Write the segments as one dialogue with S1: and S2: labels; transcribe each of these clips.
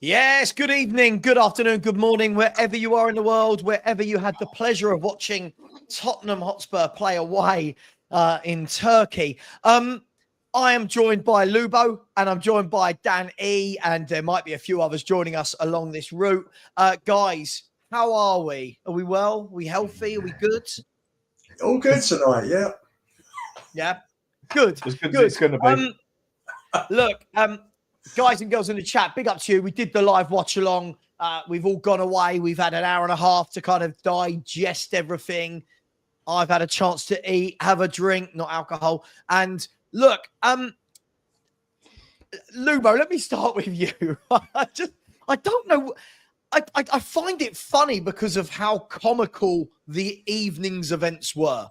S1: Yes, good evening, good afternoon, good morning, wherever you are in the world, wherever you had the pleasure of watching Tottenham Hotspur play away in Turkey. I am joined by Lubo and I'm joined by Dan E, and there might be a few others joining us along this route. Guys, how are we? Are we well? Are we healthy? Are we good?
S2: All good tonight, yeah.
S1: Yeah, good.
S3: As good as it's going to be.
S1: Look, guys and girls in the chat, big up to you. We did the live watch along. We've all gone away. We've had an hour and a half to kind of digest everything. I've had a chance to eat, have a drink, not alcohol. And look, Lubo, let me start with you. I don't know. I find it funny because of how comical the evening's events were.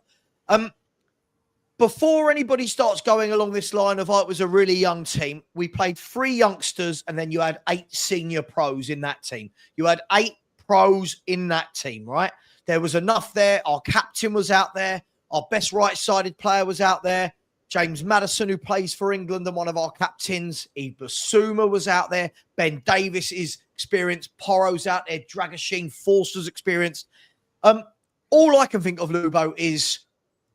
S1: Before anybody starts going along this line of, it was a really young team, we played 3 youngsters and then you had 8 senior pros in that team. You had 8 pros in that team, right? There was enough there. Our captain was out there. Our best right-sided player was out there. James Madison, who plays for England and one of our captains. Ibasuma was out there. Ben Davis is experienced. Porro's out there. Dragoshin, Forster's experienced. All I can think of, Lubo, is...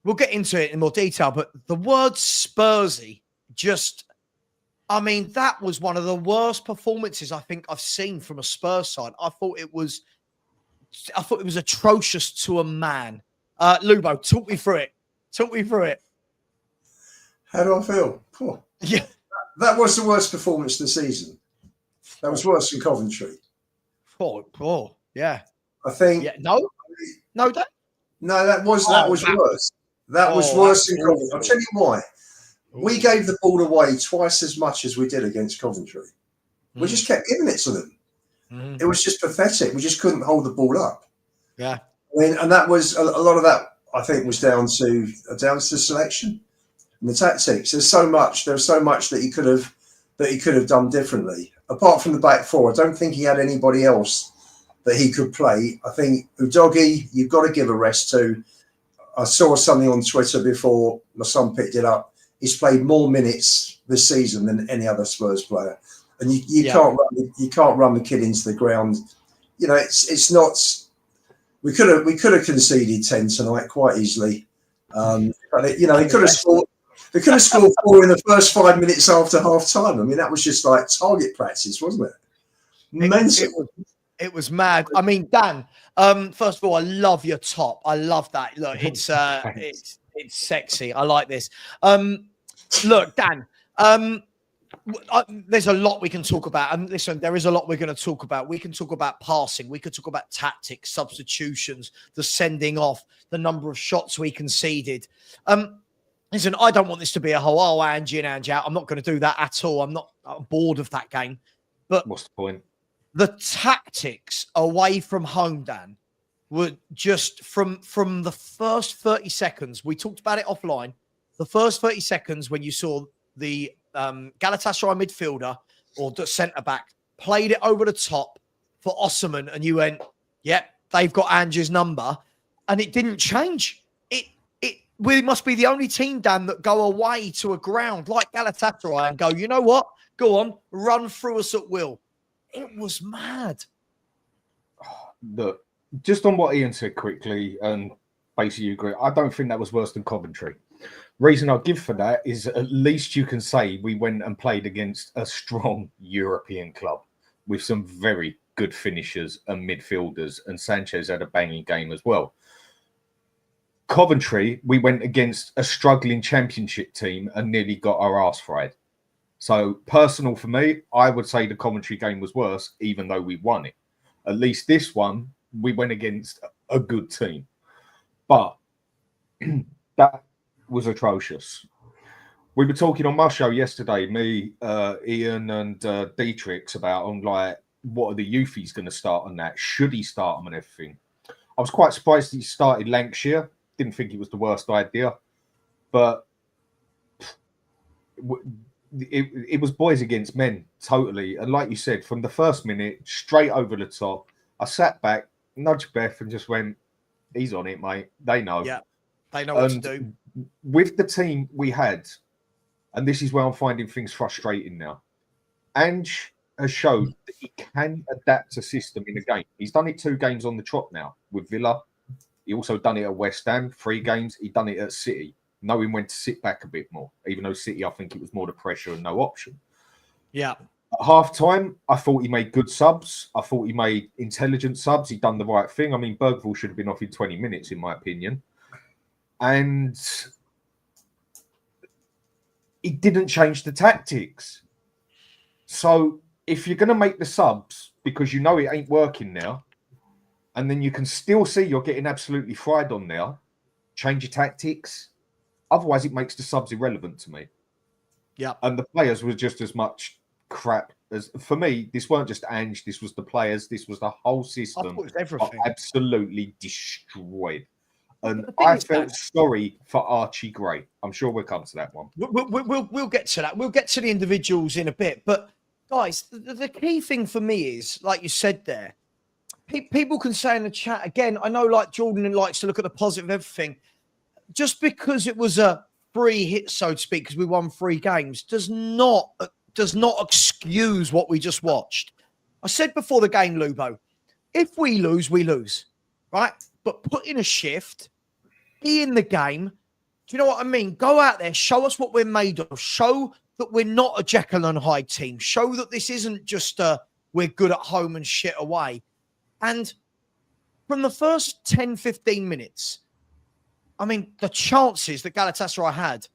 S1: We'll get into it in more detail, but the word Spursy that was one of the worst performances I think I've seen from a Spurs side. I thought it was atrocious to a man. Lubo, talk me through it.
S2: How do I feel? Oh.
S1: Yeah.
S2: That was the worst performance of the season. That was worse than Coventry.
S1: Oh, yeah.
S2: I think.
S1: Yeah. No, that.
S2: No, that was worse. That was worse than Coventry. I'll tell you why. We gave the ball away twice as much as we did against Coventry. We just kept giving it to them. It was just pathetic. We just couldn't hold the ball up.
S1: Yeah.
S2: And that was a lot of that. I think was down to selection and the tactics. There's so much that he could have done differently. Apart from the back four, I don't think he had anybody else that he could play. I think Udogie, you've got to give a rest to. I saw something on Twitter before my son picked it up. He's played more minutes this season than any other Spurs player, and you can't run the kid into the ground. You know, it's not. We could have conceded 10 tonight quite easily. But they could have scored. They could have scored 4 in the first 5 minutes after half time. I mean, that was just like target practice, wasn't it? Mental.
S1: It was mad. I mean, Dan, first of all, I love your top. I love that. Look, it's sexy. I like this. Look, Dan, there's a lot we can talk about. And listen, there is a lot we're going to talk about. We can talk about passing. We could talk about tactics, substitutions, the sending off, the number of shots we conceded. Listen, I don't want this to be a whole, Angie in, Angie out. I'm not going to do that at all. I'm bored of that game. But
S3: what's the point?
S1: The tactics away from home, Dan, were just from the first 30 seconds. We talked about it offline. The first 30 seconds when you saw the Galatasaray midfielder or the centre-back played it over the top for Osman, and you went, yep, they've got Angie's number. And it didn't change. We must be the only team, Dan, that go away to a ground like Galatasaray and go, you know what? Go on, run through us at will. It was mad.
S3: Look, just on what Ian said quickly, and basically you agree, I don't think that was worse than Coventry. Reason I'll give for that is at least you can say we went and played against a strong European club with some very good finishers and midfielders, and Sanchez had a banging game as well. Coventry, we went against a struggling championship team and nearly got our arse fried. So personal for me, I would say the Coventry game was worse, even though we won it. At least this one, we went against a good team. But that was atrocious. We were talking on my show yesterday, me, Ian and Dietrich, about what are the youthies going to start on that? Should he start them and everything? I was quite surprised he started Lancashire. Didn't think it was the worst idea. But it was boys against men, totally. And like you said, from the first minute, straight over the top, I sat back, nudged Beth and just went, he's on it, mate. They know.
S1: Yeah, they know what to do.
S3: With the team we had, and this is where I'm finding things frustrating now, Ange has showed that he can adapt a system in a game. He's done it 2 games on the trot now with Villa. He also done it at West Ham, 3 games. He done it at City, knowing when to sit back a bit more. Even though City, I think it was more the pressure and no option.
S1: Yeah.
S3: At half-time, I thought he made good subs. I thought he made intelligent subs. He done the right thing. I mean, Bergvall should have been off in 20 minutes, in my opinion. And he didn't change the tactics. So if you're going to make the subs because you know it ain't working now, and then you can still see you're getting absolutely fried on there, change your tactics. Otherwise, it makes the subs irrelevant to me.
S1: Yeah.
S3: And the players were just as much crap as, for me, this weren't just Ange, this was the players, this was the whole system.
S1: I thought it was everything.
S3: Absolutely destroyed. And
S1: thing
S3: I
S1: is,
S3: felt
S1: Dan,
S3: sorry for Archie Gray. I'm sure we'll come to that one.
S1: We'll get to that. We'll get to the individuals in a bit. But guys, the key thing for me is, like you said there, people can say in the chat again. I know, like Jordan likes to look at the positive of everything. Just because it was a free hit, so to speak, because we won 3 games, does not excuse what we just watched. I said before the game, Lubo, if we lose, right? But put in a shift, be in the game. Do you know what I mean? Go out there, show us what we're made of. Show that we're not a Jekkyl Hyde team. Show that this isn't just we're good at home and shit away. And from the first 10, 15 minutes, I mean, the chances that Galatasaray had,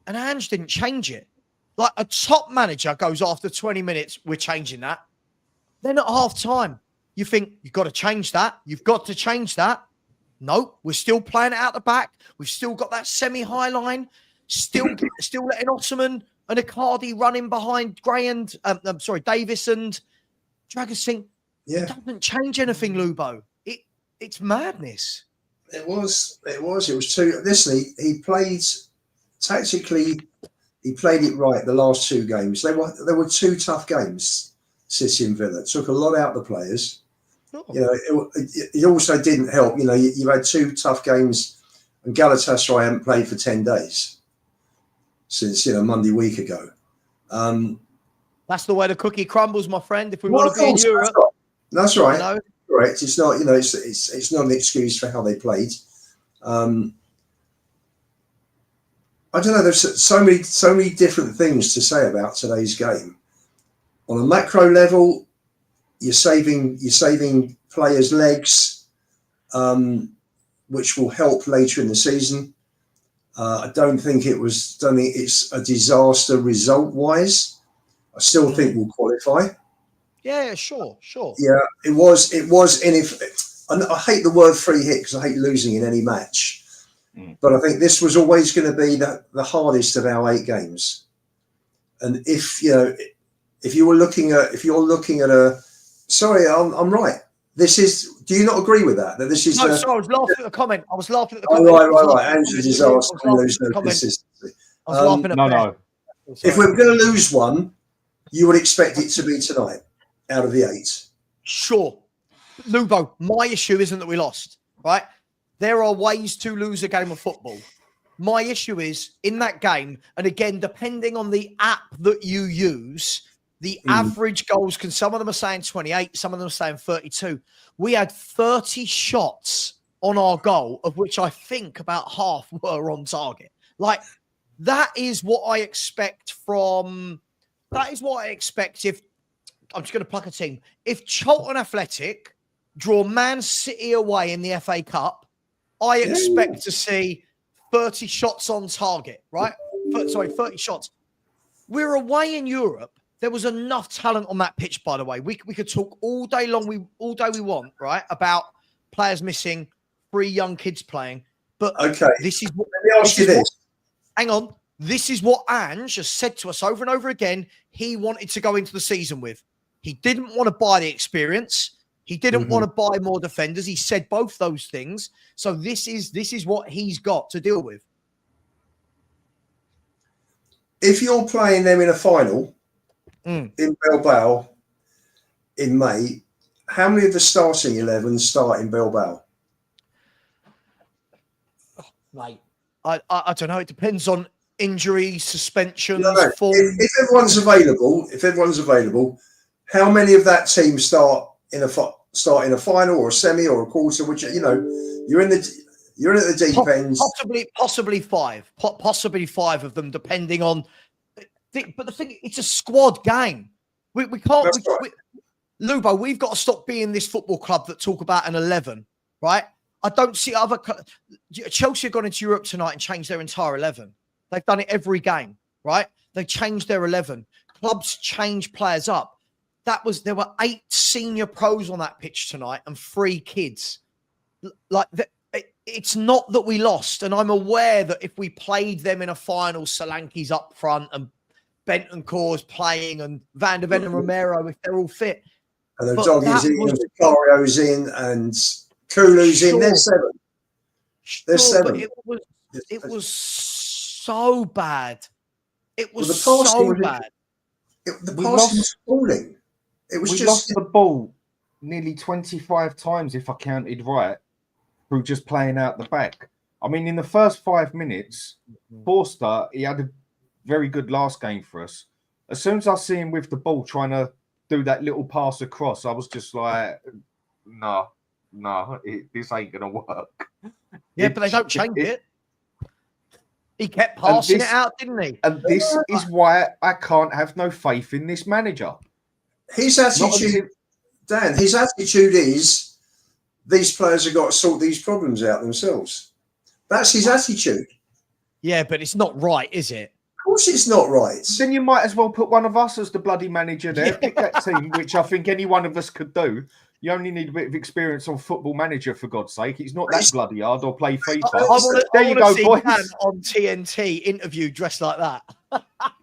S1: and Ange didn't change it. Like a top manager goes after 20 minutes, we're changing that. Then at half time, you think you've got to change that. You've got to change that. No, we're still playing it out the back. We've still got that semi-high line. Still letting Ottoman and Icardi running behind Gray and Davis and Dragasink.
S2: Yeah,
S1: it doesn't change anything, Lubo. It's madness.
S2: It was too. Listen, he played tactically. He played it right the last 2 games. They were 2 tough games. City and Villa took a lot out of the players.
S1: Oh.
S2: You know, it also didn't help. You know, you had 2 tough games, and Galatasaray hadn't played for 10 days since Monday week ago.
S1: That's the way the cookie crumbles, my friend. If we want to be in Europe,
S2: that's right.
S1: You know?
S2: Correct. It's not. It's not an excuse for how they played. I don't know. There's so many different things to say about today's game. On a macro level, you're saving players' legs, which will help later in the season. I don't think it's a disaster result-wise. I still think we'll qualify.
S1: Yeah, sure.
S2: Yeah, it was. I hate the word free hit because I hate losing in any match. But I think this was always going to be the hardest of our 8 games. And if you're looking at a, sorry, I'm right. This is. Do you not agree with that? That this is.
S1: No, sorry, I was laughing at the comment. I was laughing at the
S2: comment. Right. Andrew disaster.
S1: I was laughing at
S3: no.
S2: If we're going to lose one, you would expect it to be tonight, out of the 8.
S1: Sure, Lubo. My issue isn't that we lost, right? There are ways to lose a game of football. My issue is in that game, and again, depending on the app that you use, the average goals some of them are saying 28, some of them are saying 32. We had 30 shots on our goal, of which I think about half were on target. Like, that is what I expect if, I'm just going to pluck a team. If Charlton Athletic draw Man City away in the FA Cup, I expect to see 30 shots on target, right? 30 shots. We're away in Europe. There was enough talent on that pitch, by the way. We could talk all day long, all day we want, right, about players missing, 3 young kids playing. But
S2: okay,
S1: this is what.
S2: Let me ask you this.
S1: Hang on. This is what Ange has said to us over and over again. He wanted to go into the season with. He didn't want to buy the experience. He didn't want to buy more defenders. He said both those things. So this is what he's got to deal with.
S2: If you're playing them in a final in Bilbao in May, how many of the starting 11 start in Bilbao?
S1: Oh, mate, I don't know. It depends on injuries, suspensions,
S2: form. If everyone's available, How many of that team start in a final or a semi or a quarter? Which you're in at the deep end.
S1: Possibly five of them, depending on. But the thing, it's a squad game. We can't.
S2: That's right.
S1: Lubo, we've got to stop being this football club that talk about an 11, right? I don't see other. Chelsea have gone into Europe tonight and changed their entire 11. They've done it every game, right? They changed their 11. Clubs change players up. There were 8 senior pros on that pitch tonight and 3 kids. It's not that we lost, and I'm aware that if we played them in a final, Solanke's up front and Bentancur's playing and Van der Ven and Romero, if they're all fit.
S2: And the Doggy's in, and Vicario's in, and Kulu's in. They're 7. They're 7.
S1: It was so bad. It was
S2: so
S1: bad.
S2: The passing was falling. We
S3: lost the ball nearly 25 times, if I counted right, through just playing out the back. I mean, in the first 5 minutes, Forster, he had a very good last game for us. As soon as I see him with the ball trying to do that little pass across, I was just like, no, this ain't going to work.
S1: Yeah, but they don't change it. He kept passing it out, didn't he?
S3: And this is why I can't have no faith in this manager.
S2: His attitude, Dan, is these players have got to sort these problems out themselves. That's his attitude.
S1: Yeah, but it's not right, is it?
S2: Of course it's not right.
S3: Then you might as well put one of us as the bloody manager there. Yeah. Pick that team, which I think any one of us could do. You only need a bit of experience on Football Manager, for God's sake. It's not that bloody hard, or play FIFA.
S1: There you go, boys. Dan on TNT interview dressed like that.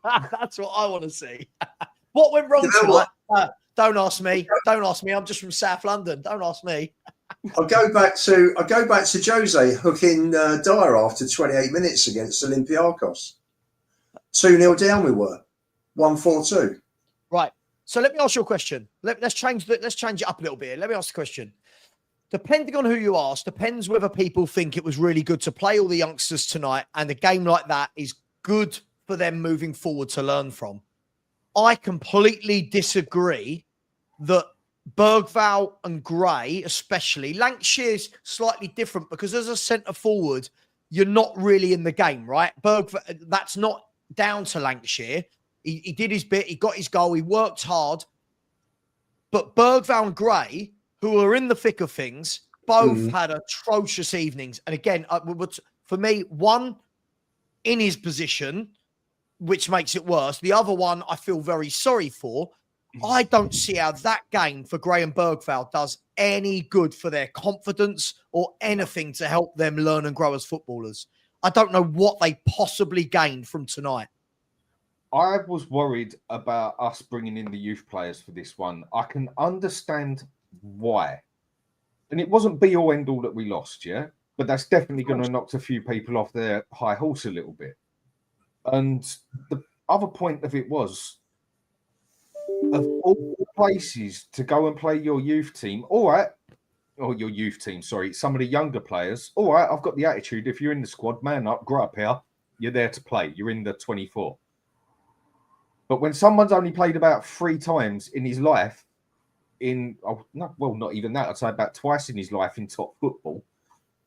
S1: That's what I want to see. What went wrong tonight? Don't ask me. Don't ask me. I'm just from South London. Don't ask me.
S2: I'll go back to Jose hooking Dyer after 28 minutes against Olympiacos. 2-0 down we were. 1-4-2.
S1: Right. So let me ask you a question. Let's change it up a little bit. Let me ask the question. Depending on who you ask, depends whether people think it was really good to play all the youngsters tonight, and a game like that is good for them moving forward to learn from. I completely disagree that Bergvall and Gray, especially, Lancashire's slightly different because as a centre forward, you're not really in the game, right? That's not down to Lancashire. He did his bit. He got his goal. He worked hard. But Bergvall and Gray, who are in the thick of things, both had atrocious evenings. And again, for me, one in his position, which makes it worse. The other one I feel very sorry for. I don't see how that game for Gray and Bergvall does any good for their confidence or anything to help them learn and grow as footballers. I don't know what they possibly gained from tonight.
S3: I was worried about us bringing in the youth players for this one. I can understand why. And it wasn't be all end all that we lost, yeah? But that's definitely going to knock a few people off their high horse a little bit. And the other point of it was, of all places to go and play your youth team, all right, or your youth team, sorry, some of the younger players, all right, I've got the attitude. If you're in the squad, man up, grow up here. You're there to play. You're in the 24. But when someone's only played about 3 times in his life, not even that, I'd say about twice in his life in top football,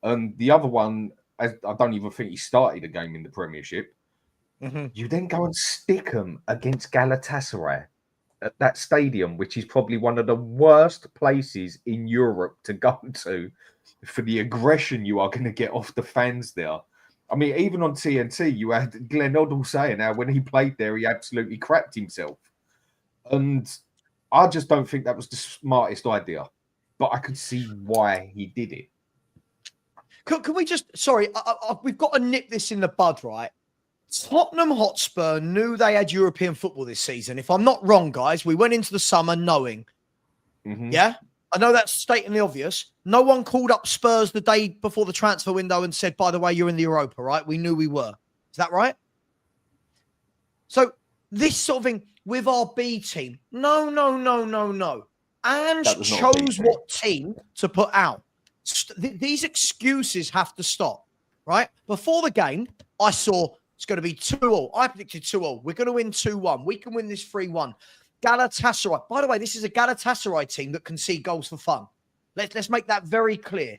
S3: and the other one, I don't even think he started a game in the Premiership, you then go and stick them against Galatasaray at that stadium, which is probably one of the worst places in Europe to go to for the aggression you are going to get off the fans there. I mean, even on TNT, you had Glenn Oddle saying how when he played there, he absolutely crapped himself. And I just don't think that was the smartest idea. But I could see why he did it.
S1: Can we just... Sorry, we've got to nip this in the bud, right? Tottenham Hotspur knew they had European football this season. If I'm not wrong, guys, we went into the summer knowing. Yeah? I know that's stating the obvious. No one called up Spurs the day before the transfer window and said, by the way, you're in the Europa, right? We knew we were. Is that right? So this sort of thing with our B team. No. And chose what team to put out. These excuses have to stop, right? Before the game, I saw it's going to be 2-2. I predicted 2-2. We're going to win 2-1. We can win this 3-1. Galatasaray. By the way, this is a Galatasaray team that concede goals for fun. Let's make that very clear,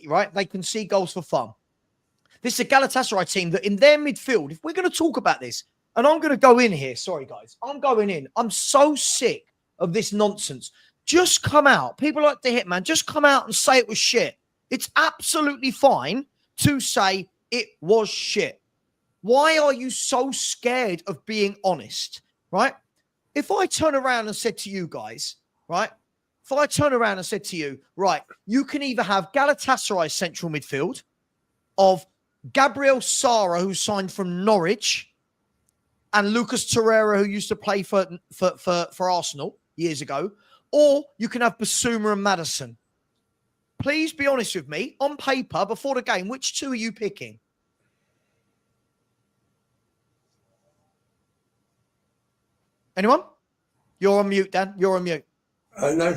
S1: right? They concede goals for fun. This is a Galatasaray team that in their midfield, if we're going to talk about this, and I'm going to go in here. Sorry, guys. I'm going in. I'm so sick of this nonsense. Just come out. People like the Hitman, just come out and say it was shit. It's absolutely fine to say it was shit. Why are you so scared of being honest, right? If I turn around and said to you guys, right? If I turn around and said to you, right, you can either have Galatasaray's central midfield of Gabriel Sara, who signed from Norwich, and Lucas Torreira, who used to play for Arsenal years ago, or you can have Bissouma and Madison. Please be honest with me. On paper, before the game, which two are you picking? Anyone? You're on mute, Dan. You're on mute.
S2: No.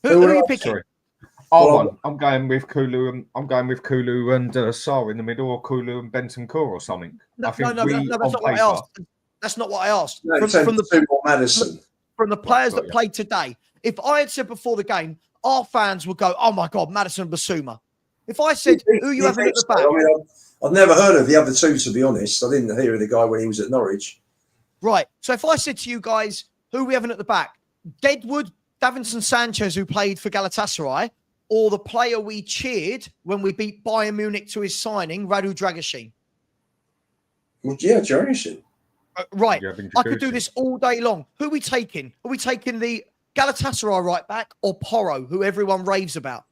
S1: Who are you picking?
S3: Sorry. I'm going with Kulu. I'm going with Kulu and Sar in the middle, or Kulu and Bentancur or something.
S1: No, that's not what I asked. That's not what I asked.
S2: No, from Madison.
S1: From the players that played today. If I had said before the game, our fans would go, "Oh my God, Madison and Bissouma." If I said, "Who you having at the back?"
S2: I mean, I've never heard of the other two, to be honest. I didn't hear of the guy when he was at Norwich.
S1: Right. So if I said to you guys, who are we having at the back? Deadwood, Davinson Sanchez, who played for Galatasaray, or the player we cheered when we beat Bayern Munich to his signing, Radu Dragusin?
S2: Well, yeah, Dragusin.
S1: Right. I could do this all day long. Who are we taking? Are we taking the Galatasaray right back or Porro, who everyone raves about?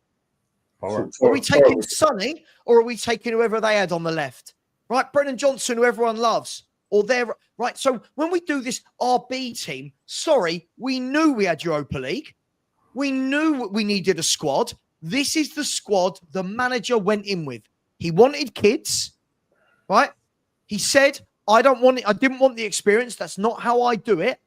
S1: Are we taking Sonny, or are we taking whoever they had on the left? Right. Brennan Johnson, who everyone loves. Or they're right. So when we do this RB team, sorry, we knew we had Europa League. We knew we needed a squad. This is the squad the manager went in with. He wanted kids, right? He said, I don't want it. I didn't want the experience. That's not how I do it.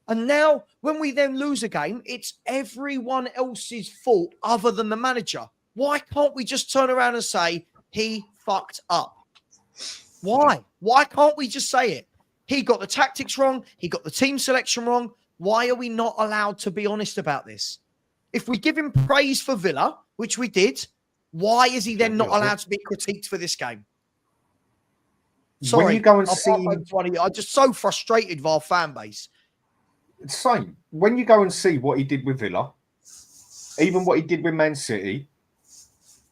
S1: And now when we then lose a game, it's everyone else's fault other than the manager. Why can't we just turn around and say he fucked up? Why? Why can't we just say it? He got the tactics wrong. He got the team selection wrong. Why are we not allowed to be honest about this? If we give him praise for Villa, which we did, why is he then not allowed to be critiqued for this game? Sorry,
S3: when you go and
S1: I'm just so frustrated with our fan base.
S3: Same. When you go and see what he did with Villa, even what he did with Man City,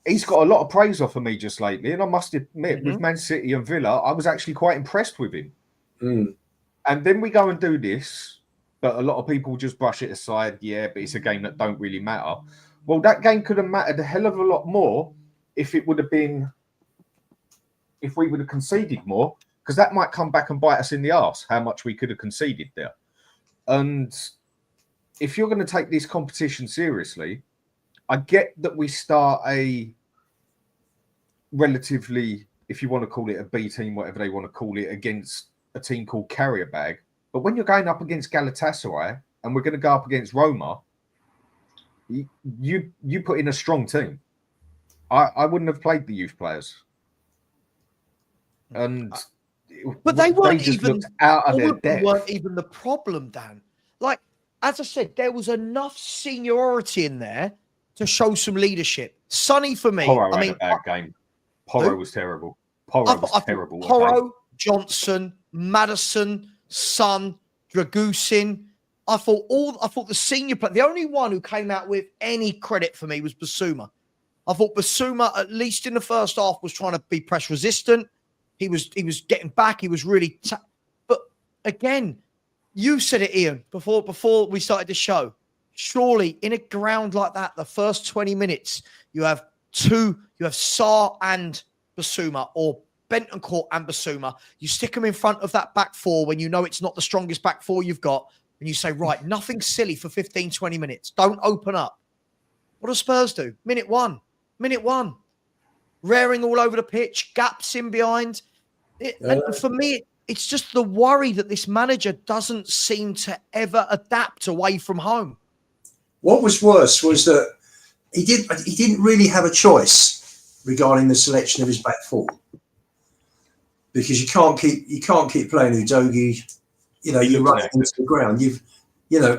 S3: he's got a lot of praise off of me just lately. And I must admit, with Man City and Villa, I was actually quite impressed with him. And then we go and do this, but a lot of people just brush it aside. Yeah, but it's a game that don't really matter. Well, that game could have mattered a hell of a lot more if it would have been, if we would have conceded more, because that might come back and bite us in the arse, how much we could have conceded there. And if you're going to take this competition seriously, I get that we start a relatively, if you want to call it a B team, whatever they want to call it, against a team called Carrier Bag. But when you're going up against Galatasaray and we're going to go up against Roma, you put in a strong team. I wouldn't have played the youth players.
S1: But they weren't even
S3: out of their depth.
S1: Weren't even the problem, Dan. Like, as I said, there was enough seniority in there to show some leadership. Sonny for me.
S3: Porro had a bad game. Porro was terrible. Porro was terrible.
S1: Porro, Johnson, Madison, Son, Dragusin. I thought the senior player, the only one who came out with any credit for me was Bissouma. I thought Bissouma, at least in the first half, was trying to be press resistant. He was getting back. He was really, but again, you said it, Ian, before we started the show. Surely, in a ground like that, the first 20 minutes, you have Sar and Bissouma, or Bentancur and Bissouma. You stick them in front of that back four when you know it's not the strongest back four you've got, and you say, right, nothing silly for 15, 20 minutes. Don't open up. What do Spurs do? Minute one. Raring all over the pitch, gaps in behind. And for me, it's just the worry that this manager doesn't seem to ever adapt away from home.
S2: What was worse was that he didn't really have a choice regarding the selection of his back four, because you can't keep playing Udogie. you run
S3: knackered.
S2: into the ground. Yeah.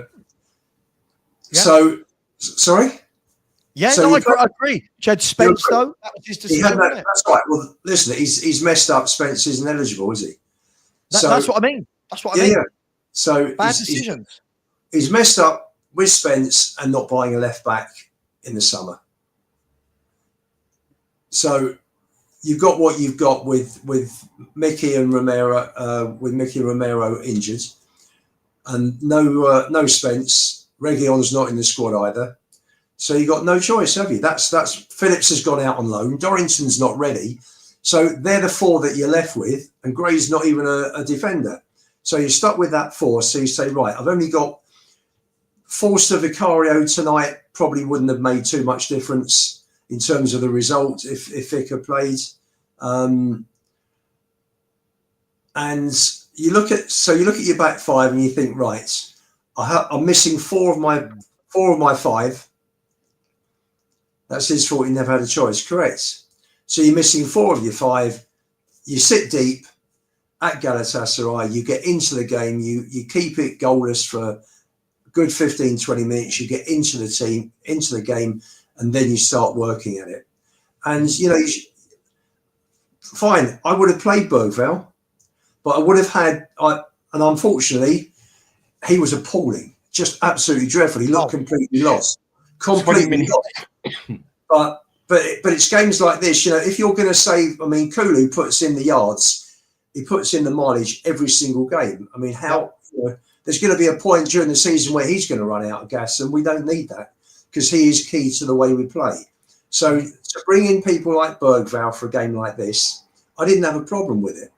S1: Yeah.
S2: Sorry.
S1: Yeah,
S2: So
S1: no,
S2: you
S1: I agree. Jed Spence, though, that was his
S2: he had
S1: decision,
S2: that.
S1: wasn't it?
S2: That's right. Well, listen, he's messed up. Spence isn't eligible, is he?
S1: That's what I mean. That's what I mean.
S2: Yeah. So
S1: Bad decisions.
S2: He's messed up with Spence and not buying a left back in the summer. So you've got what you've got with Mickey and Romero, injured, and no Spence. Reguilon's not in the squad either. So you got no choice, have you? That's Phillips has gone out on loan. Dorrington's not ready. So they're the four that you're left with, and Gray's not even a defender. So you're stuck with that four. So you say, right, I've only got Forster Vicario tonight. Probably wouldn't have made too much difference in terms of the result if Vicar played. And you look at your back five and you think, right, I'm missing four of my five. That's his fault. He never had a choice. Correct. So you're missing four of your five. You sit deep at Galatasaray. You get into the game. You keep it goalless for a good 15, 20 minutes. You get into the game, and then you start working at it. And, fine. I would have played Bergvall, but I would have had, and unfortunately, he was appalling. Just absolutely dreadful. He looked completely lost. Completely lost. But it's games like this, if you're going to say, Kulu puts in the yards, he puts in the mileage every single game. There's going to be a point during the season where he's going to run out of gas, and we don't need that because he is key to the way we play. So to bring in people like Bergvall for a game like this, I didn't have a problem with it,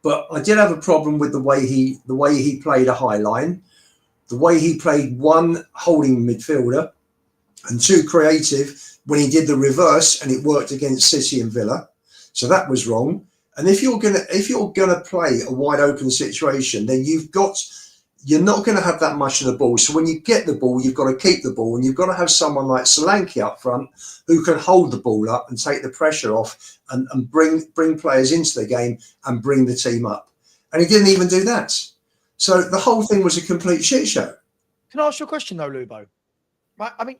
S2: but I did have a problem with the way he played a high line, the way he played one holding midfielder and two creative when he did the reverse, and it worked against City and Villa. So that was wrong. And if you're gonna play a wide open situation, then you're not going to have that much of the ball. So when you get the ball, you've got to keep the ball, and you've got to have someone like Solanke up front who can hold the ball up and take the pressure off and bring players into the game and bring the team up. And he didn't even do that. So the whole thing was a complete shit show.
S1: Can I ask you a question, though, Lubo? Right?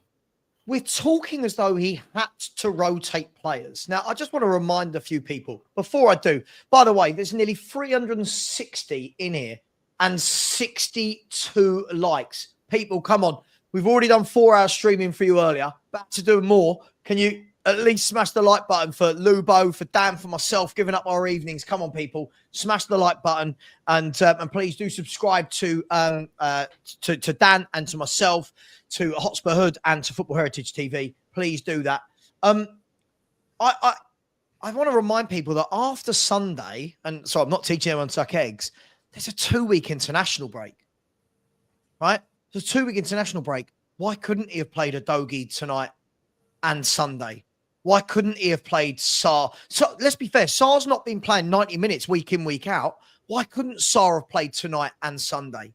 S1: We're talking as though he had to rotate players. Now, I just want to remind a few people before I do. By the way, there's nearly 360 in here and 62 likes. People, come on. We've already done 4 hours streaming for you earlier. Back to do more. Can you at least smash the like button for Lubo, for Dan, for myself, giving up our evenings? Come on, people. Smash the like button and please do subscribe to Dan and to myself, to Hotspur Hood and to Football Heritage TV. Please do that. I want to remind people that after Sunday, and so I'm not teaching anyone to suck eggs, there's a 2-week international break, right? There's a 2-week international break. Why couldn't he have played Udogie tonight and Sunday? Why couldn't he have played Sarr? So let's be fair. Sarr's not been playing 90 minutes week in, week out. Why couldn't Sarr have played tonight and Sunday?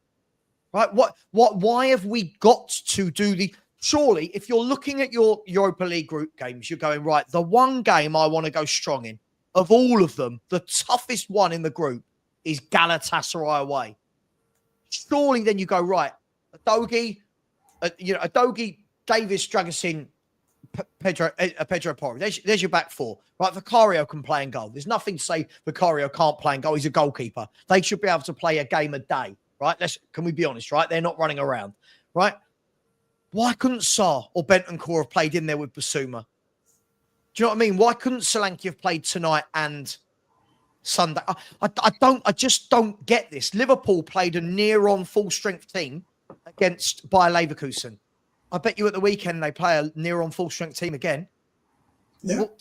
S1: Right? Why have we got to do the... Surely, if you're looking at your Europa League group games, you're going, right, the one game I want to go strong in, of all of them, the toughest one in the group is Galatasaray away. Surely then you go, right, Udogie, Davis, Dragusin, Pedro Porro. There's your back four. Right, Vicario can play in goal. There's nothing to say Vicario can't play in goal. He's a goalkeeper. They should be able to play a game a day, right? Can we be honest, right? They're not running around, right? Why couldn't Sarr or Bentancur have played in there with Basuma? Do you know what I mean? Why couldn't Solanke have played tonight and Sunday? I just don't get this. Liverpool played a near-on full-strength team against Bayer Leverkusen. I bet you at the weekend they play a near-on full-strength team again.
S2: Yeah.
S1: Well,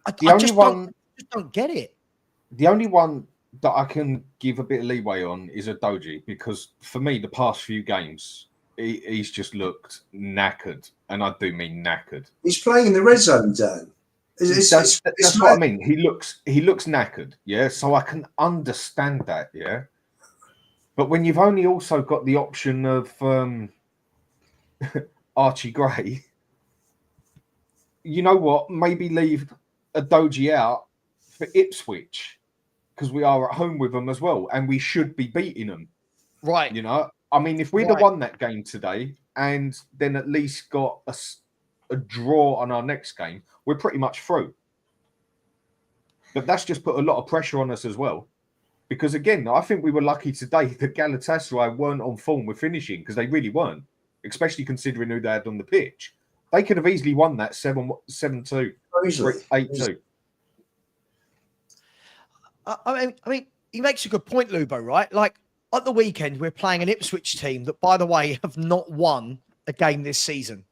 S1: I just don't get it.
S3: The only one that I can give a bit of leeway on is Udogie, because for me, the past few games, he's just looked knackered, and I do mean knackered.
S2: He's playing in the red zone, Dan.
S3: That's what I mean. He looks knackered, yeah. So I can understand that, yeah. But when you've only also got the option of Archie Gray, you know what? Maybe leave Udogie out for Ipswich, because we are at home with them as well, and we should be beating them.
S1: Right.
S3: You know, I mean, if we'd have won that game today and then at least got a draw on our next game, we're pretty much through. But that's just put a lot of pressure on us as well. Because again, I think we were lucky today that Galatasaray weren't on form with finishing, because they really weren't, especially considering who they had on the pitch. They could have easily won that 7-2, 8-2.
S1: I mean, he makes a good point, Lubo, right? Like, at the weekend, we're playing an Ipswich team that, by the way, have not won a game this season.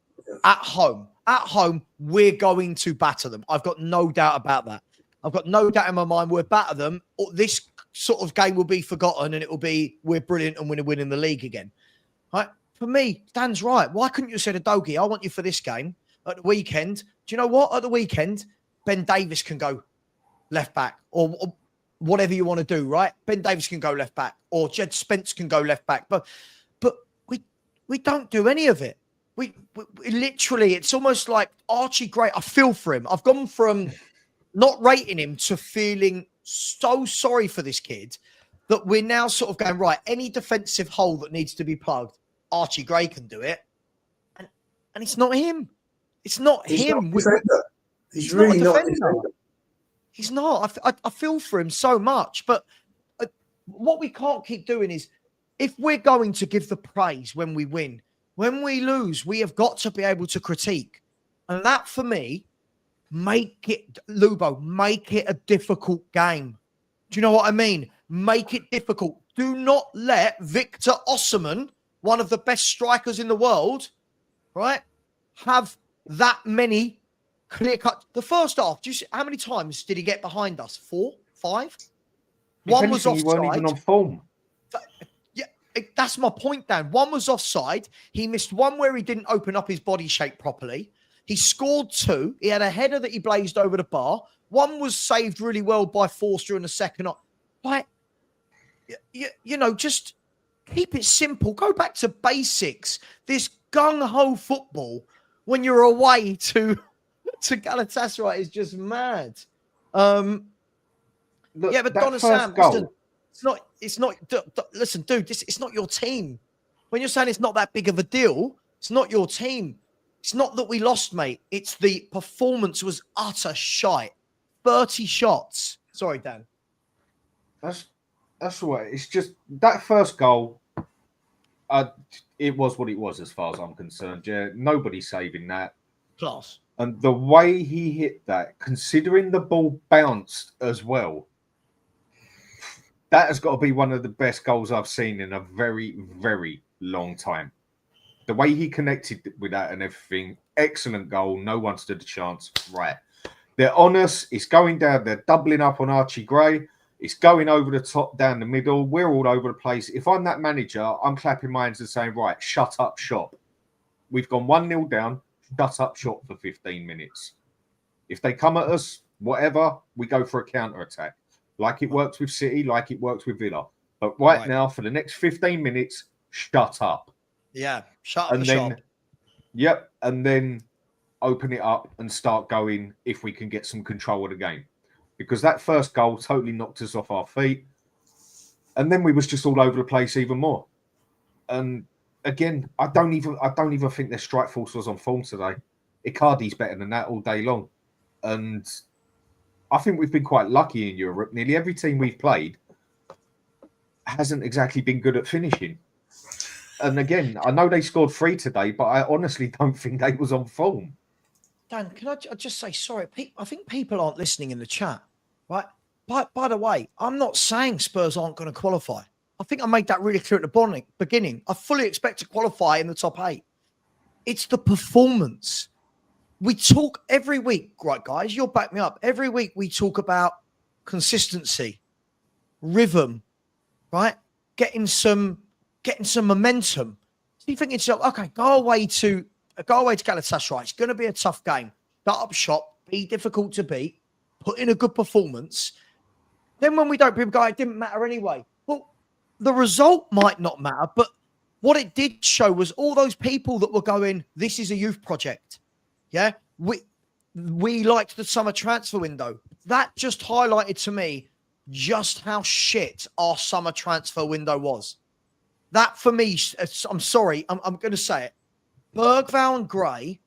S1: At home. At home, we're going to batter them. I've got no doubt about that. I've got no doubt in my mind we'll batter them. This sort of game will be forgotten and it will be, we're brilliant and we're winning the league again. Right? For me, Dan's right. Why couldn't you have said, Adogi, I want you for this game at the weekend? Do you know what? At the weekend, Ben Davies can go left back or whatever you want to do, right? Ben Davies can go left back or Jed Spence can go left back. But we don't do any of it. We literally, it's almost like Archie Gray. I feel for him. I've gone from not rating him to feeling so sorry for this kid that we're now sort of going, right, any defensive hole that needs to be plugged, Archie Gray can do it. And it's not him. It's not him.
S2: He's really not a defender.
S1: He's not. I feel for him so much. But what we can't keep doing is, if we're going to give the praise when we win, when we lose, we have got to be able to critique. And that, for me, make it a difficult game. Do you know what I mean? Make it difficult. Do not let Victor Osimhen, one of the best strikers in the world, right, have that many clear cut. The first half, do you see how many times did he get behind us? 4, 5? One was offside.
S3: He weren't even on form.
S1: Yeah, that's my point, Dan. One was offside. He missed one where he didn't open up his body shape properly. He scored 2. He had a header that he blazed over the bar. One was saved really well by Forster in the second. Like, you know, just keep it simple. Go back to basics. This gung-ho football when you're away to Galatasaray is just mad.
S3: Look,
S1: yeah, but Donna Sam, it's not. Listen, dude, it's not your team. When you're saying it's not that big of a deal, it's not your team. It's not that we lost, mate. It's the performance was utter shite. 30 shots. Sorry, Dan.
S3: That's right. It's just that first goal. It was what it was, as far as I'm concerned. Yeah, nobody's saving that.
S1: Class.
S3: And the way he hit that, considering the ball bounced as well, that has got to be one of the best goals I've seen in a very, very long time. The way he connected with that and everything, excellent goal. No one stood a chance. Right. They're on us. It's going down. They're doubling up on Archie Gray. It's going over the top, down the middle. We're all over the place. If I'm that manager, I'm clapping my hands and saying, right, shut up shop. We've gone 1-0 down. Shut up shop for 15 minutes. If they come at us, whatever, we go for a counter-attack. Like it works with City, like it works with Villa. But right now, for the next 15 minutes, shut up.
S1: Yeah, shut up the shop.
S3: Yep, and then open it up and start going if we can get some control of the game. Because that first goal totally knocked us off our feet. And then we was just all over the place even more. And again, I don't even think their strike force was on form today. Icardi's better than that all day long. And I think we've been quite lucky in Europe. Nearly every team we've played hasn't exactly been good at finishing. And again, I know they scored 3 today, but I honestly don't think they was on form.
S1: Dan, can I just say, sorry, I think people aren't listening in the chat, right? By the way, I'm not saying Spurs aren't going to qualify. I think I made that really clear at the beginning. I fully expect to qualify in the top 8. It's the performance. We talk every week, right, guys? You'll back me up. Every week we talk about consistency, rhythm, right? Getting some momentum. So you think it's okay, go away to Galatasaray. It's going to be a tough game. Start up shop, be difficult to beat, put in a good performance. Then when we don't, people go, it didn't matter anyway. Well, the result might not matter, but what it did show was all those people that were going, this is a youth project. Yeah, we liked the summer transfer window. That just highlighted to me just how shit our summer transfer window was. that for me, I'm sorry, I'm going to say it. Bergvall and Gray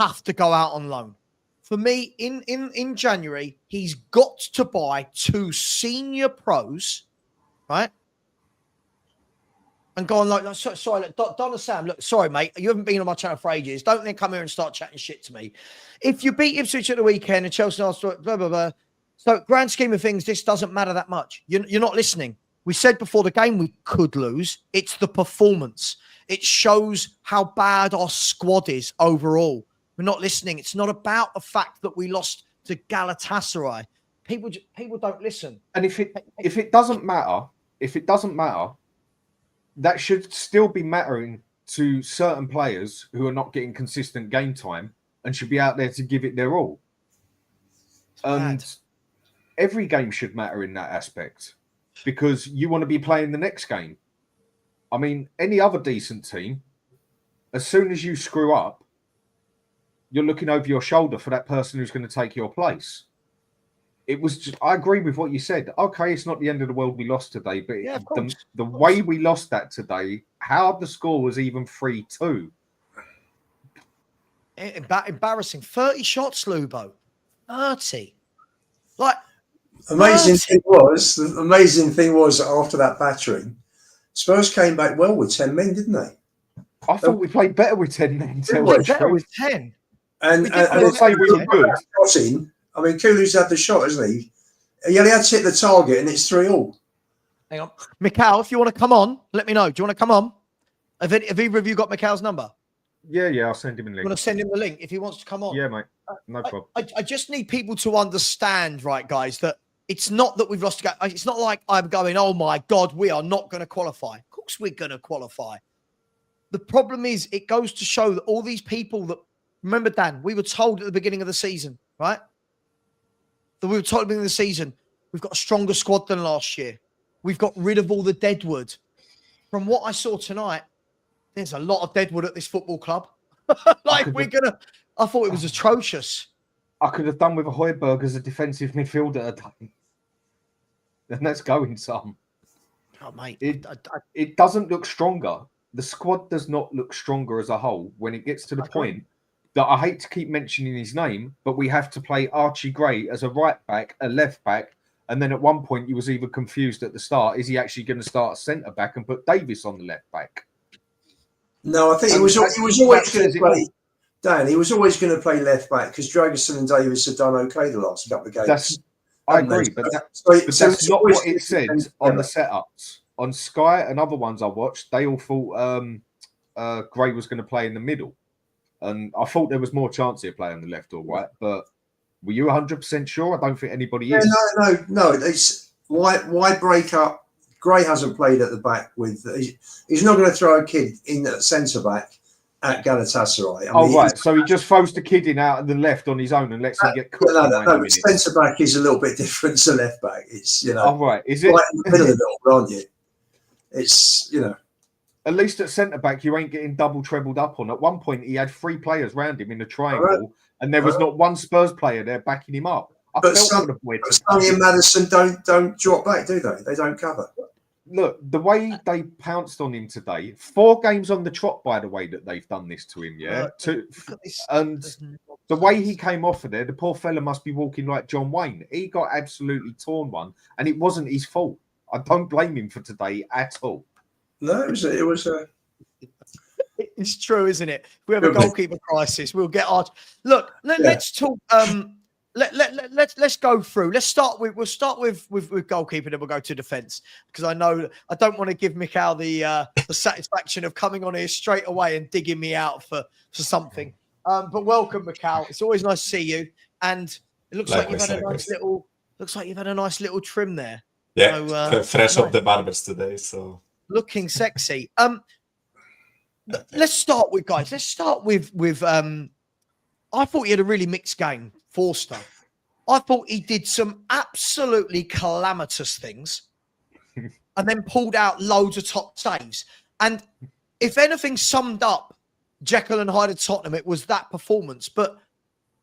S1: have to go out on loan. For me, in January, he's got to buy 2 senior pros, right? And go on like sorry, look, Donna Sam, look, sorry, mate, you haven't been on my channel for ages. Don't then come here and start chatting shit to me. If you beat Ipswich at the weekend and Chelsea blah blah blah, so grand scheme of things, this doesn't matter that much. You're not listening. We said before the game we could lose. It's the performance. It shows how bad our squad is overall. We're not listening. It's not about the fact that we lost to Galatasaray. People don't listen.
S3: And if it doesn't matter, that should still be mattering to certain players who are not getting consistent game time and should be out there to give it their all. And every game should matter in that aspect because you want to be playing the next game. I mean, any other decent team, as soon as you screw up, you're looking over your shoulder for that person who's going to take your place. It was just, I agree with what you said. Okay, it's not the end of the world we lost today, but
S1: yeah,
S3: the way we lost that today, how the score was even 3-2.
S1: Embarrassing. 30 shots, Lubo. 30. Like,
S2: the amazing thing was after that battering, Spurs came back well with 10 men, didn't they?
S3: I thought we played better with 10 men.
S1: Better with 10.
S2: And
S3: say we were good.
S2: I mean, Kulu's had the shot, hasn't he? He only had to hit the target, and it's 3-3.
S1: Hang on. Mikhail, if you want to come on, let me know. Do you want to come on? Have either of you got Mikhail's number?
S3: Yeah, I'll send him a link.
S1: You want to send him the link if he wants to come on?
S3: Yeah, mate. No problem.
S1: I just need people to understand, right, guys, that it's not that we've lost. It's not like I'm going, oh, my God, we are not going to qualify. Of course we're going to qualify. The problem is it goes to show that all these people that, remember, Dan, we were told at the beginning of the season, right? That we were told at the beginning of the season, we've got a stronger squad than last year. We've got rid of all the Deadwood. From what I saw tonight, there's a lot of Deadwood at this football club. I thought it was atrocious.
S3: I could have done with a Højbjerg as a defensive midfielder today. And that's going some.
S1: Oh, mate.
S3: It doesn't look stronger. The squad does not look stronger as a whole when it gets to the point that I hate to keep mentioning his name, but we have to play Archie Gray as a right back, a left back, and then at one point you was even confused at the start. Is he actually going to start centre back and put Davis on the left back?
S2: No, I think he was always going to play. Dan, he was always going to play left back because Dragerson and Davis have done okay the last couple of games.
S3: I agree, but that's not what it said on the setups. On Sky and other ones I watched, they all thought Gray was going to play in the middle. And I thought there was more chance he'd play on the left or right, but were you 100% sure? I don't think anybody is.
S2: No. It's why break up? Gray hasn't played at the back with. He's not going to throw a kid in at centre back at Galatasaray. I mean,
S3: right. So he just throws the kid in out of the left on his own and lets him get cooked.
S2: No. Centre back is a little bit different to left back. It's
S3: Oh right, is it?
S2: Right in the middle of it all, aren't you? It's
S3: At least at centre back, you ain't getting double trebled up on. At one point, he had 3 players round him in a triangle, and there was not one Spurs player there backing him up.
S2: But Sonny and Madison don't drop back, do they? They don't cover.
S3: Look, the way they pounced on him today, 4 games on the trot, by the way, that they've done this to him, yeah? And the way he came off of there, the poor fella must be walking like John Wayne. He got absolutely torn one, and it wasn't his fault. I don't blame him for today at all.
S2: No, it was a.
S1: It's true, isn't it? If we have a goalkeeper crisis, we'll get our. Look, let's talk. Let's go through. We'll start with goalkeeper, then we'll go to defence because I know I don't want to give Mikhail the satisfaction of coming on here straight away and digging me out for something. But welcome, Mikhail. It's always nice to see you. And it looks like you've had a nice little. Looks like you've had a nice little trim there.
S4: Yeah,
S1: so,
S4: fresh off the barbers today, so
S1: looking sexy. Let's start with guys. Let's start with. I thought he had a really mixed game, Forster. I thought he did some absolutely calamitous things, and then pulled out loads of top saves. And if anything summed up Jekkyl and Hyde at Tottenham, it was that performance. But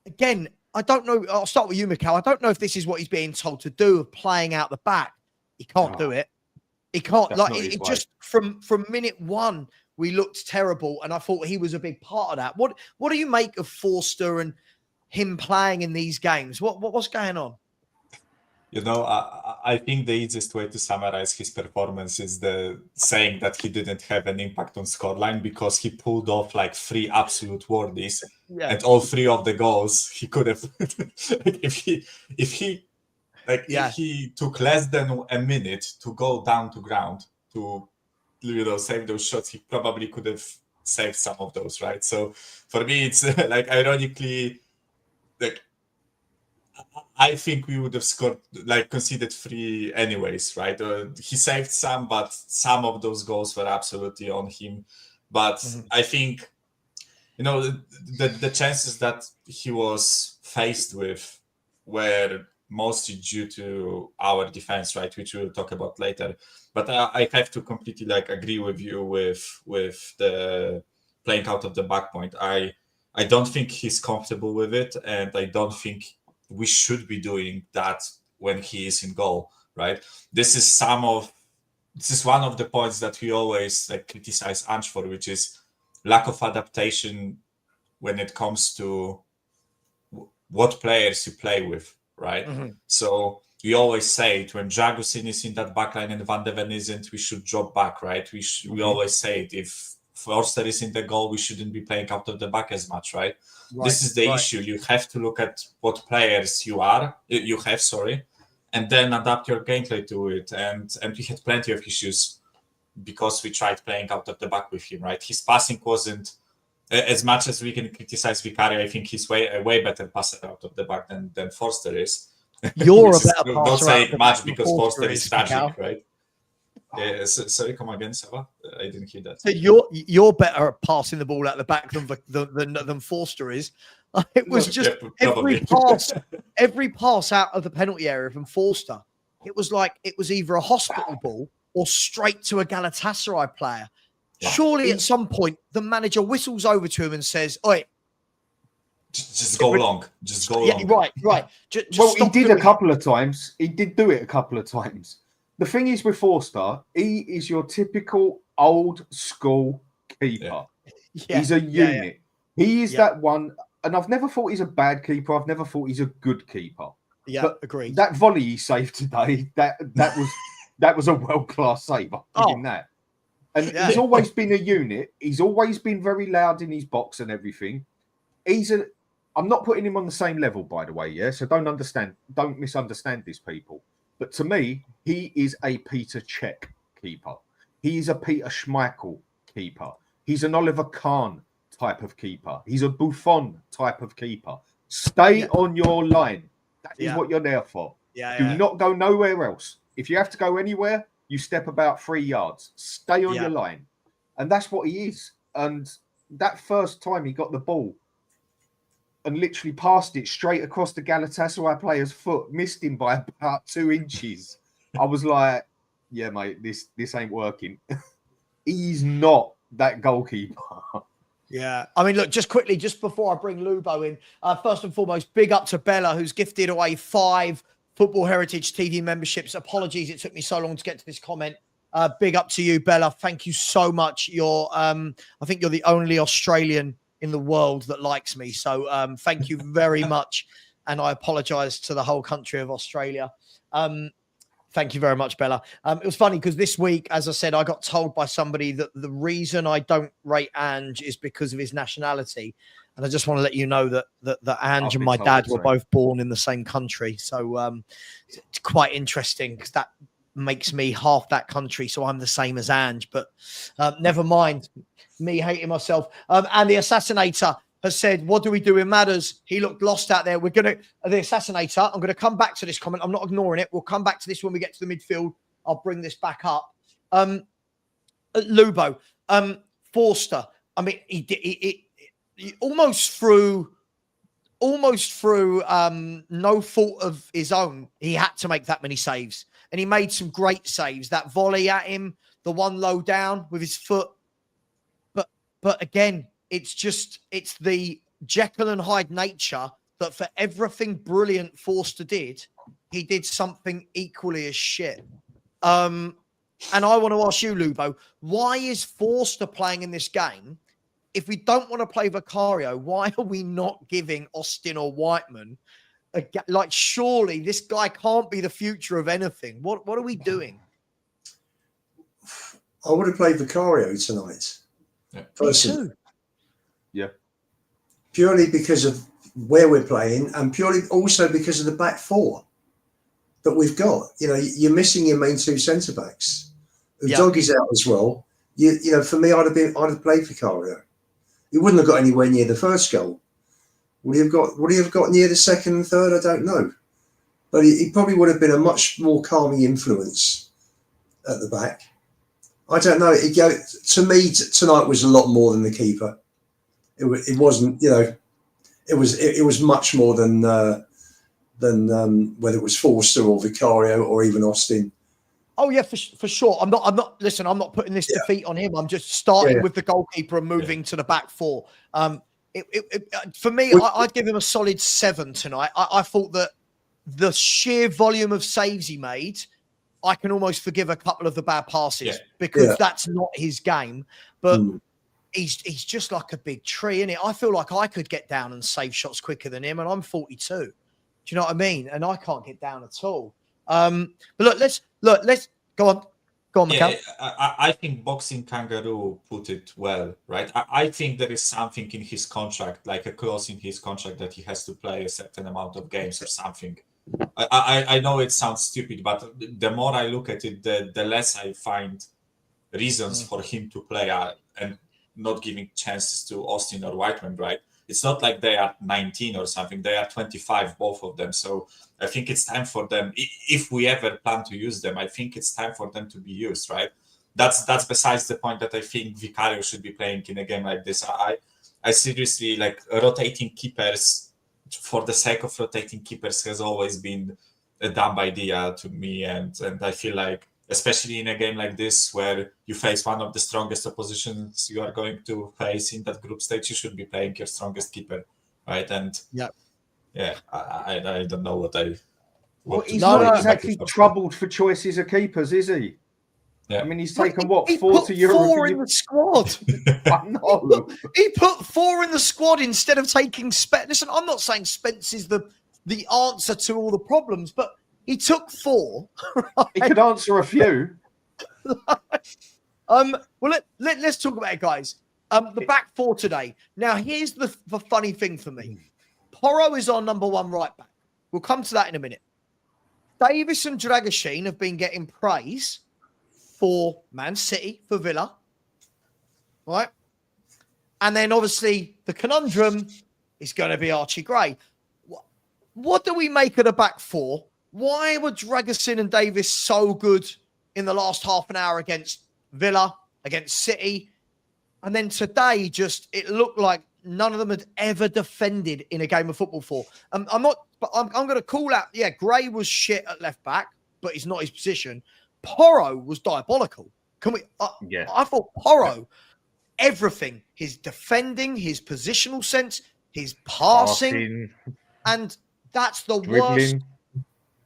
S1: again, I don't know. I'll start with you, Mikhail. I don't know if this is what he's being told to do of playing out the back. He can't do it. He can't
S3: That's
S1: like
S3: not his
S1: it
S3: way.
S1: just from minute one. We looked terrible, and I thought he was a big part of that. What do you make of Forster and him playing in these games? What's going on?
S4: I think the easiest way to summarize his performance is the saying that he didn't have an impact on scoreline because he pulled off like 3 absolute worldies,
S1: Yeah.
S4: and all 3 of the goals he could have. if he took less than a minute to go down to ground to save those shots, he probably could have saved some of those, right? So for me, it's like ironically, like I think we would have scored, like conceded 3 anyways, right? He saved some, but some of those goals were absolutely on him. But I think, the chances that he was faced with were mostly due to our defense, right? Which we'll talk about later. But I have to completely agree with you with the playing out of the back point. I don't think he's comfortable with it, and I don't think we should be doing that when he is in goal, right? This is one of the points that we always criticize Ange for, which is lack of adaptation when it comes to what players you play with, right? So we always say it when Dragusin is in that backline and Van de Ven isn't, we should drop back, right? We always say it. If Forster is in the goal, we shouldn't be playing out of the back as much, right? This is the issue. You have to look at what players you have, and then adapt your gameplay to it. And we had plenty of issues because we tried playing out of the back with him, right? His passing wasn't, as much as we can criticize Vicario, I think he's a way better passer out of the back than Forster is.
S1: You're a better passer.
S4: Not saying
S1: out
S4: much
S1: than
S4: because Forster is tragic,
S1: Cal.
S4: right? Sorry, come again, Savva? I didn't hear that.
S1: So you're better at passing the ball out the back than Forster is. It was just every pass out of the penalty area from Forster. It was like it was either a hospital ball or straight to a Galatasaray player. Yeah. Surely at some point the manager whistles over to him and says, "Oi,
S4: just go long. Just go long."
S1: Right. Just
S3: he did a couple of times. He did do it a couple of times. The thing is with Forster, he is your typical old school keeper. Yeah. He's a unit. Yeah. He is that one, and I've never thought he's a bad keeper. I've never thought he's a good keeper.
S1: Yeah, agreed.
S3: That volley he saved today, that was a world-class save. I'll give him that. And he's always been a unit. He's always been very loud in his box and everything. I'm not putting him on the same level, by the way, yeah? So don't misunderstand this, people. But to me, he is a Peter Cech keeper. He is a Peter Schmeichel keeper. He's an Oliver Kahn type of keeper. He's a Buffon type of keeper. Stay on your line. That is what you're there for. Do not go nowhere else. If you have to go anywhere, you step about 3 yards. Stay on your line. And that's what he is. And that first time he got the ball and literally passed it straight across the Galatasaray player's foot, missed him by about 2 inches. I was like, yeah, mate, this ain't working. He's not that goalkeeper.
S1: Yeah. I mean, look, just quickly, just before I bring Lubo in, first and foremost, big up to Bella, who's gifted away 5 Football Heritage TV memberships. Apologies, it took me so long to get to this comment. Big up to you, Bella. Thank you so much. I think you're the only Australian in the world that likes me. So thank you very much. And I apologize to the whole country of Australia. Thank you very much, Bella. It was funny because this week, as I said, I got told by somebody that the reason I don't rate Ange is because of his nationality. And I just want to let you know that Ange and my dad were both born in the same country. So it's quite interesting because that makes me half that country. So I'm the same as Ange. But never mind me hating myself. And the Assassinator has said, what do we do in matters? He looked lost out there. The Assassinator, I'm going to come back to this comment. I'm not ignoring it. We'll come back to this when we get to the midfield. I'll bring this back up. Lubo, Forster. I mean, he almost through no fault of his own, he had to make that many saves. And he made some great saves. That volley at him, the one low down with his foot. But again, it's the Jekkyl and Hyde nature that for everything brilliant Forster did, he did something equally as shit. And I want to ask you, Lubo, why is Forster playing in this game? If we don't want to play Vicario, why are we not giving Austin or Whiteman like, surely this guy can't be the future of anything. What are we doing?
S2: I would have played Vicario tonight.
S4: Yeah.
S2: Personally.
S1: Me too.
S3: Yeah.
S2: Purely because of where we're playing and purely also because of the back four that we've got. You know, you're missing your main two centre backs. Doggy's out as well. You know, for me, I'd have played Vicario. He wouldn't have got anywhere near the first goal. Would he have got near the second and third? I don't know. But he probably would have been a much more calming influence at the back. I don't know. To me, tonight was a lot more than the keeper. It wasn't, you know, it was much more than whether it was Forster or Vicario or even Austin.
S1: Oh yeah, for sure. I'm not. Listen, I'm not putting this defeat on him. I'm just starting with the goalkeeper and moving to the back four. For me, I'd give him a solid 7 tonight. I thought that the sheer volume of saves he made, I can almost forgive a couple of the bad passes because that's not his game. But he's just like a big tree, isn't it? I feel like I could get down and save shots quicker than him, and I'm 42. Do you know what I mean? And I can't get down at all. But let's go on. Go on, Mikhail.
S4: I think Boxing Kangaroo put it well, right? I think there is something in his contract, like a clause in his contract that he has to play a certain amount of games or something. I know it sounds stupid, but the more I look at it, the less I find reasons for him to play and not giving chances to Austin or Whiteman, right? It's not like they are 19 or something. They are 25, both of them. So I think it's time for them, if we ever plan to use them, I think it's time for them to be used, right? That's besides the point that I think Vicario should be playing in a game like this. I seriously, like, rotating keepers for the sake of rotating keepers has always been a dumb idea to me. And I feel like, especially in a game like this where you face one of the strongest oppositions you are going to face in that group stage, you should be playing your strongest keeper, right? And I don't know what I.
S3: He's not exactly troubled for choices of keepers, is he?
S4: Yeah.
S3: I mean, he's taken what,
S1: he
S3: 40 euros?
S1: 4 in the squad.
S3: I know.
S1: He put 4 in the squad instead of taking Spence. Listen, I'm not saying Spence is the answer to all the problems, but he took 4. Right?
S3: He could answer a few.
S1: Well, let's talk about it, guys. The back 4 today. Now, here's the funny thing for me. Porro is our number 1 right back. We'll come to that in a minute. Davis and Dragoshin have been getting praise for Man City, for Villa, right? And then, obviously, the conundrum is going to be Archie Gray. What do we make of the back 4? Why were Dragoshin and Davis so good in the last half an hour against Villa, against City? And then today, it looked like none of them had ever defended in a game of football before. I'm going to call out, Gray was shit at left back, but it's not his position. Porro was diabolical. I thought Porro, everything, his defending, his positional sense, his passing. And that's the worst.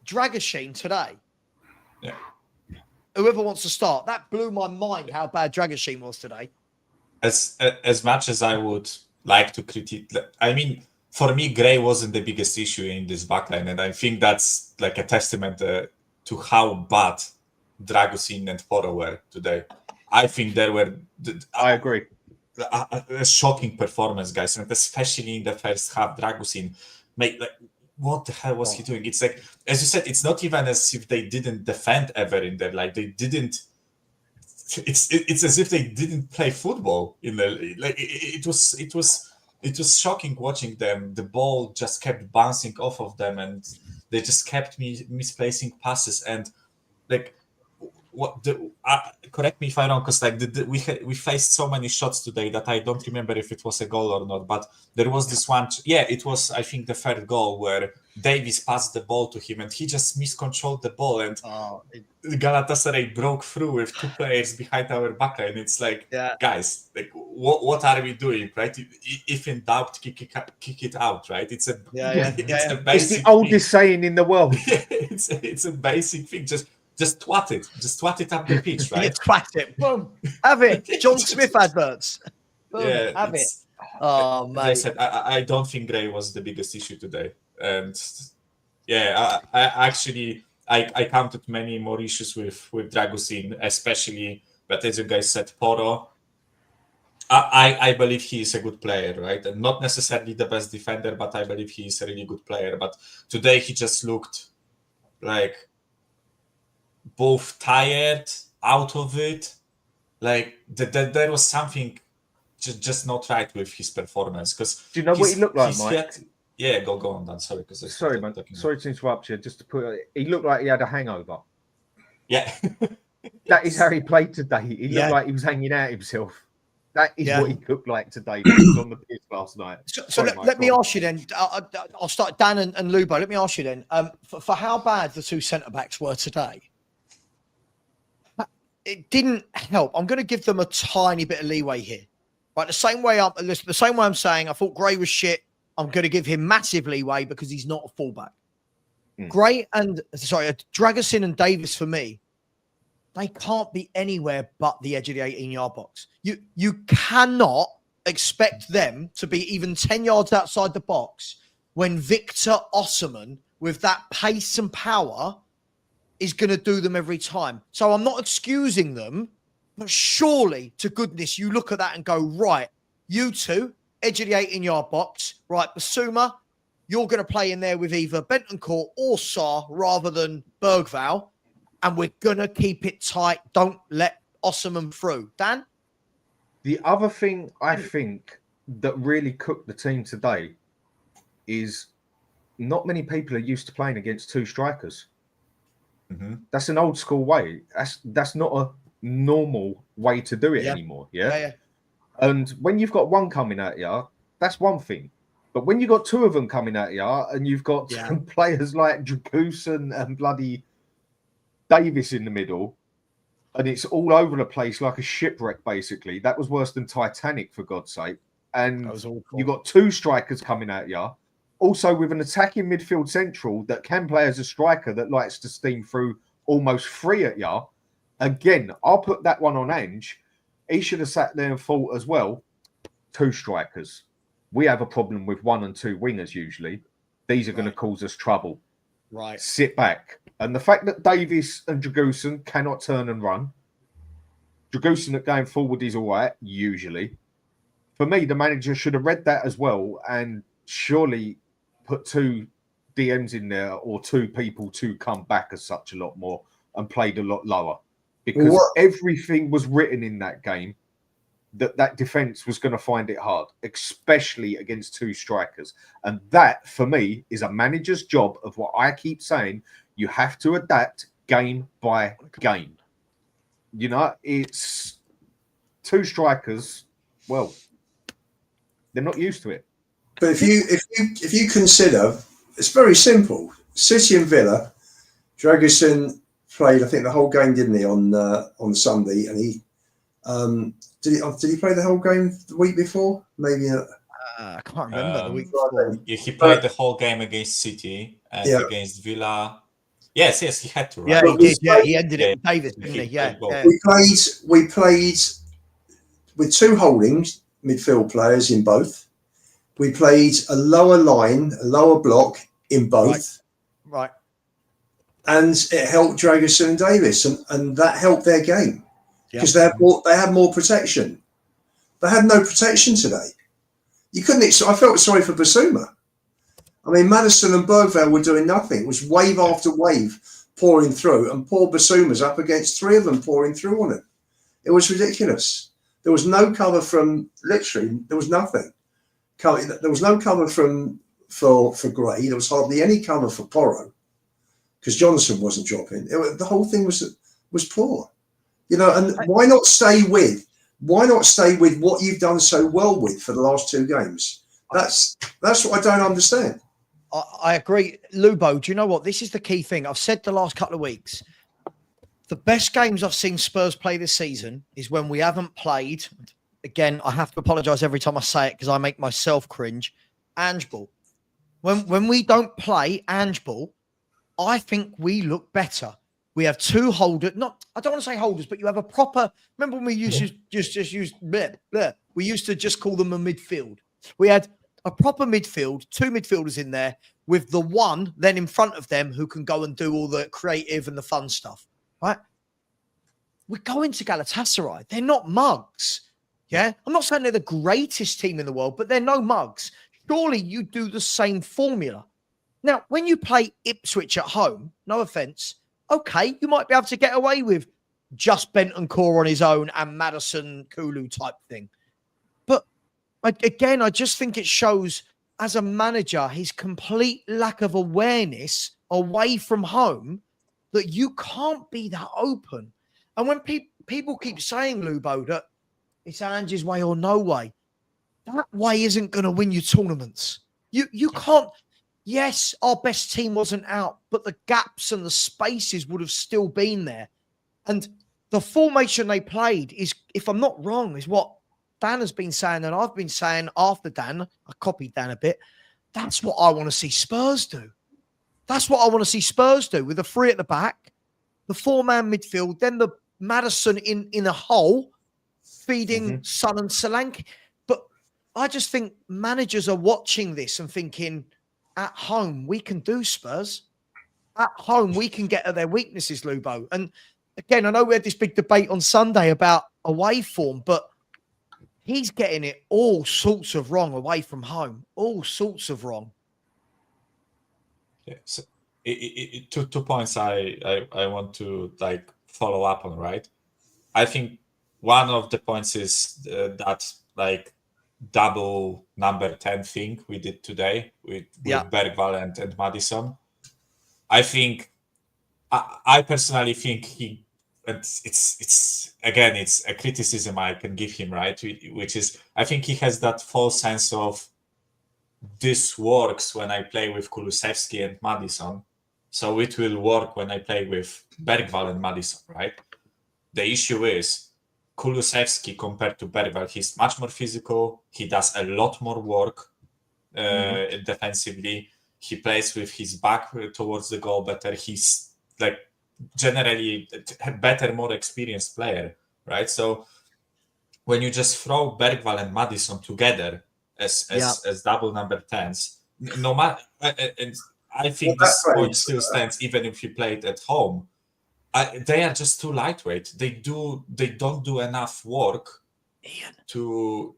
S1: Dragoshin today.
S4: Yeah.
S1: Whoever wants to start. That blew my mind how bad Dragoshin was today.
S4: As much as I would like to critique, I mean, for me, Gray wasn't the biggest issue in this backline, and I think that's like a testament to how bad Dragoshin and Porro were today. I think there were.
S3: I agree.
S4: A shocking performance, guys, and especially in the first half, Dragoshin made what the hell was he doing? It's like, as you said, it's not even as if they didn't defend ever in there. Like, they didn't. It's as if they didn't play football in the like. It was shocking watching them. The ball just kept bouncing off of them, and they just kept misplacing passes. And like, correct me if I'm wrong, because like we faced so many shots today that I don't remember if it was a goal or not. But there was this one. It was, I think, the third goal where Davis passed the ball to him and he just miscontrolled the ball, and Galatasaray broke through with 2 players behind our backline. It's like, guys, like what are we doing, right? If in doubt, kick it out, right? It's a basic
S3: It's the oldest saying in the world.
S4: It's a basic thing. Just just twat it up the pitch,
S1: Yeah,
S4: right?
S1: twat it. Boom. Have it. John Smith adverts. Boom.
S4: Yeah,
S1: Have it. Oh,
S4: as I
S1: mate.
S4: said, I don't think Gray was the biggest issue today, and yeah, I actually counted many more issues with Dragusin, especially. But as you guys said, Poro. I believe he is a good player, right? And not necessarily the best defender, but I believe he is a really good player. But today he just looked like both tired, out of it. Like there was something just not right with his performance. Because
S3: Do you know what he looked like, Mike?
S4: Yeah, go on, Dan. Sorry, because
S3: sorry, man. Sorry to interrupt you. Just to put, he looked like he had a hangover.
S4: Yeah,
S3: that is how he played today. He looked like he was hanging out himself. That is what he looked like today. He was on the pitch last night.
S1: So let me ask you then. I'll start Dan and Lubo. Let me ask you then. For how bad the two centre backs were today, it didn't help. I'm going to give them a tiny bit of leeway here. Right, the same way I'm saying I thought Gray was shit. I'm going to give him massive leeway because he's not a fullback. Gray and Dragusin and Davis for me, they can't be anywhere but the edge of the 18-yard box. You cannot expect them to be even 10 yards outside the box when Victor Osimhen, with that pace and power, is going to do them every time. So I'm not excusing them, but surely, to goodness, you look at that and go, right, you two, edge of the 18-yard box, right, Basuma, you're going to play in there with either Bentancur or Sarr rather than Bergvall. And we're going to keep it tight. Don't let Osimhen through. Dan?
S3: The other thing I think that really cooked the team today is not many people are used to playing against two strikers. Mm-hmm. That's an old school way. That's not a normal way to do it anymore. Yeah? And when you've got one coming at you, that's one thing. But when you've got two of them coming at you and you've got players like Dragusin and bloody Davis in the middle, and it's all over the place like a shipwreck, basically. That was worse than Titanic, for God's sake. And you got two strikers coming at you, also with an attacking midfield central that can play as a striker that likes to steam through almost three at you. Again, I'll put that one on Ange. He should have sat there and thought as well, two strikers. We have a problem with one and two wingers usually. These are going to cause us trouble.
S1: Right.
S3: Sit back. And the fact that Davis and Dragusin cannot turn and run, Dragusin at going forward is all right, usually. For me, the manager should have read that as well and surely put two DMs in there or two people to come back as such a lot more and played a lot lower. Because everything was written in that game that defense was going to find it hard, especially against two strikers. And that, for me, is a manager's job of what I keep saying. You have to adapt game by game. You know, it's two strikers. Well, they're not used to it.
S2: But if you consider, it's very simple. City and Villa, Dragusin played, I think, the whole game, didn't he, on Sunday? And he did he play the whole game the week before? Maybe.
S1: I can't remember the week before.
S4: He played the whole game against City and against Villa. Yes, he had to. Right?
S1: Yeah, he did. Yeah, he ended it with Davis, didn't he? Yeah.
S2: We played with two holding midfield players in both. We played a lower line, a lower block in both.
S1: Right.
S2: And it helped Dragusin and Davis, and that helped their game because they had more protection. They had no protection today. You couldn't. I felt sorry for Basuma. I mean, Madison and Bergvall were doing nothing. It was wave after wave pouring through, and poor Basuma's up against three of them pouring through on it. It was ridiculous. There was no cover from, literally, there was nothing. There was no cover for Gray. There was hardly any cover for Poro because Johnson wasn't dropping. The whole thing was poor. You know, and why not stay with what you've done so well with for the last two games? That's what I don't understand.
S1: I agree. Lubo, do you know what? This is the key thing. I've said the last couple of weeks. The best games I've seen Spurs play this season is when we haven't played. Again, I have to apologise every time I say it because I make myself cringe. Ange ball. When we don't play Ange ball, I think we look better. We have two holders. I don't want to say holders, but you have a proper. Remember when we used to just use bleh, bleh. We used to just call them a midfield. We had a proper midfield, two midfielders in there with the one then in front of them who can go and do all the creative and the fun stuff. Right? We're going to Galatasaray. They're not mugs. Yeah, I'm not saying they're the greatest team in the world, but they're no mugs. Surely you do the same formula. Now, when you play Ipswich at home, no offense. Okay, you might be able to get away with just Bentancur on his own and Madison Kulu type thing. But again, I just think it shows as a manager his complete lack of awareness away from home that you can't be that open. And when people keep saying, Lubo, that it's Ange's way or no way, that way isn't going to win you tournaments. You can't. Yes, our best team wasn't out, but the gaps and the spaces would have still been there. And the formation they played is, if I'm not wrong, is what Dan has been saying, and I've been saying after Dan. I copied Dan a bit. That's what I want to see Spurs do. That's what I want to see Spurs do, with the three at the back, the four-man midfield, then the Madison in a hole, feeding Son and Solanke. But I just think managers are watching this and thinking, at home, we can do Spurs. At home, we can get at their weaknesses, Lubo. And again, I know we had this big debate on Sunday about away form, but he's getting it all sorts of wrong away from home. All sorts of wrong.
S4: Yeah. So two points I want to follow up on, right? I think one of the points is that double number 10 thing we did today with Bergvall and Madison. I think I personally think it's again, it's a criticism I can give him, right? Which is, I think he has that false sense of this works when I play with Kulusevski and Madison, so it will work when I play with Bergvall and Madison, right? The issue is Kulusevski compared to Bergvall, he's much more physical. He does a lot more work defensively. He plays with his back towards the goal better. He's generally a better, more experienced player, right? So when you just throw Bergvall and Madison together as double number 10s, no matter, and I think this point still stands even if he played at home. They are just too lightweight. They don't do enough work to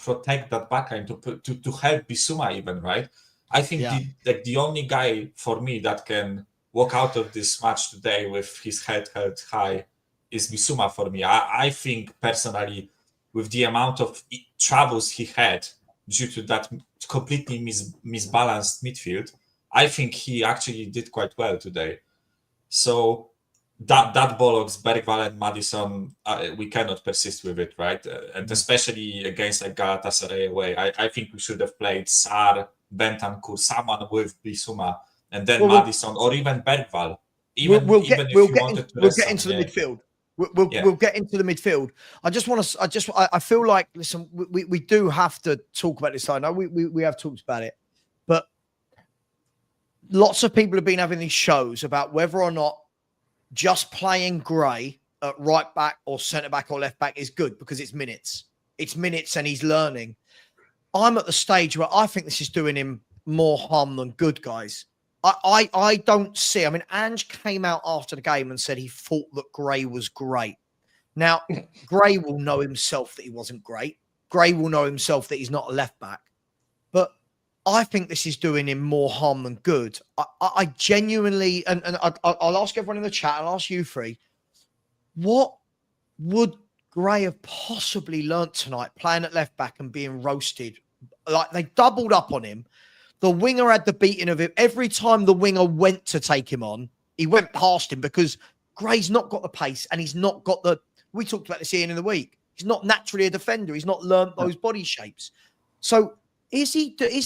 S4: protect that backline, to help Bissouma even, right? I think the only guy for me that can walk out of this match today with his head held high is Bissouma for me. I think personally, with the amount of troubles he had due to that completely misbalanced midfield, I think he actually did quite well today. So that bollocks, Bergvall and Madison, we cannot persist with it, right? And especially against Galatasaray away, I think we should have played Sar, Bentancur, someone with Bissouma, and then Madison or even Bergvall. We'll get
S1: into the midfield. We'll get into the midfield. I feel like, listen, we do have to talk about this. I know we have talked about it, but lots of people have been having these shows about whether or not just playing Gray at right back or centre back or left back is good because it's minutes. It's minutes and he's learning. I'm at the stage where I think this is doing him more harm than good, guys. I don't see. I mean, Ange came out after the game and said he thought that Gray was great. Now, Gray will know himself that he wasn't great. Gray will know himself that he's not a left back. But I think this is doing him more harm than good. I genuinely, and I'll ask everyone in the chat, I'll ask you three, what would Gray have possibly learnt tonight playing at left back and being roasted? Like, they doubled up on him. The winger had the beating of him. Every time the winger went to take him on, he went past him because Gray's not got the pace and he's not got the... We talked about this Ian in the week. He's not naturally a defender. He's not learnt those body shapes. So is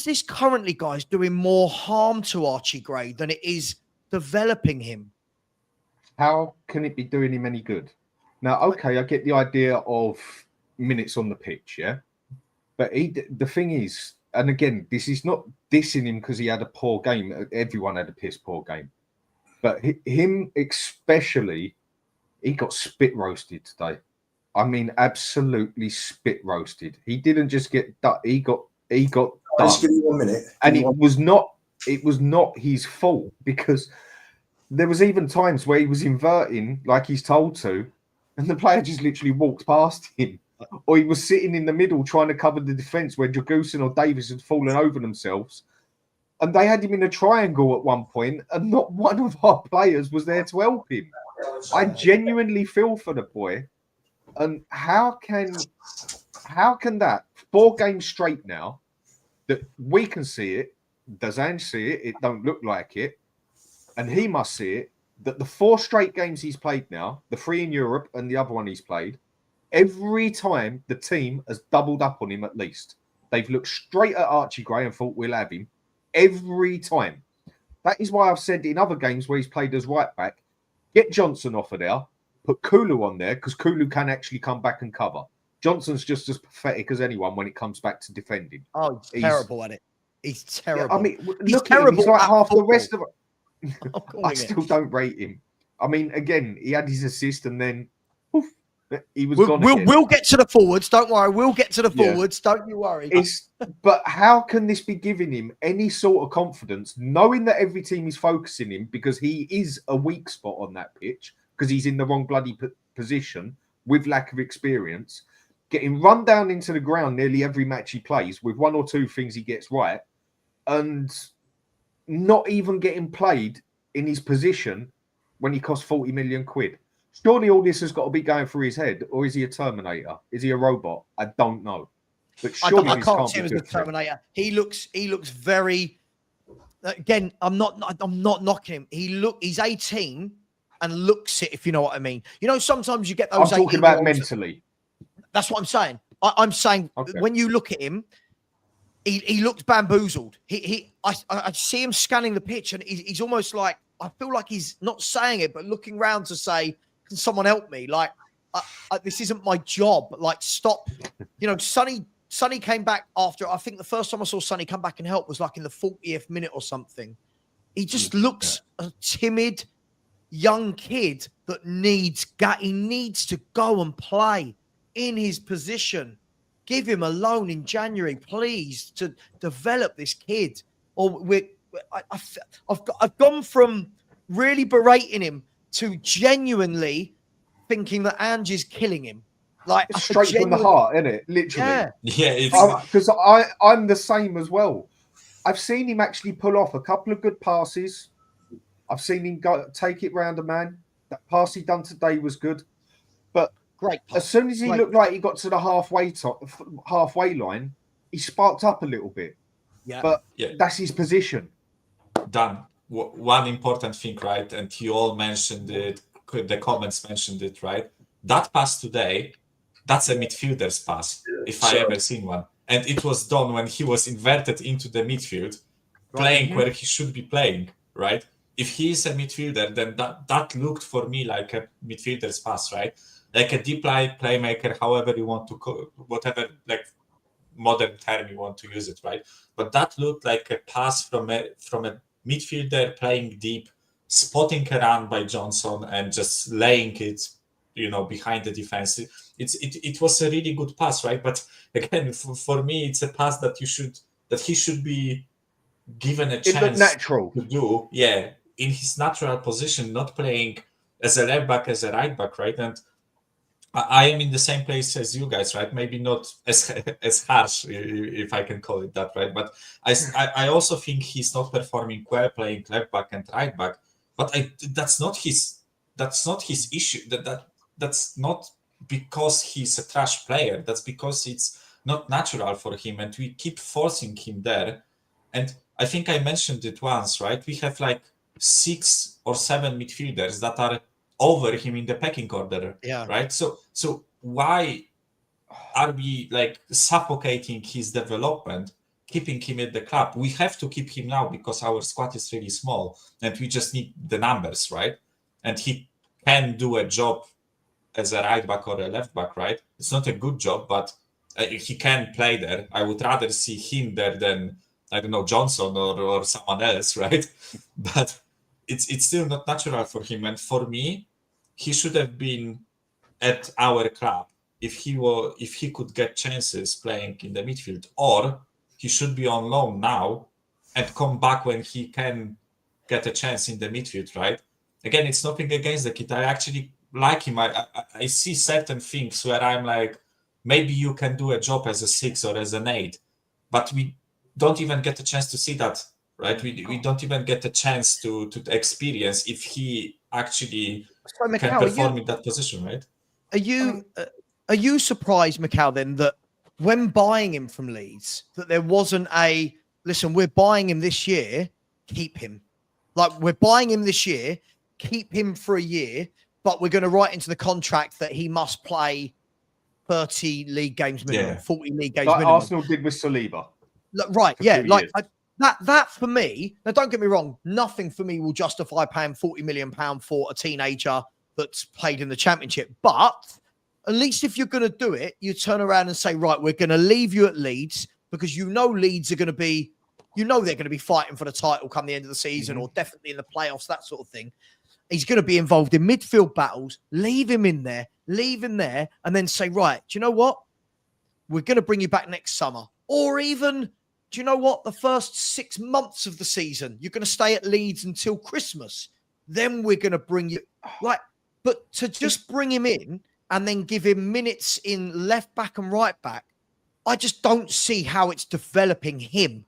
S1: this currently, guys, doing more harm to Archie Gray than it is developing him?
S3: How can it be doing him any good? Now, okay, I get the idea of minutes on the pitch, yeah? But the thing is, and again, this is not dissing him because he had a poor game. Everyone had a piss poor game. But him especially, he got spit roasted today. I mean, absolutely spit roasted. He didn't just get he got
S2: Just give
S3: done.
S2: me 1 minute.
S3: And it was not his fault, because there was even times where he was inverting like he's told to, and the player just literally walked past him. Or he was sitting in the middle trying to cover the defence where Jagusin or Davis had fallen over themselves. And they had him in a triangle at one point, and not one of our players was there to help him. I genuinely feel for the boy. And how can that 4 games straight now, that we can see it, Dazan see it, it don't look like it, and he must see it, that the 4 straight games he's played now, the 3 in Europe and the other one he's played, every time the team has doubled up on him at least. They've looked straight at Archie Gray and thought, we'll have him. Every time. That is why I've said in other games where he's played as right back, get Johnson off of there, put Kulu on there, because Kulu can actually come back and cover. Johnson's just as pathetic as anyone when it comes back to defending.
S1: Oh, he's terrible at it. He's terrible.
S3: Yeah, I mean,
S1: he's
S3: look
S1: terrible.
S3: at him. He's like half
S1: football.
S3: the rest of it. I still don't rate him. I mean, again, he had his assist and then poof, he was gone.
S1: We'll get to the forwards. Don't worry. We'll get to the forwards. Don't you worry.
S3: But how can this be giving him any sort of confidence, knowing that every team is focusing him because he is a weak spot on that pitch, because he's in the wrong bloody position with lack of experience, getting run down into the ground nearly every match he plays with 1 or 2 things he gets right, and not even getting played in his position when he costs 40 million quid. Surely all this has got to be going through his head, or is he a Terminator? Is he a robot? I don't know. But surely
S1: I can't see him as a Terminator. He looks very. Again, I'm not knocking him. He's 18 and looks it, if you know what I mean. You know, sometimes you get those.
S3: I'm talking about mentally.
S1: That's what I'm saying. I'm saying when you look at him, he looks bamboozled. I see him scanning the pitch, and he's almost like, I feel like he's not saying it, but looking around to say, "Can someone help me?" Like, this isn't my job. Like, stop. You know, Sonny came back after. I think the first time I saw Sonny come back and help was like in the 40th minute or something. He just looks a timid young kid that needs to go and play in his position. Give him a loan in January, please, to develop this kid. Or I've gone from really berating him to genuinely thinking that Angie's killing him. Like,
S3: it's straight from the heart, isn't it? Literally.
S4: Yeah.
S3: Because I'm the same as well. I've seen him actually pull off a couple of good passes. I've seen him take it round a man. That pass he done today was good. But
S1: great.
S3: As soon as he looked like he got to the halfway line, he sparked up a little bit.
S1: Yeah.
S3: But that's his position.
S4: Dan, one important thing, right? And you all mentioned it, the comments mentioned it, right? That pass today, that's a midfielder's pass, if I ever seen one. And it was done when he was inverted into the midfield, playing where he should be playing, right? If he is a midfielder, then that looked for me like a midfielder's pass, right? Like a deep line playmaker, however you want to whatever like modern term you want to use it, right? But that looked like a pass from a midfielder playing deep, spotting a run by Johnson and just laying it, behind the defense. It was a really good pass, right? But again, for me, it's a pass that he should be given a chance
S3: natural
S4: to do, in his natural position, not playing as a left back, as a right back, right? And I am in the same place as you guys, right? Maybe not as harsh, if I can call it that, right? But I also think he's not performing well playing left back and right back. But that's not his issue. That's not because he's a trash player. That's because it's not natural for him, and we keep forcing him there. And I think I mentioned it once, right? We have like 6 or 7 midfielders that are over him in the pecking order, right? So why are we like suffocating his development, keeping him at the club? We have to keep him now because our squad is really small and we just need the numbers, right? And he can do a job as a right back or a left back, right? It's not a good job, but he can play there. I would rather see him there than, I don't know, Johnson or someone else, right? But it's still not natural for him. And for me, he should have been at our club if he could get chances playing in the midfield, or he should be on loan now and come back when he can get a chance in the midfield, right? Again, it's nothing against the kid. I actually like him. I see certain things where I'm like, maybe you can do a job as a 6 or as an 8, but we don't even get a chance to see that, right? We don't even get a chance to experience if he actually can perform in that position, right?
S1: Are you surprised, Mikal, then, that when buying him from Leeds, that there wasn't a, listen, we're buying him this year, keep him. Like, we're buying him this year, keep him for a year, but we're going to write into the contract that he must play 30 league games minimum, 40 league games minimum.
S3: Arsenal did with Saliba.
S1: Right, yeah. Like, that for me, now don't get me wrong, nothing for me will justify paying £40 million for a teenager that's played in the Championship. But at least if you're going to do it, you turn around and say, right, we're going to leave you at Leeds because Leeds are going to be, they're going to be fighting for the title come the end of the season or definitely in the playoffs, that sort of thing. He's going to be involved in midfield battles. Leave him in there, and then say, right, do you know what? We're going to bring you back next summer. Or even, do you know what? The first 6 months of the season, you're going to stay at Leeds until Christmas. Then we're going to bring you, like, but to just bring him in and then give him minutes in left back and right back, I just don't see how it's developing him.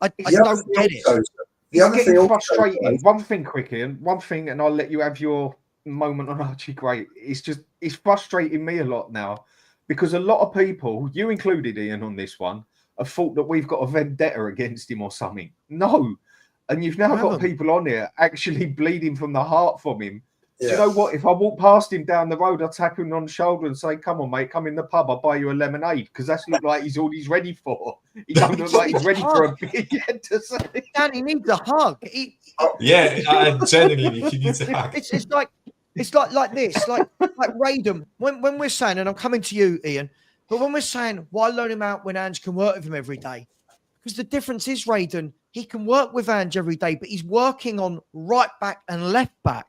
S1: I don't get it.
S2: The other thing
S3: frustrating. One thing, quickly, and I'll let you have your moment on Archie Gray. It's frustrating me a lot now because a lot of people, you included, Ian, on this one, have thought that we've got a vendetta against him or something. No. And you've now got people on here actually bleeding from the heart from him. Yeah. Do you know what? If I walk past him down the road, I'll tap him on the shoulder and say, come on, mate, come in the pub. I'll buy you a lemonade because that's look like he's all he's ready for. He don't look like he's ready for a big head to say.
S1: Dan, he needs a hug.
S4: Genuinely, he needs a hug.
S1: It's like this, like Raydon. When we're saying, and I'm coming to you, Ian, but when we're saying, why loan him out when Ange can work with him every day? Because the difference is, Raydon, he can work with Ange every day, but he's working on right back and left back.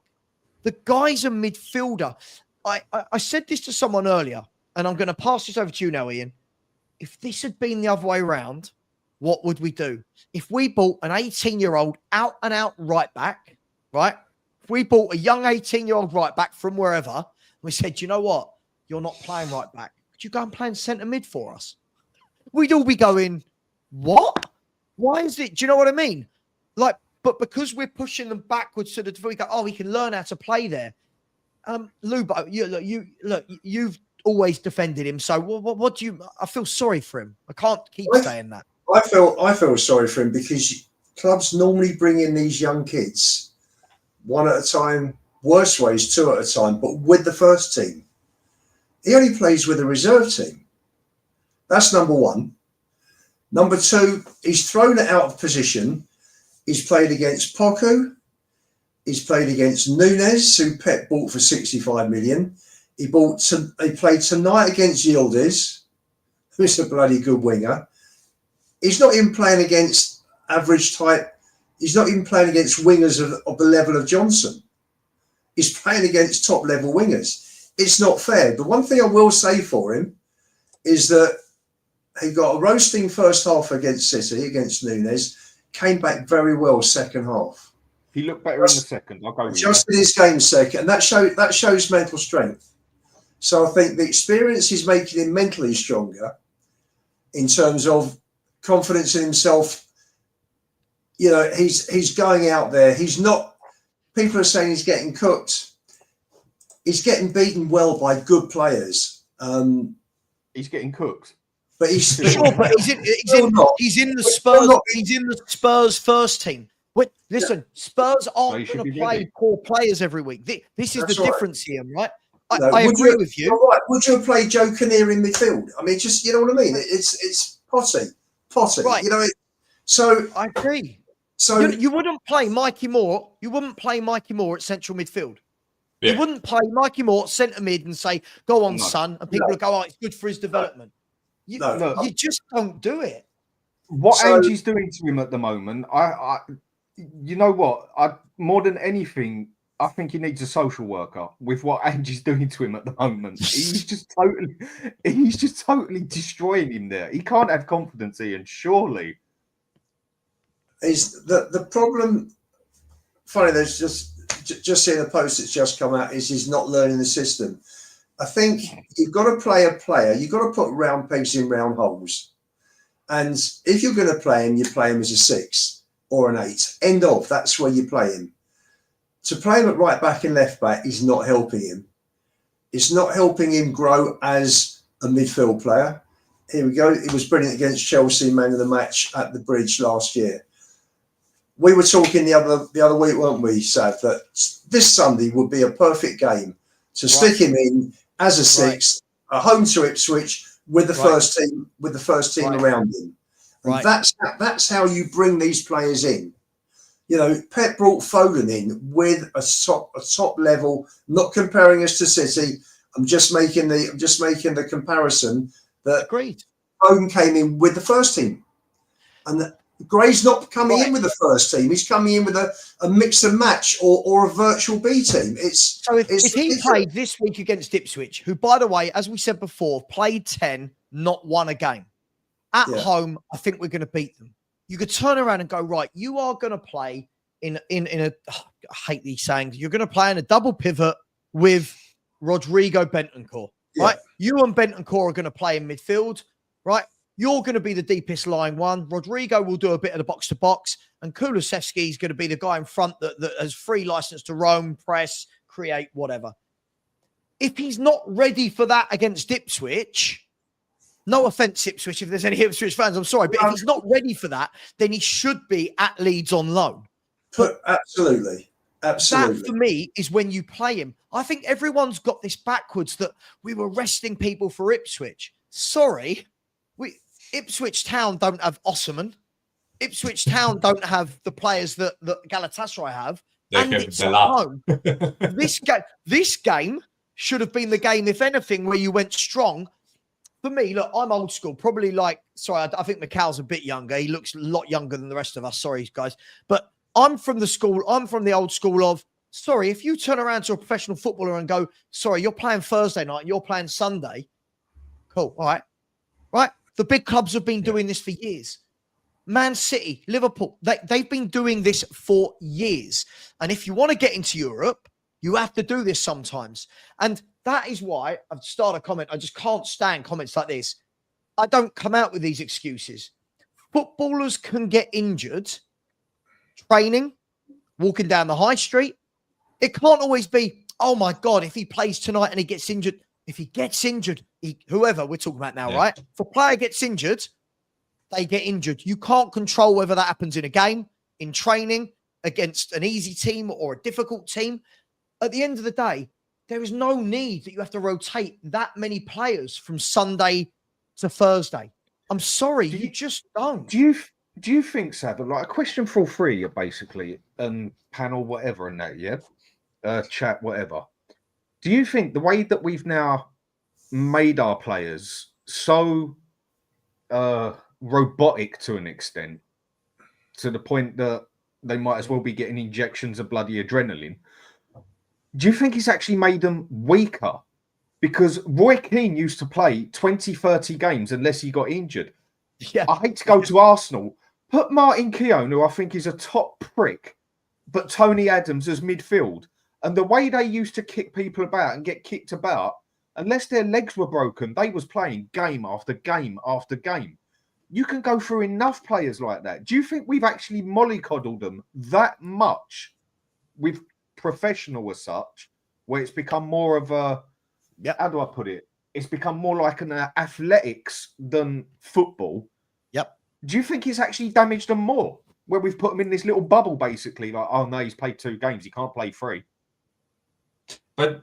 S1: The guy's a midfielder. I said this to someone earlier, and I'm going to pass this over to you now, Ian. If this had been the other way around, what would we do? If we bought an 18-year-old out-and-out right back, right? If we bought a young 18-year-old right back from wherever, we said, you know what? You're not playing right back. Could you go and play in centre mid for us? We'd all be going, what? Why is it? Do you know what I mean? Like, but because we're pushing them backwards to the, we go, oh, he can learn how to play there. Lubo, you've always defended him. So what do you? I feel sorry for him. I can't keep saying that.
S2: I feel sorry for him because clubs normally bring in these young kids one at a time, worse ways, 2 at a time, but with the first team. He only plays with the reserve team. That's number one. Number two, he's thrown it out of position. He's played against Poku. He's played against Nunes, who Pep bought for 65 million. He played tonight against Yildiz, who's a bloody good winger. He's not even playing against average type. He's not even playing against wingers of the level of Johnson. He's playing against top level wingers. It's not fair. The one thing I will say for him is that he got a roasting first half against City, against Nunes, came back very well second half.
S3: He looked better in the second. I'll go with
S2: just in his game second, and that shows mental strength. So I think the experience is making him mentally stronger in terms of confidence in himself. You know, he's going out there. He's not. People are saying he's getting cooked. He's getting beaten well by good players.
S3: He's getting cooked.
S2: But he's
S1: he's in the Spurs first team. Listen, Spurs aren't going to play poor players every week. This is the difference here, right? I agree with you.
S2: Right. Would you have played Joe Kinnear in midfield? I mean, just, you know what I mean? It's potty.
S1: Right.
S2: You know. So
S1: I agree.
S2: So
S1: you wouldn't play Mikey Moore. You wouldn't play Mikey Moore at central midfield. Yeah. You wouldn't play Mikey Moore at centre mid and say, "Go on, son," and people would go, "Oh, it's good for his development." You just don't do it.
S3: What Angie's doing to him at the moment, You know what? More than anything, I think he needs a social worker with what Angie's doing to him at the moment. He's just totally destroying him there. He can't have confidence, Ian, surely.
S2: Is the problem? Funny, there's just seeing the post that's just come out. Is he's not learning the system? I think you've got to play a player. You've got to put round pegs in round holes. And if you're going to play him, you play him as a 6 or an 8. End of. That's where you play him. To play him at right back and left back is not helping him. It's not helping him grow as a midfield player. Here we go. It was brilliant against Chelsea, man of the match at the Bridge last year. We were talking the other week, weren't we, Sav, that this Sunday would be a perfect game to stick him in as a 6, a home to Ipswich with the first team around him. And that's how you bring these players in. You know, Pep brought Foden in with a top level. Not comparing us to City. I'm just making the comparison that Foden came in with the first team, and Gray's not coming in with the first team. He's coming in with a mix and match or a virtual B team.
S1: If he played this week against Ipswich, who, by the way, as we said before, played 10, not won a game at home, I think we're going to beat them. You could turn around and go, right, you are going to play in a, I hate these sayings, you're going to play in a double pivot with Rodrigo Bentancur, right? You and Bentancur are going to play in midfield, right? You're going to be the deepest lying one. Rodrigo will do a bit of the box-to-box, and Kulusevski is going to be the guy in front that has free license to roam, press, create, whatever. If he's not ready for that against Ipswich, no offence, Ipswich, if there's any Ipswich fans, I'm sorry, but if he's not ready for that, then he should be at Leeds on loan.
S2: Absolutely.
S1: That, for me, is when you play him. I think everyone's got this backwards that we were resting people for Ipswich. Sorry, Ipswich Town don't have Osman. Ipswich Town don't have the players that Galatasaray have. And it's at home. This game should have been the game, if anything, where you went strong. For me, look, I'm old school. Probably I think Mikhail's a bit younger. He looks a lot younger than the rest of us. Sorry, guys. But I'm from the old school of, sorry, if you turn around to a professional footballer and go, sorry, you're playing Thursday night and you're playing Sunday. Cool. All right. Right. The big clubs have been doing this for years. Man City, Liverpool, they've been doing this for years. And if you want to get into Europe, you have to do this sometimes. And that is why I've started a comment. I just can't stand comments like this. I don't come out with these excuses. Footballers can get injured training, walking down the high street. It can't always be, oh my God, if he plays tonight and he gets injured. If he gets injured, whoever we're talking about now, right? If a player gets injured, they get injured. You can't control whether that happens in a game, in training, against an easy team or a difficult team. At the end of the day, there is no need that you have to rotate that many players from Sunday to Thursday. I'm sorry, you just don't.
S3: Do you think, Savva, like a question for all three, basically, and panel, whatever, and that, chat, whatever. Do you think the way that we've now made our players so robotic to an extent, to the point that they might as well be getting injections of bloody adrenaline, do you think it's actually made them weaker? Because Roy Keane used to play 20, 30 games unless he got injured.
S1: Yeah.
S3: I hate to go to Arsenal. Put Martin Keown, who I think is a top prick, but Tony Adams as midfield. And the way they used to kick people about and get kicked about, unless their legs were broken, they was playing game after game after game. You can go through enough players like that. Do you think we've actually mollycoddled them that much with professional as such, where it's become more of a, how do I put it? It's become more like an athletics than football.
S1: Yep.
S3: Do you think it's actually damaged them more, where we've put them in this little bubble, basically? Like, oh no, he's played 2 games. He can't play 3.
S4: But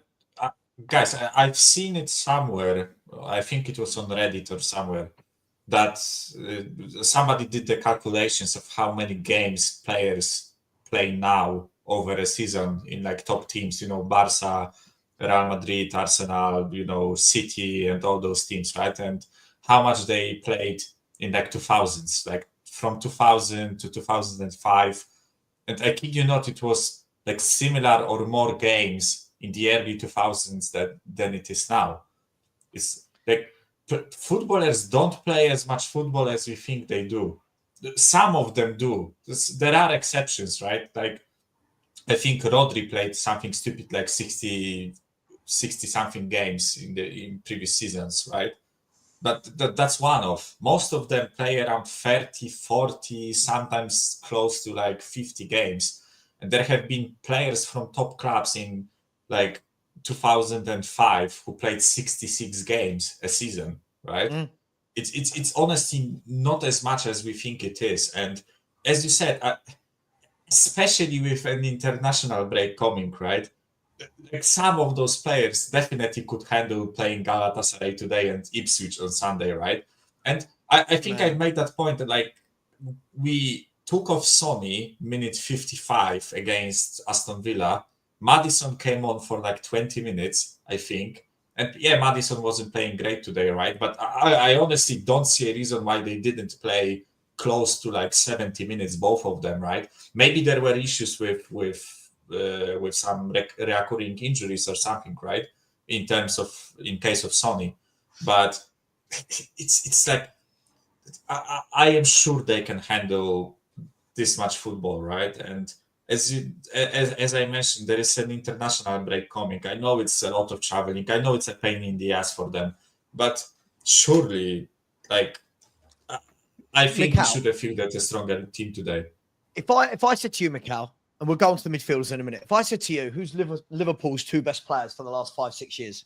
S4: guys, I've seen it somewhere. I think it was on Reddit or somewhere that somebody did the calculations of how many games players play now over a season in like top teams, Barca, Real Madrid, Arsenal, City, and all those teams, right? And how much they played in like 2000s, like from 2000 to 2005. And I kid you not, it was like similar or more games in the early 2000s than it is now. It's like footballers don't play as much football as we think they do. Some of them do. There are exceptions, right? Like I think Rodri played something stupid like 60 something games in previous seasons, right? But that's one of. Most of them play around 30, 40, sometimes close to like 50 games. And there have been players from top clubs in like 2005 who played 66 games a season, right?
S1: Mm.
S4: It's honestly not as much as we think it is. And as you said, especially with an international break coming, right? Like some of those players definitely could handle playing Galatasaray today and Ipswich on Sunday, right? And I think I made that point that like we took off Sonny minute 55 against Aston Villa. Madison came on for like 20 minutes, I think. And yeah, Madison wasn't playing great today, right? But I honestly don't see a reason why they didn't play close to like 70 minutes, both of them, right? Maybe there were issues with some recurring injuries or something, right? In case of Sonny, but it's like I am sure they can handle this much football, right? And as I mentioned, there is an international break coming. I know it's a lot of traveling. I know it's a pain in the ass for them, but surely, like I think we should have fielded a stronger team today.
S1: If I said to you, Mikal, and we'll go on to the midfielders in a minute. If I said to you, who's Liverpool's two best players for the last 5-6 years?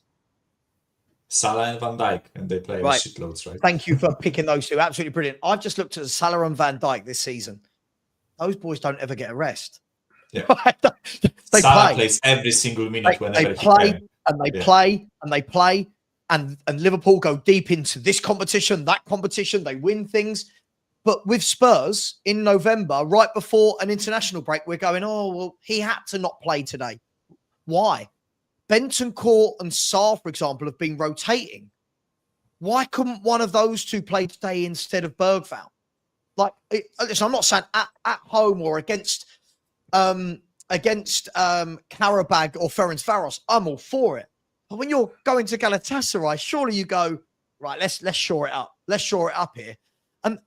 S4: Salah and Van Dijk, and they play with shitloads, right?
S1: Thank you for picking those two. Absolutely brilliant. I've just looked at Salah and Van Dijk this season. Those boys don't ever get a rest.
S4: Yeah.
S1: They
S4: Salah
S1: play.
S4: plays every single minute whenever
S1: they play,
S4: he can.
S1: and they play, and they play, and Liverpool go deep into this competition, that competition. They win things. But with Spurs in November, right before an international break, we're going, oh, well, he had to not play today. Why? Bentancur and Sarr, for example, have been rotating. Why couldn't one of those two play today instead of Bergvall? Like, listen, I'm not saying at home or against Karabag or Ferencvaros. I'm all for it. But when you're going to Galatasaray, surely you go, right, let's shore it up. Let's shore it up here. And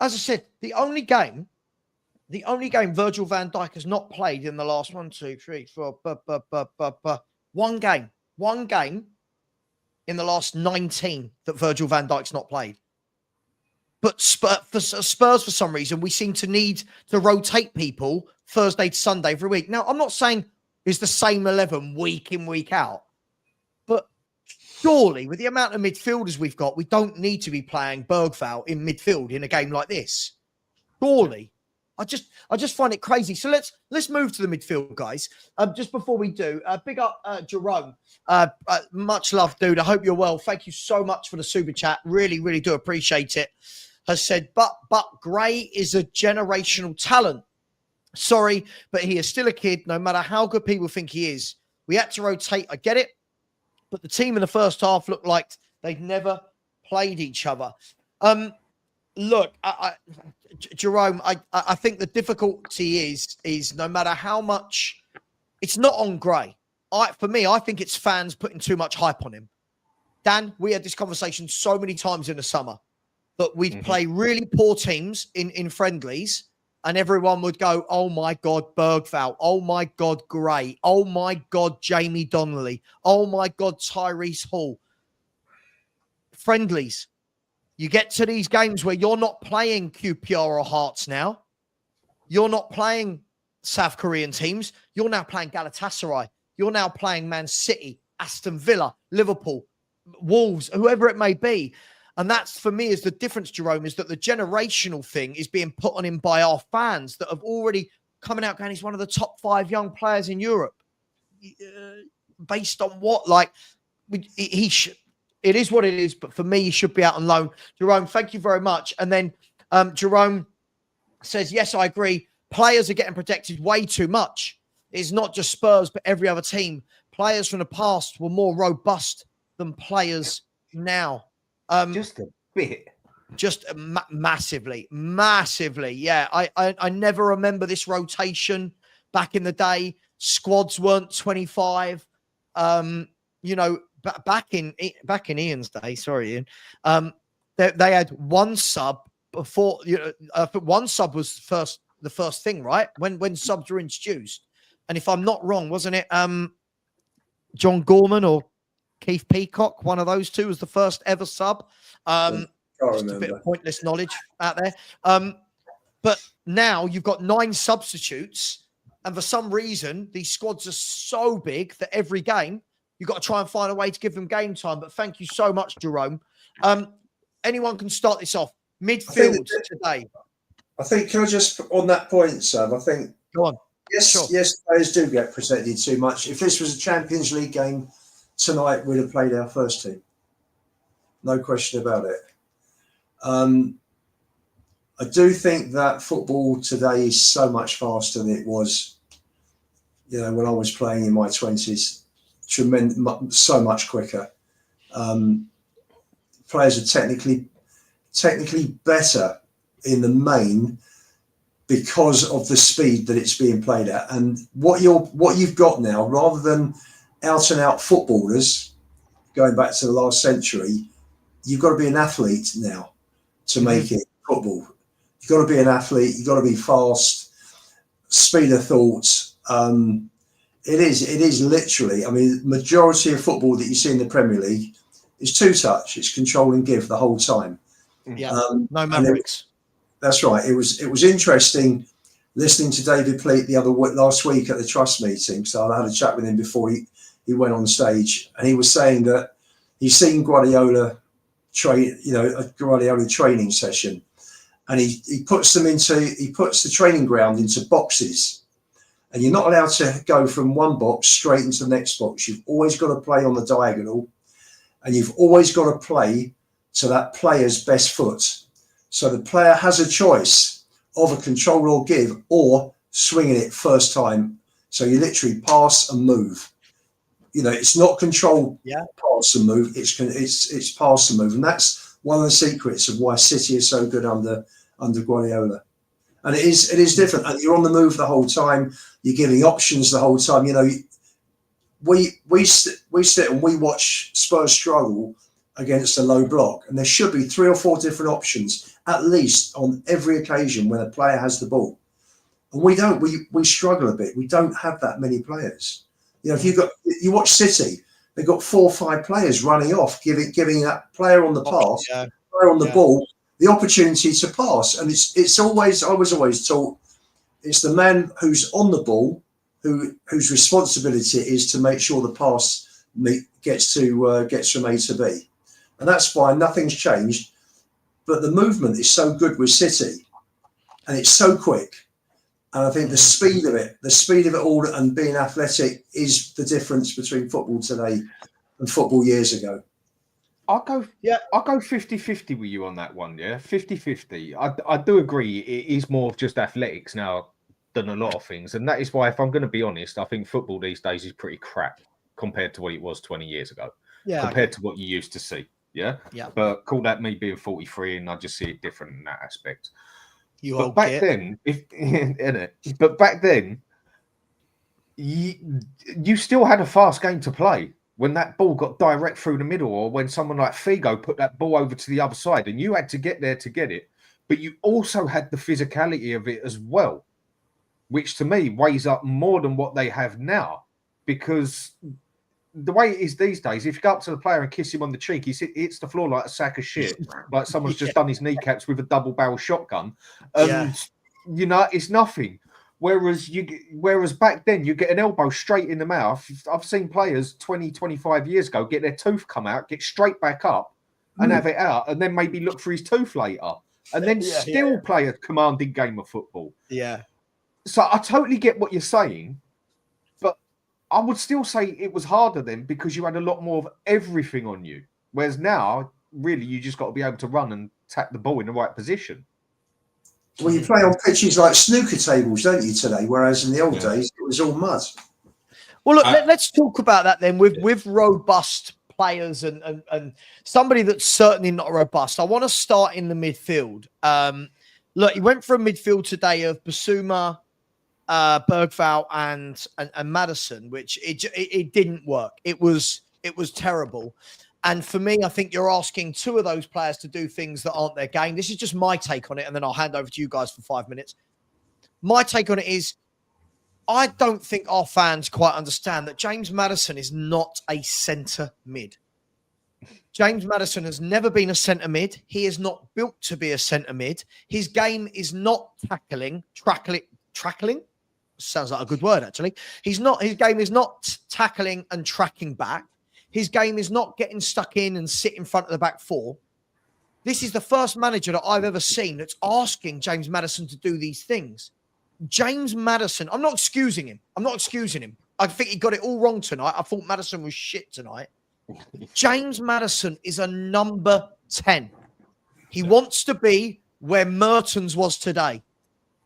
S1: as I said, the only game Virgil van Dijk has not played in the last 1, 2, 3, 4, one game in the last 19 that Virgil van Dijk's not played. But Spurs, for some reason, we seem to need to rotate people Thursday to Sunday every week. Now, I'm not saying it's the same 11 week in, week out. But surely, with the amount of midfielders we've got, we don't need to be playing Bergvall in midfield in a game like this. Surely. I just find it crazy. So let's move to the midfield, guys. Just before we do, big up Jerome. Much love, dude. I hope you're well. Thank you so much for the super chat. Really, really do appreciate it. Has said, but Gray is a generational talent. Sorry, but he is still a kid, no matter how good people think he is. We had to rotate. I get it. But the team in the first half looked like they'd never played each other. Look, Jerome, I think the difficulty is no matter how much, it's not on Gray. For me, I think it's fans putting too much hype on him. Dan, we had this conversation so many times in the summer that we'd play really poor teams in friendlies and everyone would go, oh my God, Bergvall. Oh my God, Gray. Oh my God, Jamie Donnelly. Oh my God, Tyrese Hall. Friendlies. You get to these games where you're not playing QPR or Hearts now. You're not playing South Korean teams. You're now playing Galatasaray. You're now playing Man City, Aston Villa, Liverpool, Wolves, whoever it may be. And that's, for me, is the difference, Jerome, is that the generational thing is being put on him by our fans that have already coming out going, he's one of the top 5 young players in Europe. Based on what? Like, he should. It is what it is, but for me, he should be out on loan. Jerome, thank you very much. And then Jerome says, yes, I agree. Players are getting protected way too much. It's not just Spurs, but every other team. Players from the past were more robust than players now.
S3: Just a bit.
S1: Just massively. Yeah, I never remember this rotation back in the day. Squads weren't 25. You know, back in Ian's day. Sorry, Ian. They had one sub before. You know, one sub was the first thing, right? When subs were introduced, and if I'm not wrong, wasn't it John Gorman or Keith Peacock? One of those two was the first ever sub. Just a bit of pointless knowledge out there. But now you've got 9 substitutes, and for some reason, these squads are so big that every game you've got to try and find a way to give them game time. But thank you so much, Jerome. Anyone can start this off. Midfield today.
S2: I think, can I just, on that point, Sam, I think,
S1: go on.
S2: Yes,
S1: sure.
S2: Yes, players do get protected too much. If this was a Champions League game tonight, we'd have played our first team. No question about it. I do think that football today is so much faster than it was, you know, when I was playing in my 20s. So much quicker. Players are technically better in the main because of the speed that it's being played at. And what you've got now, rather than out and out footballers going back to the last century, you've got to be an athlete now to make it football. You've got to be an athlete. You've got to be fast, speed of thought. It is literally, I mean, majority of football that you see in the Premier League is two-touch. It's control and give the whole time.
S1: Yeah, no Mavericks.
S2: That's right. It was interesting listening to David Pleat last week at the Trust meeting. So I had a chat with him before he went on stage, and he was saying that he's seen Guardiola a Guardiola training session, and he puts the training ground into boxes, and you're not allowed to go from one box straight into the next box. You've always got to play on the diagonal, and you've always got to play to that player's best foot. So the player has a choice of a control or give, or swinging it first time. So you literally pass and move. You know, it's not control, pass and move. It's pass and move, and that's one of the secrets of why City is so good under Guardiola. And it is different. And you're on the move the whole time. You're giving options the whole time. You know, we sit and we watch Spurs struggle against a low block, and there should be 3 or 4 different options at least on every occasion when a player has the ball. And we don't. We struggle a bit. We don't have that many players. You know, if you watch City, they've got 4 or 5 players running off, giving that player on the pass, player on the ball, the opportunity to pass. And it's always, I was always taught, it's the man who's on the ball whose responsibility it is to make sure the pass gets from A to B. And that's fine. Nothing's changed. But the movement is so good with City, and it's so quick. And I think the speed of it all and being athletic is the difference between football today and football years ago.
S3: I'll go 50-50 with you on that one, yeah? 50-50. I do agree it is more of just athletics now than a lot of things. And that is why, if I'm going to be honest, I think football these days is pretty crap compared to what it was 20 years ago. Yeah. Compared to what you used to see. Yeah? Yeah. But call that me being 43, and I just see it different in that aspect. But back then, you still had a fast game to play when that ball got direct through the middle, or when someone like Figo put that ball over to the other side, and you had to get there to get it. But you also had the physicality of it as well, which to me weighs up more than what they have now. Because the way it is these days, if you go up to the player and kiss him on the cheek, he hits the floor like a sack of shit, like someone's just done his kneecaps with a double barrel shotgun. You know, it's nothing. Whereas back then, you get an elbow straight in the mouth. I've seen players 20, 25 years ago get their tooth come out, get straight back up and have it out, and then maybe look for his tooth later, and then still play a commanding game of football. Yeah. So I totally get what you're saying, but I would still say it was harder then because you had a lot more of everything on you. Whereas now, really, you just got to be able to run and tap the ball in the right position.
S2: Well, you play on pitches like snooker tables, don't you, today? Whereas in the old days, it was all mud.
S1: Well, look, let's talk about that then with robust players and somebody that's certainly not robust. I want to start in the midfield. Look, he went for a midfield today of Basuma, Bergvall and Madison, which it didn't work. It was terrible. And for me, I think you're asking two of those players to do things that aren't their game. This is just my take on it, and then I'll hand over to you guys for 5 minutes. My take on it is, I don't think our fans quite understand that James Madison is not a centre mid. James Madison has never been a centre mid. He is not built to be a centre mid. His game is not tackling. Sounds like a good word, actually. His game is not tackling and tracking back. His game is not getting stuck in and sit in front of the back four. This is the first manager that I've ever seen that's asking James Madison to do these things. James Madison, I'm not excusing him. I think he got it all wrong tonight. I thought Madison was shit tonight. James Madison is a number 10. He wants to be where Mertens was today.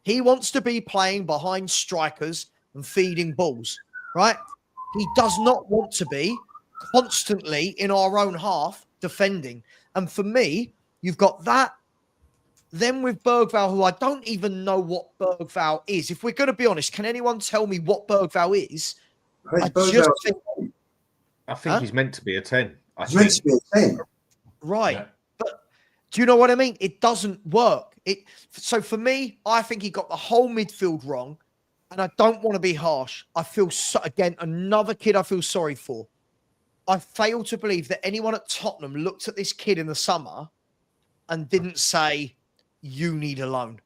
S1: He wants to be playing behind strikers and feeding balls, right? He does not want to be constantly in our own half defending. And for me, you've got that. Then with Bergvall, who I don't even know what Bergvall is. If we're going to be honest, can anyone tell me what Bergvall is? I
S3: think he's meant to be a 10.
S2: He's meant to be a 10.
S1: Right. Yeah. But do you know what I mean? It doesn't work. So for me, I think he got the whole midfield wrong. And I don't want to be harsh. I feel, again, another kid I feel sorry for. I fail to believe that anyone at Tottenham looked at this kid in the summer and didn't say, you need a loan.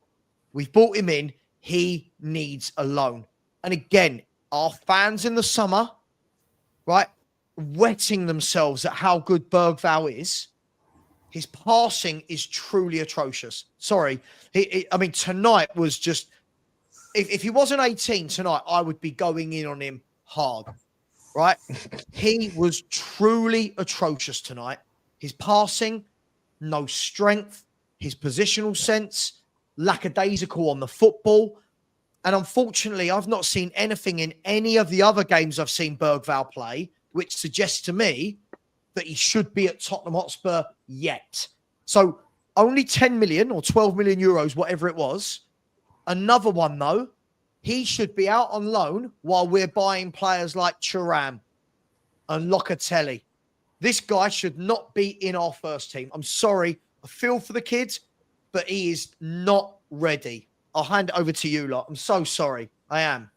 S1: We've brought him in. He needs a loan. And again, our fans in the summer, right, wetting themselves at how good Bergvall is. His passing is truly atrocious. Sorry. I mean, tonight was just... If he wasn't 18 tonight, I would be going in on him hard. Right? He was truly atrocious tonight. His passing, no strength, his positional sense, lackadaisical on the football. And unfortunately, I've not seen anything in any of the other games I've seen Bergvall play, which suggests to me that he should be at Tottenham Hotspur yet. So only 10 million or 12 million euros, whatever it was. Another one, though. He should be out on loan while we're buying players like Thuram and Locatelli. This guy should not be in our first team. I'm sorry. I feel for the kids, but he is not ready. I'll hand it over to you lot. I'm so sorry. I am.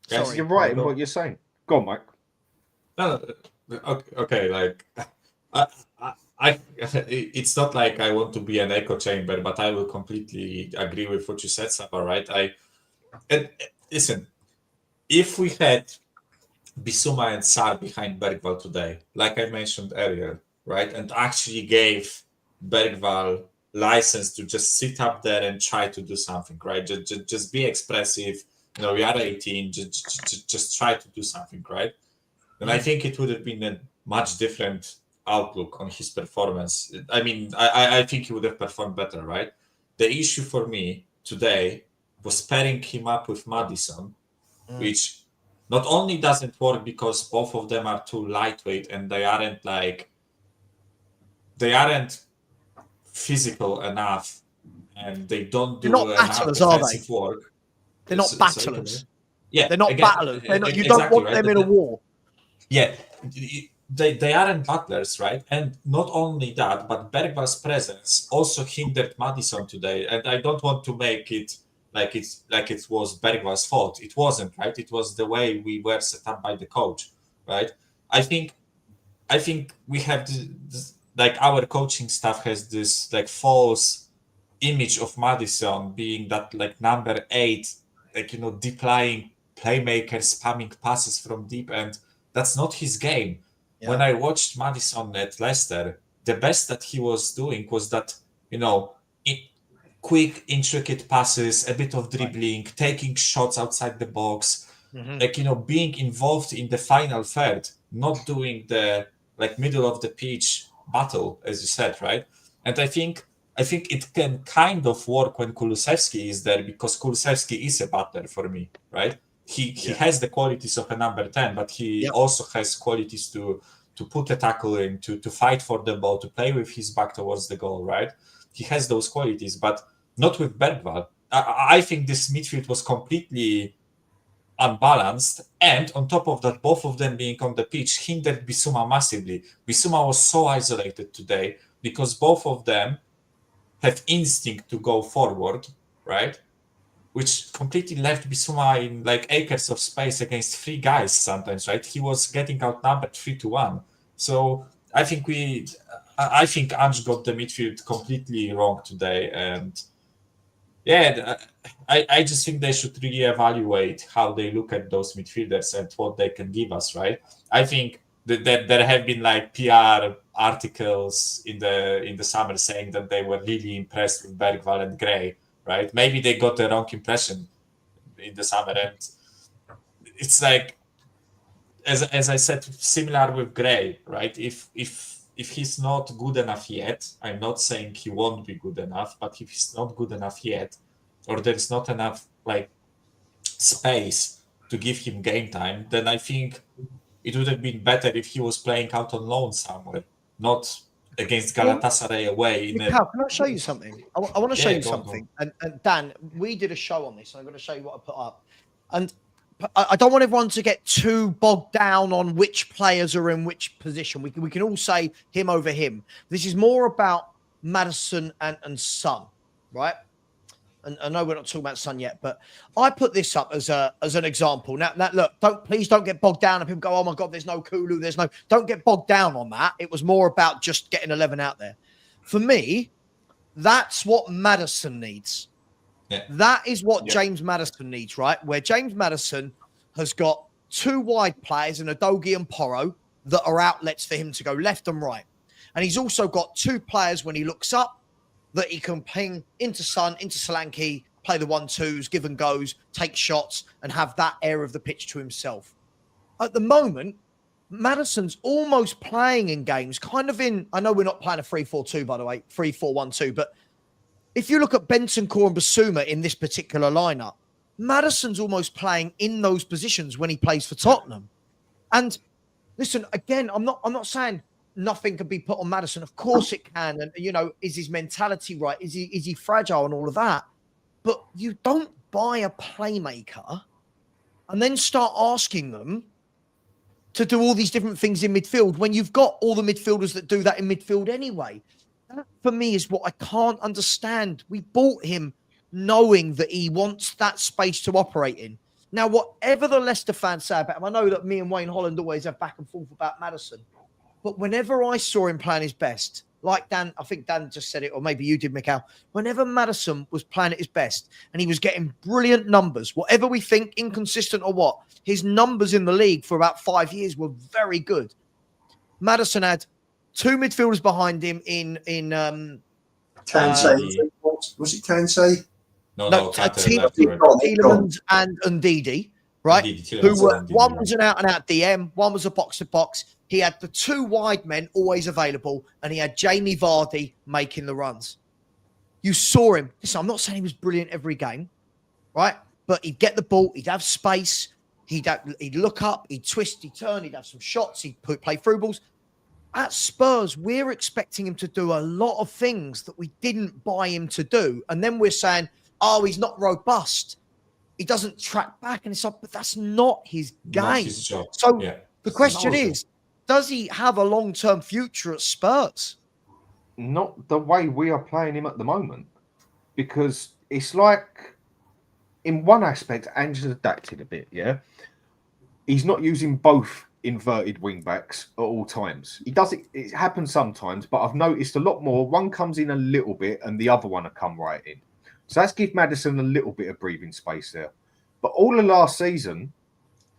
S3: Yes, sorry. You're right in what you're saying. Go on, Mike.
S4: No, okay. Like, it's not like I want to be an echo chamber, but I will completely agree with what you said, Savva, right? Listen, if we had Bissouma and Sarr behind Bergvall today, like I mentioned earlier, right, and actually gave Bergvall license to just sit up there and try to do something, right? Just be expressive. You know, we are 18. Just try to do something, right? And I think it would have been a much different outlook on his performance. I mean, I think he would have performed better, right? The issue for me today was pairing him up with Madison, which not only doesn't work because both of them are too lightweight and they aren't physical enough and they don't do enough offensive work.
S1: They're not battlers.
S4: Yeah,
S1: they're not battlers. They're not, you don't want them in a war.
S4: Yeah, they aren't battlers, right? And not only that, but Bergvall's presence also hindered Madison today. And I don't want to make it like it was Bergvall's fault. It wasn't, right? It was the way we were set up by the coach, right? I think we have this, like our coaching staff has this like false image of Madison being that like number 8, like, you know, deep lying playmaker, spamming passes from deep end. That's not his game. Yeah. When I watched Madison at Leicester, the best that he was doing was that, you know, quick, intricate passes, a bit of dribbling, taking shots outside the box, like, you know, being involved in the final third, not doing the like middle of the pitch battle, as you said, right? And I think it can kind of work when Kulusevski is there because Kulusevski is a battler for me, right? He has the qualities of a number 10, but he also has qualities to put a tackle in, to fight for the ball, to play with his back towards the goal, right? He has those qualities, but not with Bergvall. I think this midfield was completely unbalanced, and on top of that, both of them being on the pitch hindered Bissouma massively. Bissouma was so isolated today because both of them have instinct to go forward, right? Which completely left Bissouma in like acres of space against 3 guys sometimes, right? He was getting outnumbered 3-1. So I think Ange got the midfield completely wrong today, and I just think they should reevaluate how they look at those midfielders and what they can give us, right? I think that there have been like PR articles in the summer saying that they were really impressed with Bergvall and Gray, right? Maybe they got the wrong impression in the summer, and it's like, as I said, similar with Gray, right? If he's not good enough yet, I'm not saying he won't be good enough, but if he's not good enough yet, or there's not enough like space to give him game time, then I think it would have been better if he was playing out on loan somewhere, not against Galatasaray away.
S1: Can I show you something? I want to show you something. And Dan, we did a show on this. I'm going to show you what I put up. And I don't want everyone to get too bogged down on which players are in which position. We can all say him over him. This is more about Madison and Son, right? And I know we're not talking about Son yet, but I put this up as an example. Now look, please don't get bogged down and people go, oh my God, there's no Kulu, don't get bogged down on that. It was more about just getting 11 out there. For me, that's what Madison needs.
S4: Yeah.
S1: That is what James Madison needs, right? Where James Madison has got 2 wide players in Udogie and Porro that are outlets for him to go left and right. And he's also got 2 players when he looks up that he can ping into Son, into Solanke, play the 1-2s, give and goes, take shots, and have that area of the pitch to himself. At the moment, Madison's almost playing in games, kind of in, I know we're not playing a 3-4-2, by the way, 3-4-1-2, but if you look at Bentancur and Bissouma in this particular lineup, Madison's almost playing in those positions when he plays for Tottenham. And listen, again, I'm not saying nothing can be put on Madison. Of course it can. And, you know, is his mentality right? Is he fragile and all of that? But you don't buy a playmaker and then start asking them to do all these different things in midfield when you've got all the midfielders that do that in midfield anyway. That, for me, is what I can't understand. We bought him knowing that he wants that space to operate in. Now, whatever the Leicester fans say about him, I know that me and Wayne Holland always have back and forth about Madison, but whenever I saw him playing his best, like Dan, I think Dan just said it, or maybe you did, Mikhail, whenever Madison was playing at his best and he was getting brilliant numbers, whatever we think, inconsistent or what, his numbers in the league for about 5 years were very good. Madison had 2 midfielders behind him in
S2: Kansai. Was it Kansai?
S4: No,
S1: Tielemans and Ndidi, right? Who were, one was an out-and-out DM, one was a box-to-box. He had the 2 wide men always available, and he had Jamie Vardy making the runs. You saw him. Listen, I'm not saying he was brilliant every game, right? But he'd get the ball, he'd have space, he'd look up, he'd twist, he'd turn, he'd have some shots, he'd play through balls. At Spurs, we're expecting him to do a lot of things that we didn't buy him to do. And then we're saying, oh, he's not robust. He doesn't track back. And it's like, but that's not his game.
S4: Not his job.
S1: So the question is, does he have a long-term future at Spurs?
S3: Not the way we are playing him at the moment. Because it's like, in one aspect, Ange's adapted a bit, yeah? He's not using both inverted wing backs at all times. He does it happens sometimes, but I've noticed a lot more. One comes in a little bit and the other one will come right in. So that's give Madison a little bit of breathing space there. But all of last season,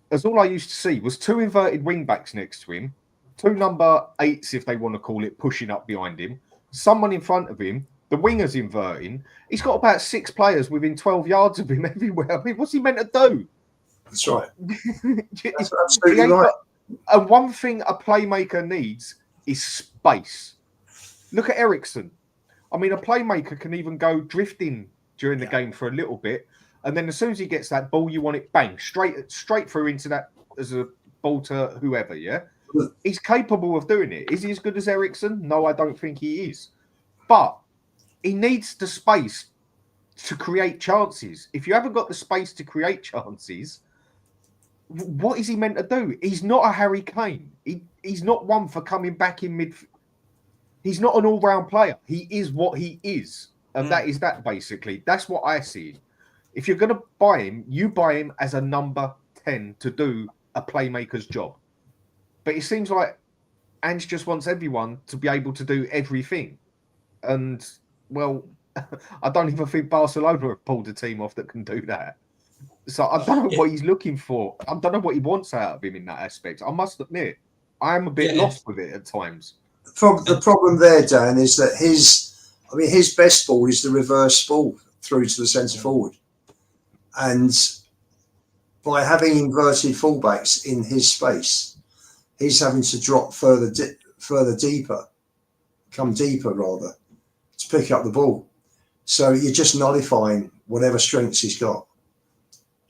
S3: as all I used to see was 2 inverted wing backs next to him, 2 number 8s, if they want to call it, pushing up behind him, someone in front of him, the wingers inverting. He's got about 6 players within 12 yards of him everywhere. I mean, what's he meant to do?
S2: That's right. That's absolutely right.
S3: And one thing a playmaker needs is space. Look at Eriksen. I mean, a playmaker can even go drifting during the game for a little bit. And then as soon as he gets that ball, you want it bang straight through into that as a ball to whoever. Yeah, he's capable of doing it. Is he as good as Eriksen? No, I don't think he is. But he needs the space to create chances. If you haven't got the space to create chances, what is he meant to do? He's not a Harry Kane. He's not one for coming back in mid. He's not an all-round player. He is what he is. And that is that, basically. That's what I see. If you're going to buy him, you buy him as a number 10 to do a playmaker's job. But it seems like Ange just wants everyone to be able to do everything. And, well, I don't even think Barcelona have pulled a team off that can do that. So I don't know what he's looking for. I don't know what he wants out of him in that aspect. I must admit, I am a bit lost with it at times.
S2: The problem there, Dan, is that his best ball is the reverse ball through to the centre forward. And by having inverted fullbacks in his space, he's having to drop further deeper, come deeper rather, to pick up the ball. So you're just nullifying whatever strengths he's got.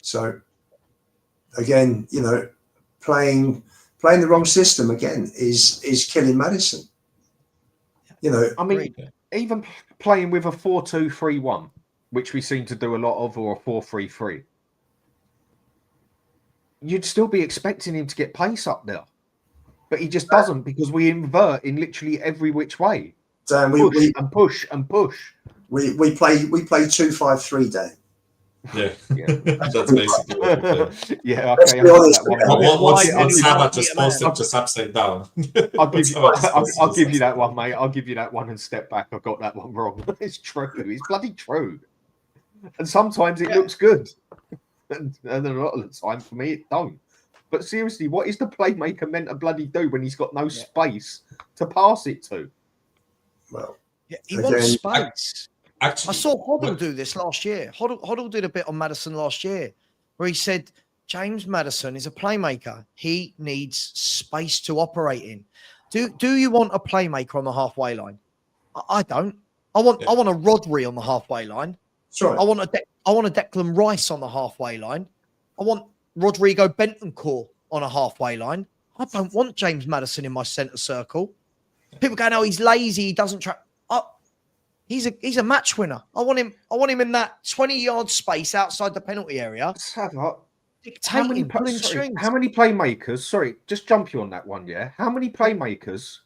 S2: So again, playing the wrong system again is killing Madison.
S3: I mean, even playing with a 4-2-3-1, which we seem to do a lot of, or a 4-3-3, you'd still be expecting him to get pace up there. But he just doesn't, because we invert in literally every which way.
S2: Dan,
S3: push.
S2: We play 2-5-3, Dan.
S4: Yeah, that's basically what we play.
S3: Yeah, okay.
S4: What's Savva just posted just upside down?
S3: I'll give you that one, mate. I'll give you that one and step back. I got that one wrong. It's true. It's bloody true. And sometimes it looks good, and a lot of the time for me it don't. But seriously, what is the playmaker meant to bloody do when he's got no space to pass it to?
S2: Well,
S1: he wants space.
S4: Actually,
S1: I saw Hoddle do this last year. Hoddle did a bit on Madison last year where he said, James Madison is a playmaker. He needs space to operate in. Do you want a playmaker on the halfway line? I don't. I want a Rodri on the halfway line.
S2: That's right.
S1: I want a Declan Rice on the halfway line. I want Rodrigo Bentancur on a halfway line. I don't want James Madison in my centre circle. People go, no, he's lazy. He doesn't try. He's a match winner. I want him in that 20-yard space outside the penalty area. Dictating, pulling strings.
S3: How many playmakers? Sorry, just jump you on that one. Yeah, how many playmakers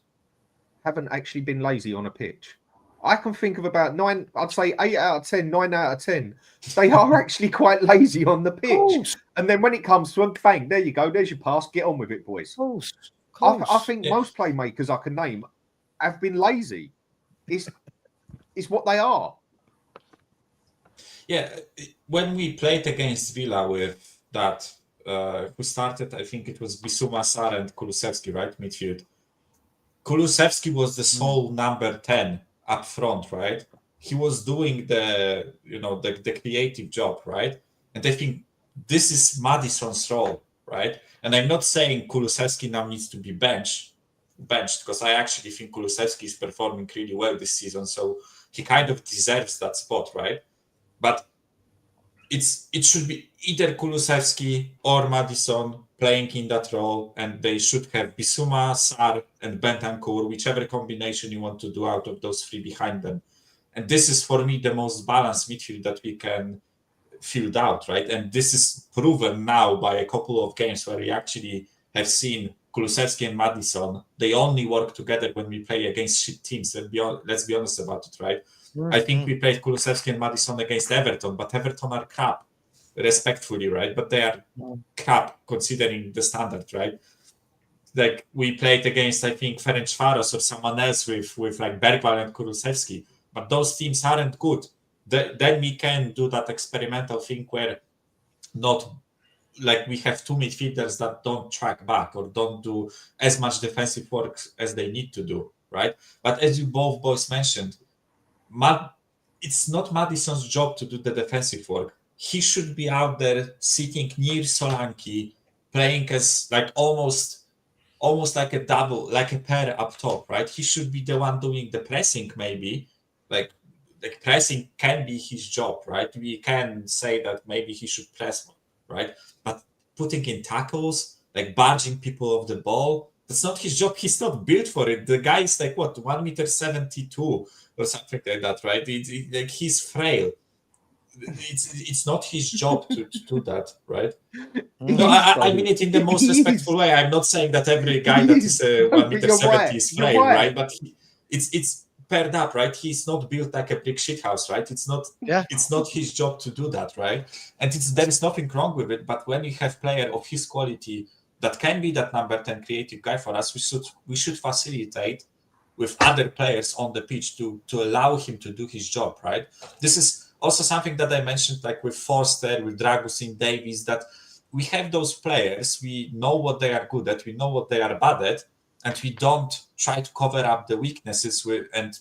S3: haven't actually been lazy on a pitch? I can think of about 9. I'd say 8 out of 10, 9 out of 10. They are actually quite lazy on the pitch. And then when it comes to them, bang, there you go. There's your pass. Get on with it, boys. I think most playmakers I can name have been lazy. It's what they are.
S4: Yeah, when we played against Villa with that, who started, I think it was Bissouma, Sarr and Kulusevski, right? Midfield. Kulusevski was the sole number 10 up front, right? He was doing the creative job, right? And I think this is Madison's role, right? And I'm not saying Kulusevski now needs to be benched, because I actually think Kulusevski is performing really well this season, so he kind of deserves that spot, right? But it should be either Kulusevski or Madison playing in that role, and they should have Bissouma, Sarr, and Bentancur, whichever combination you want to do out of those three behind them. And this is, for me, the most balanced midfield that we can field out, right? And this is proven now by a couple of games where we actually have seen Kulusevski and Madison. They only work together when we play against shit teams. Let's be honest about it, right? I think we played Kulusevski and Madison against Everton, but Everton are crap, respectfully, right? But they are crap considering the standard, right? Like we played against, I think, Ferencváros or someone else with like Bergwall and Kulusevski, but those teams aren't good. Then we can do that experimental thing where not like we have two midfielders that don't track back or don't do as much defensive work as they need to do, right? But as you both boys mentioned, it's not Madison's job to do the defensive work. He should be out there sitting near Solanke, playing as like almost like a double, like a pair up top, right? He should be the one doing the pressing, maybe, like like pressing can be his job, right? We can say that maybe he should press more, right? But putting in tackles, like barging people off the ball, that's not his job. He's not built for it. The guy is like, what, 1.72 m or something like that, right? Like he's frail. It's not his job to do that, right? No, I mean it in the most respectful way. I'm not saying that every guy that is 1.70 m is frail, right? But it's paired up, right? He's not built like a brick shithouse, right? It's not his job to do that, right? And there is nothing wrong with it. But when you have player of his quality that can be that number 10 creative guy for us, we should facilitate with other players on the pitch to allow him to do his job, right? This is also something that I mentioned, like with Forster, with Dragusin, Davies, that we have those players, we know what they are good at, we know what they are bad at, and we don't try to cover up the weaknesses and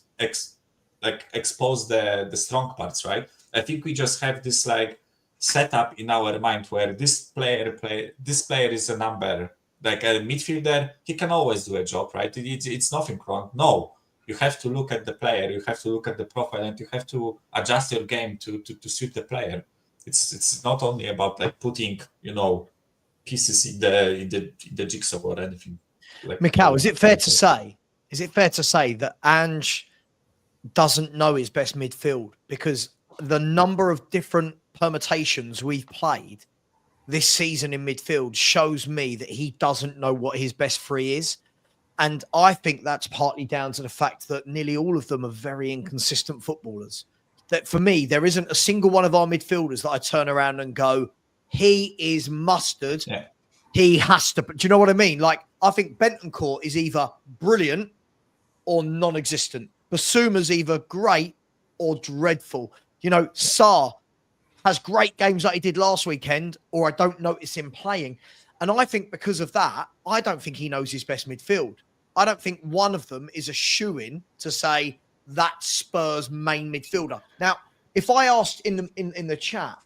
S4: expose the strong parts, right? I think we just have this like setup in our mind where this player is a number, like a midfielder, he can always do a job, right? It's nothing wrong. No. You have to look at the player, you have to look at the profile, and you have to adjust your game to suit the player. It's not only about like putting, pieces in the jigsaw or anything. Like,
S1: Mikhail, is it fair to say that Ange doesn't know his best midfield? Because the number of different permutations we've played this season in midfield shows me that he doesn't know what his best three is. And I think that's partly down to the fact that nearly all of them are very inconsistent footballers. That for me, there isn't a single one of our midfielders that I turn around and go, he is mustard. Yeah. He has to. Do you know what I mean? Like, I think Bentancur is either brilliant or non-existent. Basuma's either great or dreadful. Sarr has great games like he did last weekend, or I don't notice him playing. And I think because of that, I don't think he knows his best midfield. I don't think one of them is a shoo-in to say that's Spurs' main midfielder. Now, if I asked in the chat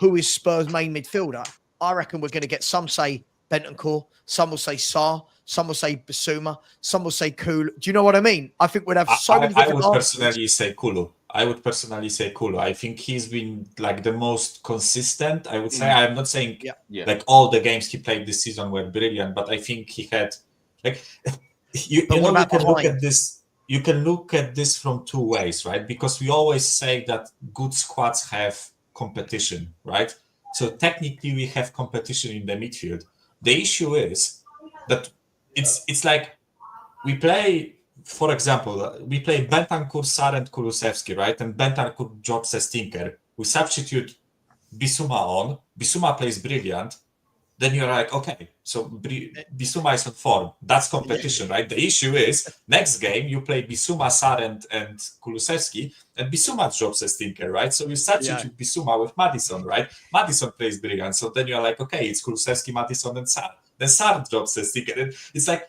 S1: who is Spurs' main midfielder, I reckon we're going to get some say Bentancur, some will say Sarr, some will say Basuma, some will say Kulu. Do you know what I mean? I think we'd have so many different
S4: I would personally say Kulu. I think he's been like the most consistent. I would say. I'm not saying like all the games he played this season were brilliant, but I think he had like you can look at this. You can look at this from two ways, right? Because we always say that good squads have competition, right? So technically we have competition in the midfield. The issue is that it's like we play. For example, we play Bentancur, Sarr, and Kulusevski, right? And Bentancur drops a stinker. We substitute Bissouma on. Bissouma plays brilliant. Then you're like, okay, so Bissouma is on form. That's competition, right? The issue is, next game, you play Bissouma, Sarr, and Kulusevski, and Bissouma drops a stinker, right? So you substitute Bissouma with Madison, right? Madison plays brilliant. So then you're like, okay, it's Kulusevski, Madison, and Sarr. Then Sarr drops a stinker. And it's like,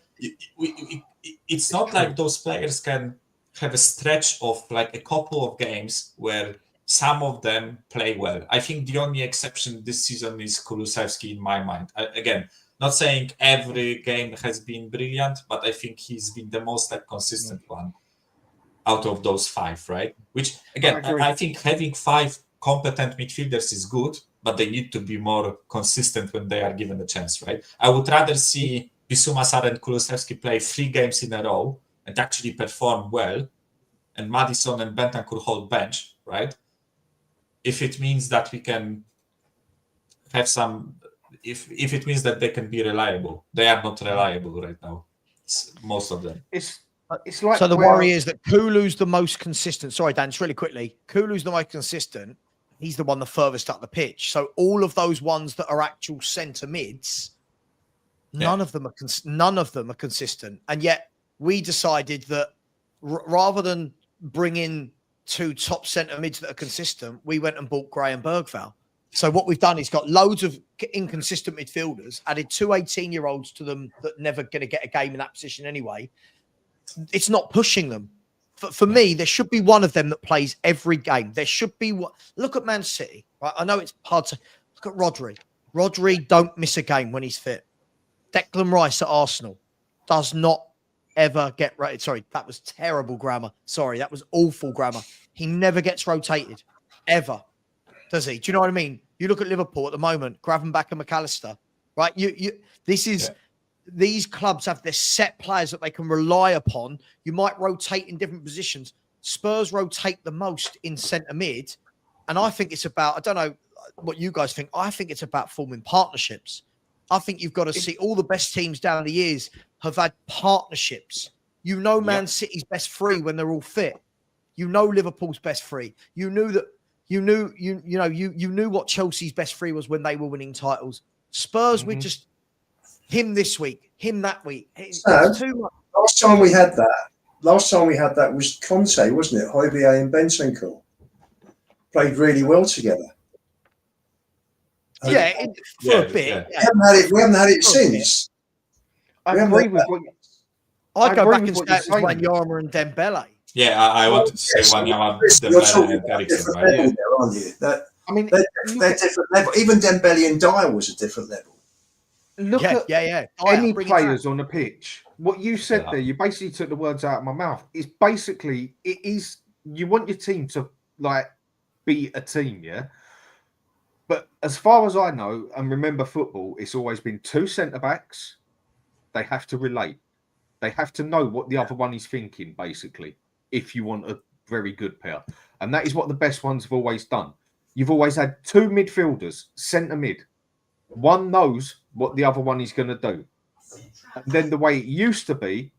S4: it's not like those players can have a stretch of like a couple of games where some of them play well. I think the only exception this season is Kulusevski in my mind. Again, not saying every game has been brilliant, but I think he's been the most like consistent one out of those five, right? Which again, I think having five competent midfielders is good, but they need to be more consistent when they are given a chance, right? I would rather see Bissouma, Sarr, and Kulusevski play 3 games in a row and actually perform well, and Madison and Bentancur hold bench, right? If it means that we can have some, if it means that they can be reliable. They are not reliable right now, most of them.
S3: It's like,
S1: so the worry is that Kulu's the most consistent. Sorry, Dan, just really quickly. Kulu's the most consistent. He's the one the furthest up the pitch. So all of those ones that are actual centre mids, none of them are consistent. And yet we decided that rather than bring in 2 top centre mids that are consistent, we went and bought Gray and Bergvall. So what we've done is got loads of inconsistent midfielders, added 2 18-year-olds to them that never going to get a game in that position anyway. It's not pushing them. For me, there should be one of them that plays every game. There should be one. Look at Man City. Right? I know it's hard to look at Rodri. Rodri don't miss a game when he's fit. Declan Rice at Arsenal does not ever get rotated. Sorry, that was terrible grammar. Sorry, that was awful grammar. He never gets rotated, ever. Does he? Do you know what I mean? You look at Liverpool at the moment, Gravenberch and McAllister, right? These clubs have their set players that they can rely upon. You might rotate in different positions. Spurs rotate the most in centre mid. And I think it's about, I don't know what you guys think. I think it's about forming partnerships. I think you've got to see all the best teams down the years have had partnerships. You know, Man City's best three when they're all fit. You know, Liverpool's best three. You knew that. You knew what Chelsea's best three was when they were winning titles. Spurs, we just him this week, him that week. It's too much.
S2: Last time we had that was Conte, wasn't it? Højbjerg and Bentancur played really well together.
S1: For a bit.
S2: Yeah. We haven't had it since.
S3: I agree with what
S1: I'd go back and say it was Wanyama and Dembele.
S4: Yeah, I wanted to say Wanyama, Dembele, and Eriksen, right?
S2: Level there, aren't you? They're different level. Even Dembele and Dyer was a different level.
S3: Look at any players on the pitch. What you said there, you basically took the words out of my mouth. It's basically, you want your team to be a team, yeah? But as far as I know and remember football, it's always been two centre-backs. They have to relate. They have to know what the other one is thinking, basically, if you want a very good pair. And that is what the best ones have always done. You've always had two midfielders, centre mid. One knows what the other one is going to do. And then the way it used to be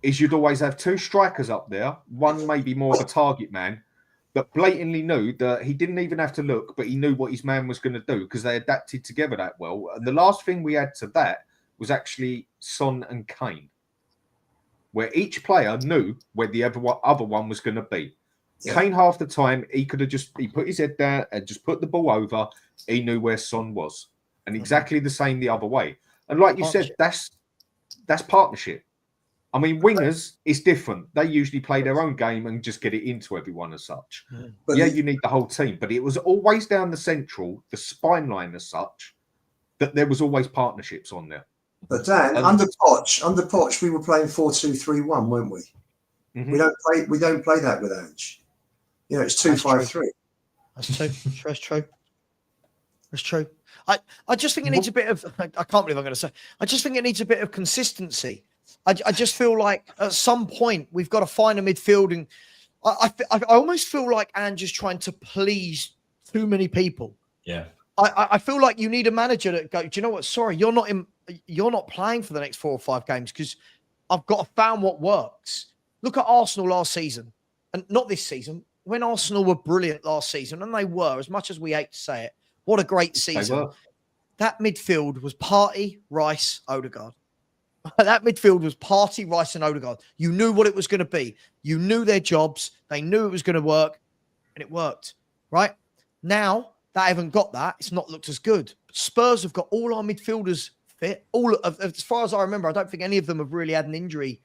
S3: is you'd always have two strikers up there, one maybe more of a target man, that blatantly knew that he didn't even have to look, but he knew what his man was going to do because they adapted together that well. And the last thing we had to that was actually Son and Kane, where each player knew where the other one was going to be. Yeah. Kane, half the time, he could have he put his head down and just put the ball over. He knew where Son was. And exactly the same the other way. And like you said, that's partnership. I mean, wingers is different. They usually play their own game and just get it into everyone as such. But you need the whole team. But it was always down the central, the spine line as such, that there was always partnerships on there.
S2: But Dan, under Poch, we were playing 4-2-3-1, weren't we? Mm-hmm. We don't play that with Ange. You know, it's 2-5-3.
S1: That's true. That's true. I just think it needs a bit of. I can't believe I'm going to say. I just think it needs a bit of consistency. I just feel like at some point we've got to find a midfield, and I almost feel like Ange is trying to please too many people.
S4: Yeah.
S1: I feel like you need a manager that go, do you know what? Sorry, you're not playing for the next 4 or 5 games because I've got to find what works. Look at Arsenal last season, and not this season. When Arsenal were brilliant last season, and they were, as much as we hate to say it, what a great season. That midfield was Partey, Rice, Odegaard. That midfield was Partey, Rice, and Odegaard. You knew what it was going to be. You knew their jobs. They knew it was going to work, and it worked, right? Now, they haven't got that. It's not looked as good. Spurs have got all our midfielders fit. As far as I remember, I don't think any of them have really had an injury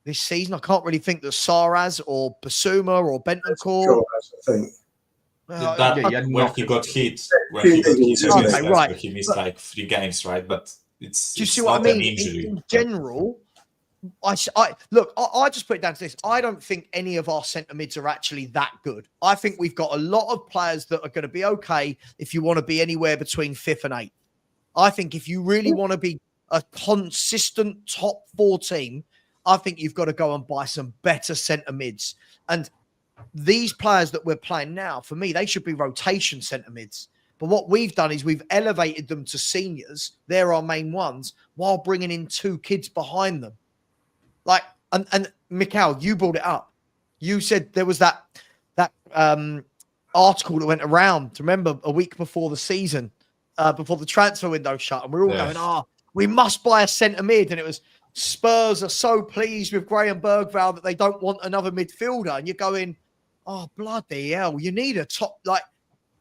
S1: this season. I can't really think that Saraz or Basuma or Bentancur.
S2: I think.
S4: When he got hit, he missed like 3 games, right? But
S1: do you see what I mean? In general, I just put it down to this. I don't think any of our centre mids are actually that good. I think we've got a lot of players that are going to be okay if you want to be anywhere between 5th and 8th. I think if you really want to be a consistent top 4 team, I think you've got to go and buy some better centre mids. And these players that we're playing now, for me, they should be rotation centre mids. But what we've done is we've elevated them to seniors. They're our main ones, while bringing in 2 kids behind them. Like, and Mikhail, you brought it up. You said there was that article that went around, remember, a week before the season, before the transfer window shut, and we're all going, we must buy a centre mid. And it was, Spurs are so pleased with Graham Bergvall that they don't want another midfielder. And you're going, oh, bloody hell, you need a top,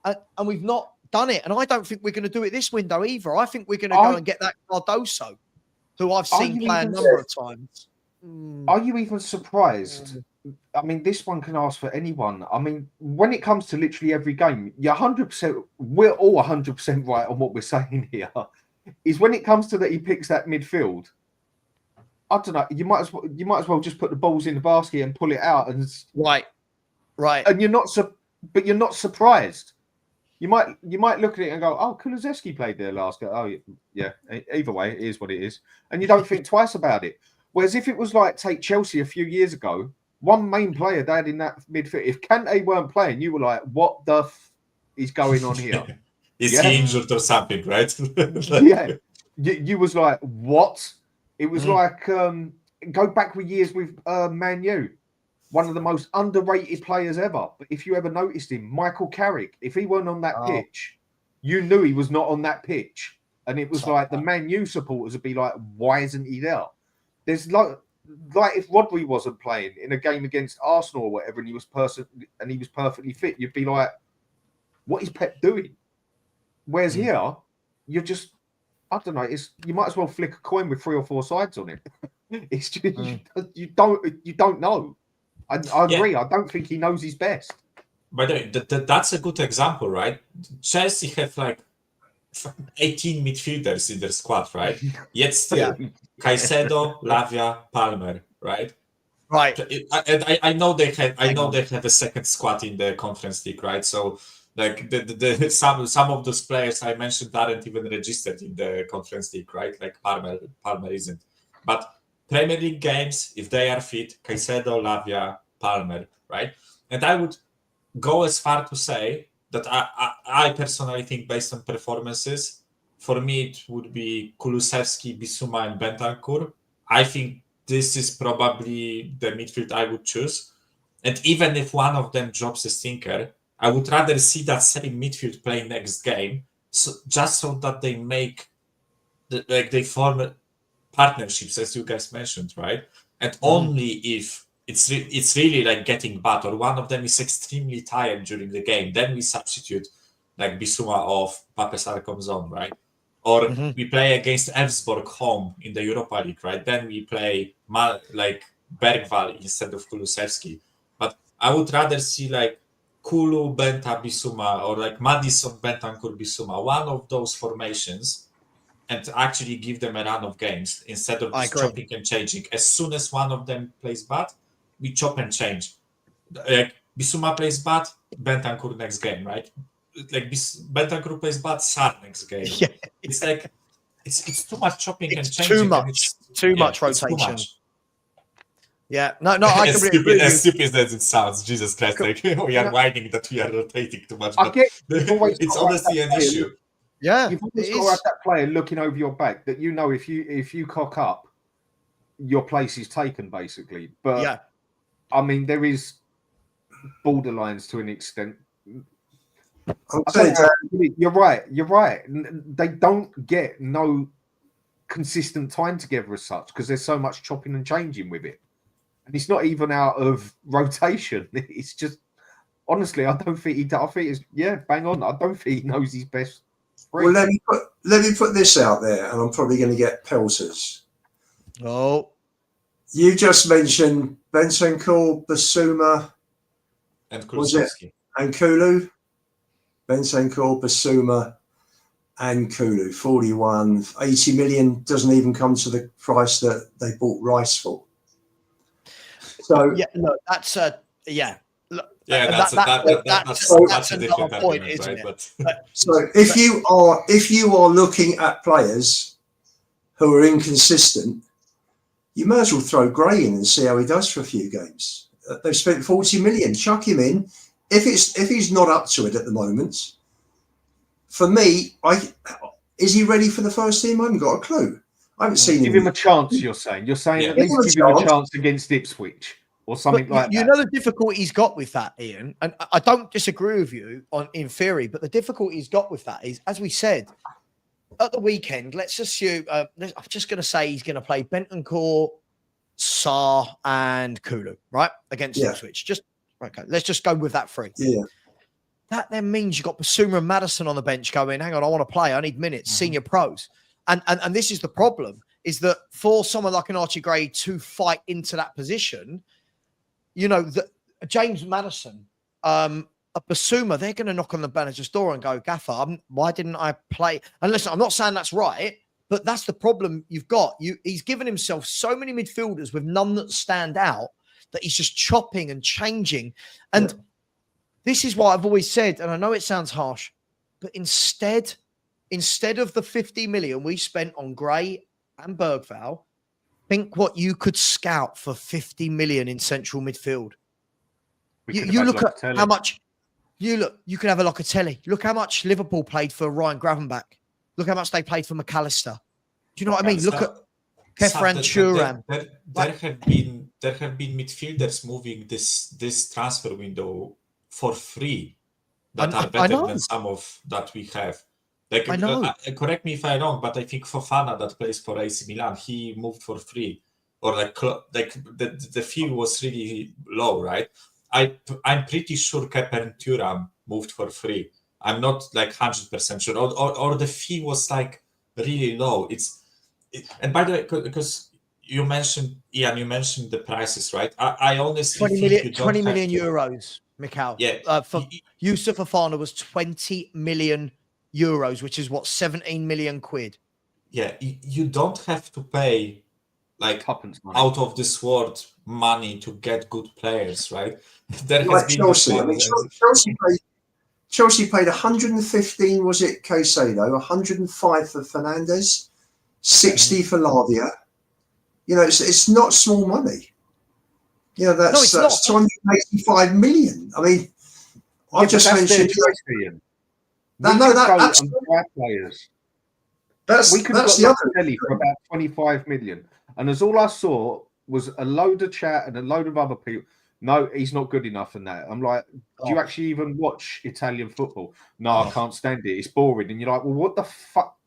S1: and we've not done it. And I don't think we're going to do it this window either. I think we're going to go and get that Cardoso, who I've seen play a number of times.
S3: Are you even surprised? I mean, this one can ask for anyone. I mean, when it comes to literally every game, you're 100%, we're all 100% right on what we're saying here, is when it comes to that he picks that midfield, I don't know. You might as well just put the balls in the basket and pull it out, and
S1: right.
S3: And you're not but you're not surprised. You might look at it and go, "Oh, Kulusevski played there last game." Oh, yeah. Either way, it is what it is, and you don't think twice about it. Whereas if it was like take Chelsea a few years ago, one main player they had in that midfield. If Kante weren't playing, you were like, "What the is going on here?"
S4: Is he injured or something, right?
S3: Yeah. You was like, "What?" It was like go back with years with Man U. One of the most underrated players ever. But if you ever noticed him, Michael Carrick, if he weren't on that pitch, you knew he was not on that pitch. And it was like the Man U supporters would be like, why isn't he there? There's like if Rodri wasn't playing in a game against Arsenal or whatever, and he was perfectly fit, you'd be like, what is Pep doing? Whereas here, you're just, I don't know, you might as well flick a coin with 3 or 4 sides on it. It's just you don't know. I agree. I don't think he knows his best.
S4: By the way, that's a good example, right? Chelsea have like 18 midfielders in their squad, right? Yet still, Caicedo, Lavia, Palmer, right?
S1: Right.
S4: I know they have a second squad in the Conference League, right? So like some of those players I mentioned aren't even registered in the Conference League, right? Like Palmer isn't, but Premier League games, if they are fit, Caicedo, Lavia, Palmer, right? And I would go as far to say that I personally think, based on performances, for me it would be Kulusevski, Bissouma, and Bentancur. I think this is probably the midfield I would choose. And even if one of them drops a stinker, I would rather see that same midfield play next game, so that they form partnerships, as you guys mentioned, right? And only if it's really like getting bad, or one of them is extremely tired during the game, then we substitute like Bissouma off, Pape Sarr comes on, right? Or we play against Elfsborg home in the Europa League, right? Then we play like Bergvall instead of Kulusevski. But I would rather see like Kulu, Benta, Bissouma, or like Madison, Bentancur, Bissouma, one of those formations, and actually give them a run of games instead of just chopping and changing. As soon as one of them plays bad, we chop and change. Like Bissouma plays bad, Bentancur next game, right? Like Bentancur plays bad, Sarr next game. Yeah. It's like it's too much chopping and changing.
S1: Too much rotation. Too much. Yeah, no, I completely agree.
S4: As stupid as it sounds, Jesus Christ, like we are whining that we are rotating too much. But it's honestly an issue.
S1: Yeah,
S3: you've always got to have that player looking over your back that you know if you cock up, your place is taken basically. But
S1: yeah,
S3: I mean there is borderlines to an extent. You're right. They don't get no consistent time together as such because there's so much chopping and changing with it, and it's not even out of rotation. It's just honestly, I don't think he. I think it's bang on. I don't think he knows his best.
S2: Well, let me put this out there, and I'm probably going to get pelters.
S1: Oh,
S2: you just mentioned Bentancur, Bissouma,
S4: and Kulusevski,
S2: and Kulu. Bentancur, Bissouma, and Kulu. 41, 80 million doesn't even come to the price that they bought Rice for. So
S1: yeah, look, that's
S4: that's a different point, isn't it?
S2: So if you are looking at players who are inconsistent, you may as well throw Gray in and see how he does for a few games. They've spent 40 million. Chuck him in. If he's not up to it at the moment, for me, is he ready for the first team? I haven't got a clue. I haven't seen him.
S3: Give him a chance. You're saying at least give him a chance against Ipswich. Or something like that.
S1: You know the difficulty he's got with that, Ian, and I don't disagree with you in theory, but the difficulty he's got with that is, as we said, at the weekend, let's assume, I'm just going to say he's going to play Bentancur, Sarr, and Kulu, right, against Ipswich. Let's just go with that three.
S2: Yeah.
S1: That then means you've got Bissouma and Madison on the bench going, hang on, I want to play, I need minutes, senior pros. And this is the problem, is that for someone like an Archie Gray to fight into that position, you know, James Madison, Bissouma, they're going to knock on the manager's door and go, Gaffer, why didn't I play? And listen, I'm not saying that's right, But that's the problem you've got. He's given himself so many midfielders with none that stand out that he's just chopping and changing. And this is what I've always said, and I know it sounds harsh, but instead of the 50 million we spent on Gray and Bergvall, think what you could scout for 50 million in central midfield. You look at how much you could have a Locatelli. Look how much Liverpool played for Ryan Gravenberch. Look how much they played for McAllister. Do you know what I mean? Look at Kefran Thuram.
S4: There have been midfielders moving this transfer window for free that are better than some of that we have. Like,
S1: I know.
S4: Correct me if I'm wrong, but I think Fofana that plays for AC Milan, he moved for free, or the fee was really low, right? I'm pretty sure Kefran Thuram moved for free. I'm not like 100% sure, or the fee was like really low. And by the way, because you mentioned the prices, right? I honestly think
S1: 20 million euros, Mikhail.
S4: Yeah.
S1: For Yusuf Fofana was 20 million euros, which is what, 17 million quid.
S4: Yeah, you don't have to pay like out of this world money to get good players, right? There has been
S2: Chelsea. I mean, Chelsea paid 115, was it Caicedo? 105 for Fernandes, 60 for Lavia. You know, it's not small money. You know, that's 285 million. I mean, I just mentioned. That's
S3: players.
S2: We could have got
S3: Locatelli for about 25 million, and as all I saw was a load of chat and a load of other people. No, he's not good enough in that. I'm like, do you actually even watch Italian football? No, I can't stand it. It's boring. And you're like, well, what the fuck?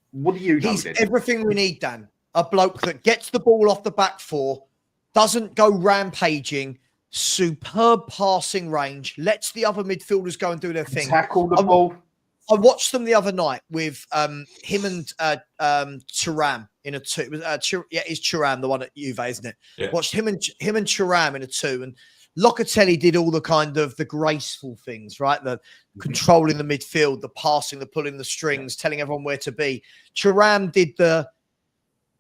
S3: What do you know?
S1: He's everything we need, Dan. A bloke that gets the ball off the back four, doesn't go rampaging, superb passing range, lets the other midfielders go and do their thing.
S3: Tackle the ball.
S1: I watched them the other night with him and Thuram in a two. It's Thuram, the one at Juve, isn't it?
S4: Yeah.
S1: Watched him and Thuram in a two, and Locatelli did all the kind of the graceful things, right? The controlling the midfield, the passing, the pulling the strings, telling everyone where to be. Thuram did the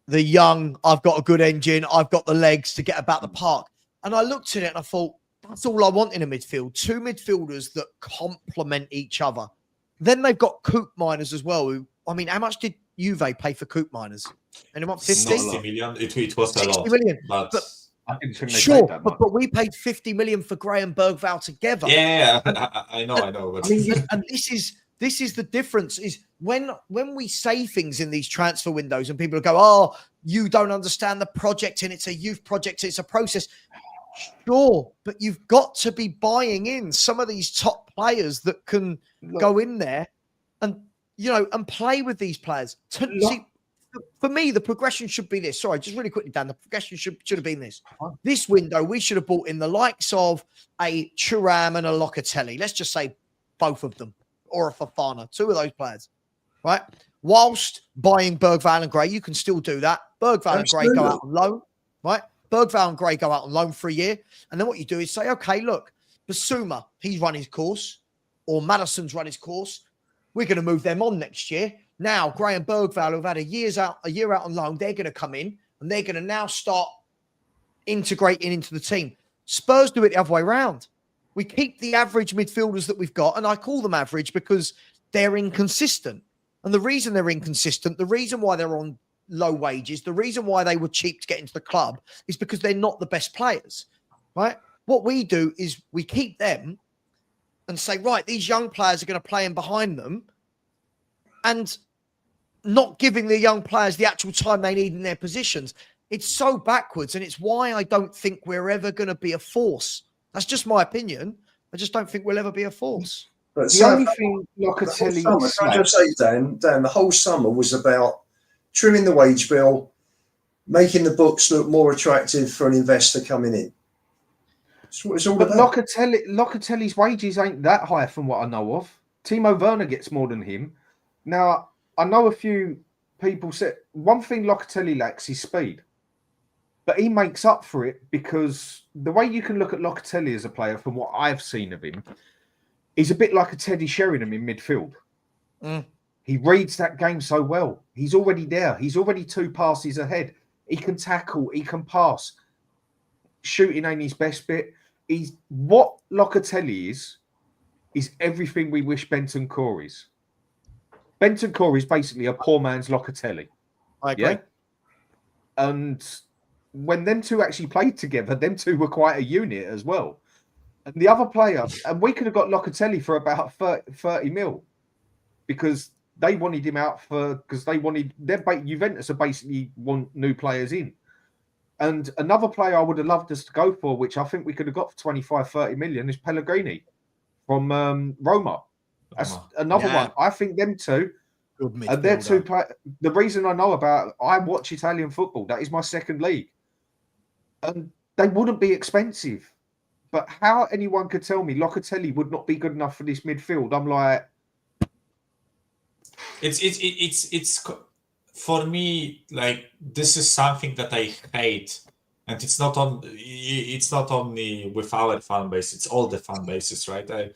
S1: young, I've got a good engine, I've got the legs to get about the park. And I looked at it and I thought, that's all I want in a midfield. Two midfielders that complement each other. Then they've got Coop Miners as well. Who, I mean, how much did Juve pay for Coop Miners? Anyone? 50?
S4: 60 million. It was a
S1: 60
S4: lot.
S1: million.
S4: But
S3: I didn't think they
S1: sure,
S3: paid that much.
S1: but we paid 50 million for Gray and Bergvall together.
S4: Yeah, I know. But
S1: And this is the difference, is when we say things in these transfer windows and people go, oh, you don't understand the project, and it's a youth project, it's a process. Sure, but you've got to be buying in some of these top players that can go in there and, you know, and play with these players. See, for me, the progression should be this. Sorry, just really quickly, Dan, the progression should have been this. This window, we should have bought in the likes of a Thuram and a Locatelli. Let's just say both of them, or a Fofana, two of those players, right? Whilst buying Bergvall and Gray, you can still do that. Bergvall and Gray go out on loan, right? Bergvall and Gray go out on loan for a year. And then what you do is say, okay, look, Basuma, he's run his course, or Madison's run his course. We're going to move them on next year. Now, Gray and Bergvall, who've had a year out on loan, they're going to come in and they're going to now start integrating into the team. Spurs do it the other way around. We keep the average midfielders that we've got, and I call them average because they're inconsistent. And the reason they're inconsistent, the reason why they're on low wages, the reason why they were cheap to get into the club is because they're not the best players, right? What we do is we keep them and say, right, these young players are going to play in behind them, and not giving the young players the actual time they need in their positions. It's so backwards, and it's why I don't think we're ever going to be a force. That's just my opinion. I just don't think we'll ever be a force.
S2: But
S3: The only thing Locatelli
S2: can I just say, Dan, the whole summer was about trimming the wage bill, making the books look more attractive for an investor coming in. That's what it's all
S3: But
S2: about.
S3: Locatelli's wages ain't that high from what I know of. Timo Werner gets more than him. Now, I know a few people said one thing Locatelli lacks is speed. But he makes up for it because the way you can look at Locatelli as a player, from what I've seen of him, he's a bit like a Teddy Sheringham in midfield. He reads that game so well. He's already there. He's already 2 passes ahead. He can tackle. He can pass. Shooting ain't his best bit. He's what Locatelli is everything we wish Bentancur is. Bentancur is basically a poor man's Locatelli.
S1: I agree.
S3: Yeah? And when them two actually played together, them two were quite a unit as well. And the other player, and we could have got Locatelli for about 30 mil because they wanted him out because they wanted Juventus are basically want new players in. And another player I would have loved us to go for, which I think we could have got for 25, 30 million, is Pellegrini from Roma. That's another one. I think them two, and they're two. The reason I know I watch Italian football. That is my second league, and they wouldn't be expensive. But how anyone could tell me Locatelli would not be good enough for this midfield? I'm like,
S4: it's for me, like, this is something that I hate, and it's not only with our fan base, it's all the fan bases, right?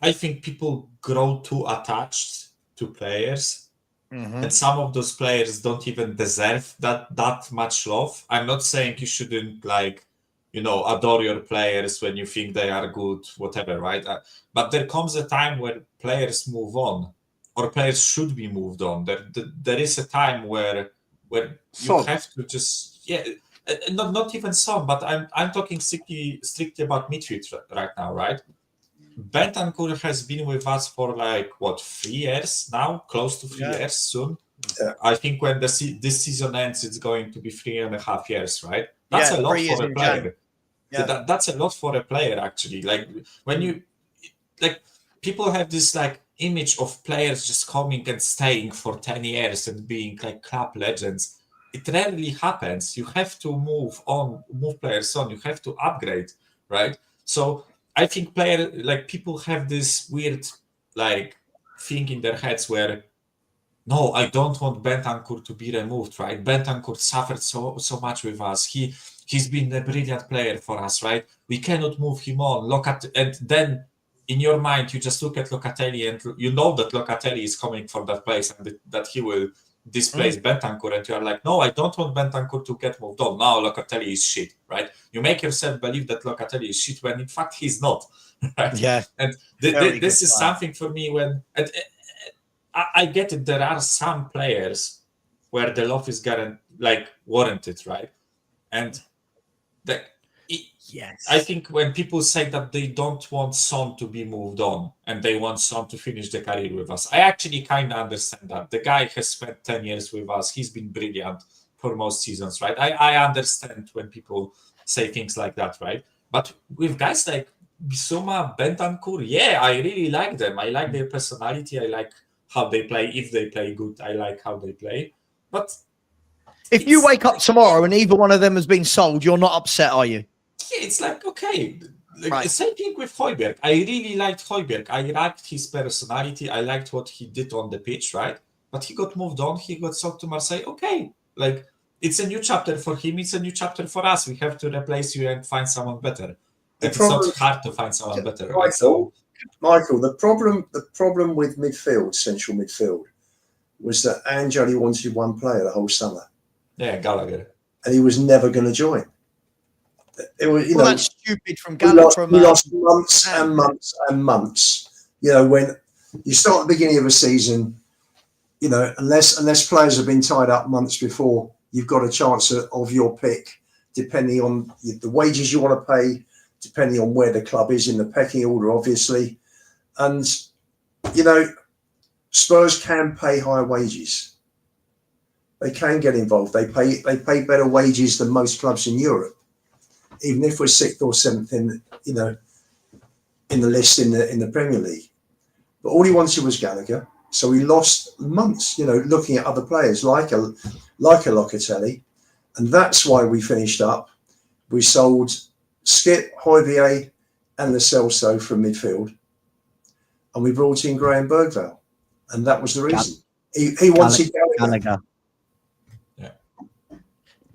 S4: I think people grow too attached to players, and some of those players don't even deserve that much love. I'm not saying you shouldn't, like, adore your players when you think they are good, whatever, right? But there comes a time where players move on, or players should be moved on. There is a time where you have to just, not even some, but I'm talking strictly about midfield right now, right? Bentancur has been with us for 3 years now, close to 3 years soon.
S2: Yeah.
S4: I think when this season ends, it's going to be 3.5 years, right? That's a lot for a player. Yeah. That's a lot for a player, actually. Like, when you, people have this image of players just coming and staying for 10 years and being club legends. It rarely happens. You have to move players on. You have to upgrade, right? So I think people have this weird thing in their heads where, no, I don't want Bentancur to be removed, right? Bentancur suffered so much with us. He's been a brilliant player for us, right? We cannot move him on. And then in your mind, you just look at Locatelli and you know that Locatelli is coming from that place and that he will displace Bentancur, and you are like, no, I don't want Bentancur to get moved on. Now Locatelli is shit, right? You make yourself believe that Locatelli is shit when in fact he's not, right? Yeah. And this is something for me when I get it. There are some players where the love is warranted, right? And yes, I think when people say that they don't want Son to be moved on and they want Son to finish the career with us, I actually kind of understand that. The guy has spent 10 years with us. He's been brilliant for most seasons, right? I understand when people say things like that, right? But with guys like Bissouma, Bentancur, I really like them. I like their personality. I like how they play. If they play good, I like how they play. But
S1: if you wake up tomorrow and either one of them has been sold, you're not upset, are you?
S4: Yeah, it's okay. Right. Same thing with Højbjerg. I really liked Højbjerg. I liked his personality. I liked what he did on the pitch, right? But he got moved on. He got sold to Marseille. Okay. It's a new chapter for him. It's a new chapter for us. We have to replace you and find someone better. It's not hard to find someone better, right?
S2: Michael, the problem with central midfield, was that Ange only wanted one player the whole summer.
S4: Yeah, Gallagher.
S2: And he was never going to join. It was,
S1: that's stupid from Gallagher.
S2: We lost months and months and months. When you start at the beginning of a season, unless players have been tied up months before, you've got a chance of your pick, depending on the wages you want to pay, depending on where the club is in the pecking order, obviously. And, Spurs can pay higher wages. They can get involved. They pay better wages than most clubs in Europe, even if we're 6th or 7th in the list in the Premier League. But all he wanted was Gallagher, so he lost months, looking at other players like a Locatelli, and that's why we finished up. We sold Skip, Højbjerg, and Lo Celso from midfield, and we brought in Graham Bergvall, and that was the reason. He wanted Gallagher.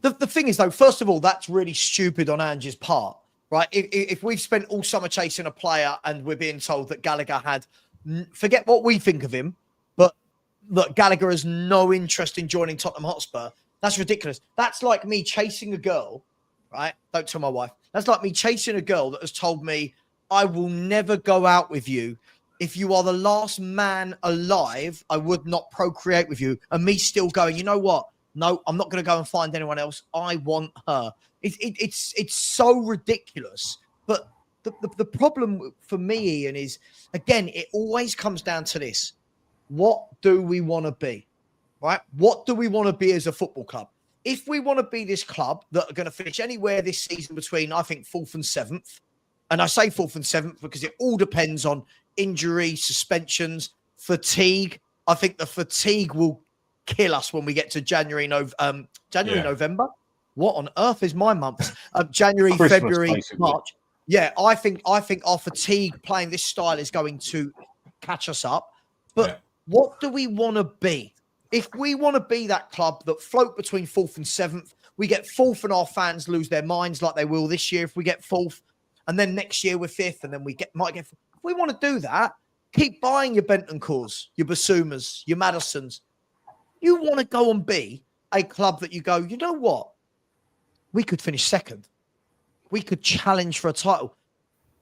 S1: The thing is, though, first of all, that's really stupid on Ange's part, right? If we've spent all summer chasing a player and we're being told that Gallagher had, forget what we think of him, but that Gallagher has no interest in joining Tottenham Hotspur. That's ridiculous. That's like me chasing a girl, right? Don't tell my wife. That's like me chasing a girl that has told me, I will never go out with you. If you are the last man alive, I would not procreate with you. And me still going, you know what? No, I'm not going to go and find anyone else. I want her. It's so ridiculous. But the problem for me, Ian, is, again, it always comes down to this. What do we want to be, right? What do we want to be as a football club? If we want to be this club that are going to finish anywhere this season between, I think, 4th and 7th, and I say 4th and 7th because it all depends on injury, suspensions, fatigue. I think the fatigue will kill us when we get to November. What on earth is my month? January, Christmas, February, basically. March. Yeah, I think our fatigue playing this style is going to catch us up. But what do we want to be? If we want to be that club that float between 4th and 7th, we get 4th and our fans lose their minds like they will this year if we get 4th, and then next year we're 5th, and then might get 4th. If we want to do that, keep buying your Bentancurs, your Basumas, your Madisons. You want to go and be a club that you go, you know what? We could finish 2nd. We could challenge for a title.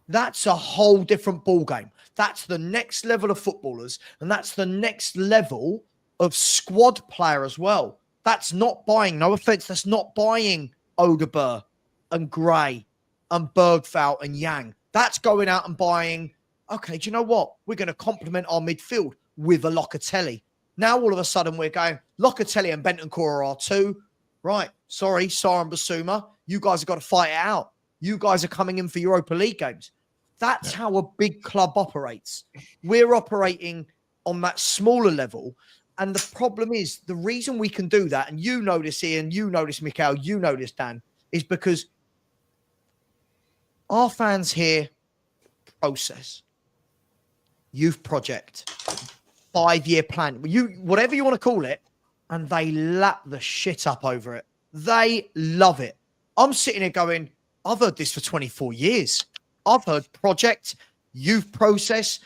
S1: That's a whole different ball game. That's the next level of footballers, and that's the next level of squad player as well. That's not buying, no offense, that's not buying Odegaard and Gray and Bergvall and Yang. That's going out and buying, okay, do you know what? We're going to complement our midfield with a Locatelli. Now, all of a sudden, we're going, Locatelli and Bentancur are our two. Right, sorry, Sarr and Basuma. You guys have got to fight it out. You guys are coming in for Europa League games. That's how a big club operates. We're operating on that smaller level. And the problem is, the reason we can do that, and you know this, Ian, you know this, Mikhail, you know this, Dan, is because our fans here process, youth project, 5-year plan, whatever you want to call it, and they lap the shit up over it. They love it. I'm sitting here going, I've heard this for 24 years. I've heard project, youth process.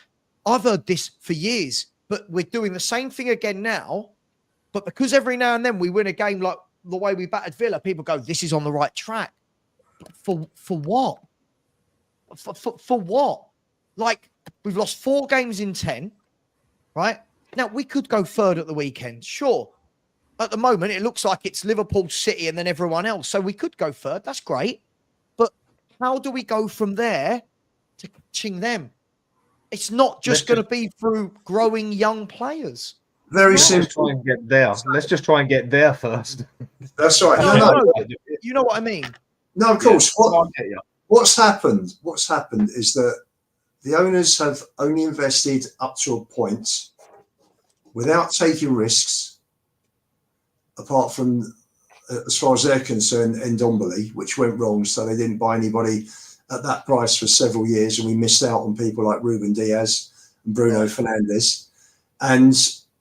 S1: I've heard this for years. But we're doing the same thing again now. But because every now and then we win a game like the way we battered Villa, people go, this is on the right track. For what? For what? Like, we've lost 4 games in 10, right? Now, we could go third at the weekend, sure. At the moment, it looks like it's Liverpool, City, and then everyone else. So we could go third. That's great. But how do we go from there to catching them? It's not just going to be through growing young players.
S2: Very simple.
S3: Try and get there. Let's just try and get there first.
S2: That's right.
S1: No. You know what I mean?
S2: No, of course. What's happened? What's happened is that the owners have only invested up to a point without taking risks, apart from, as far as they're concerned, Ndombele, which went wrong. So they didn't buy anybody at that price for several years, and we missed out on people like Ruben Diaz and Bruno Fernandes. And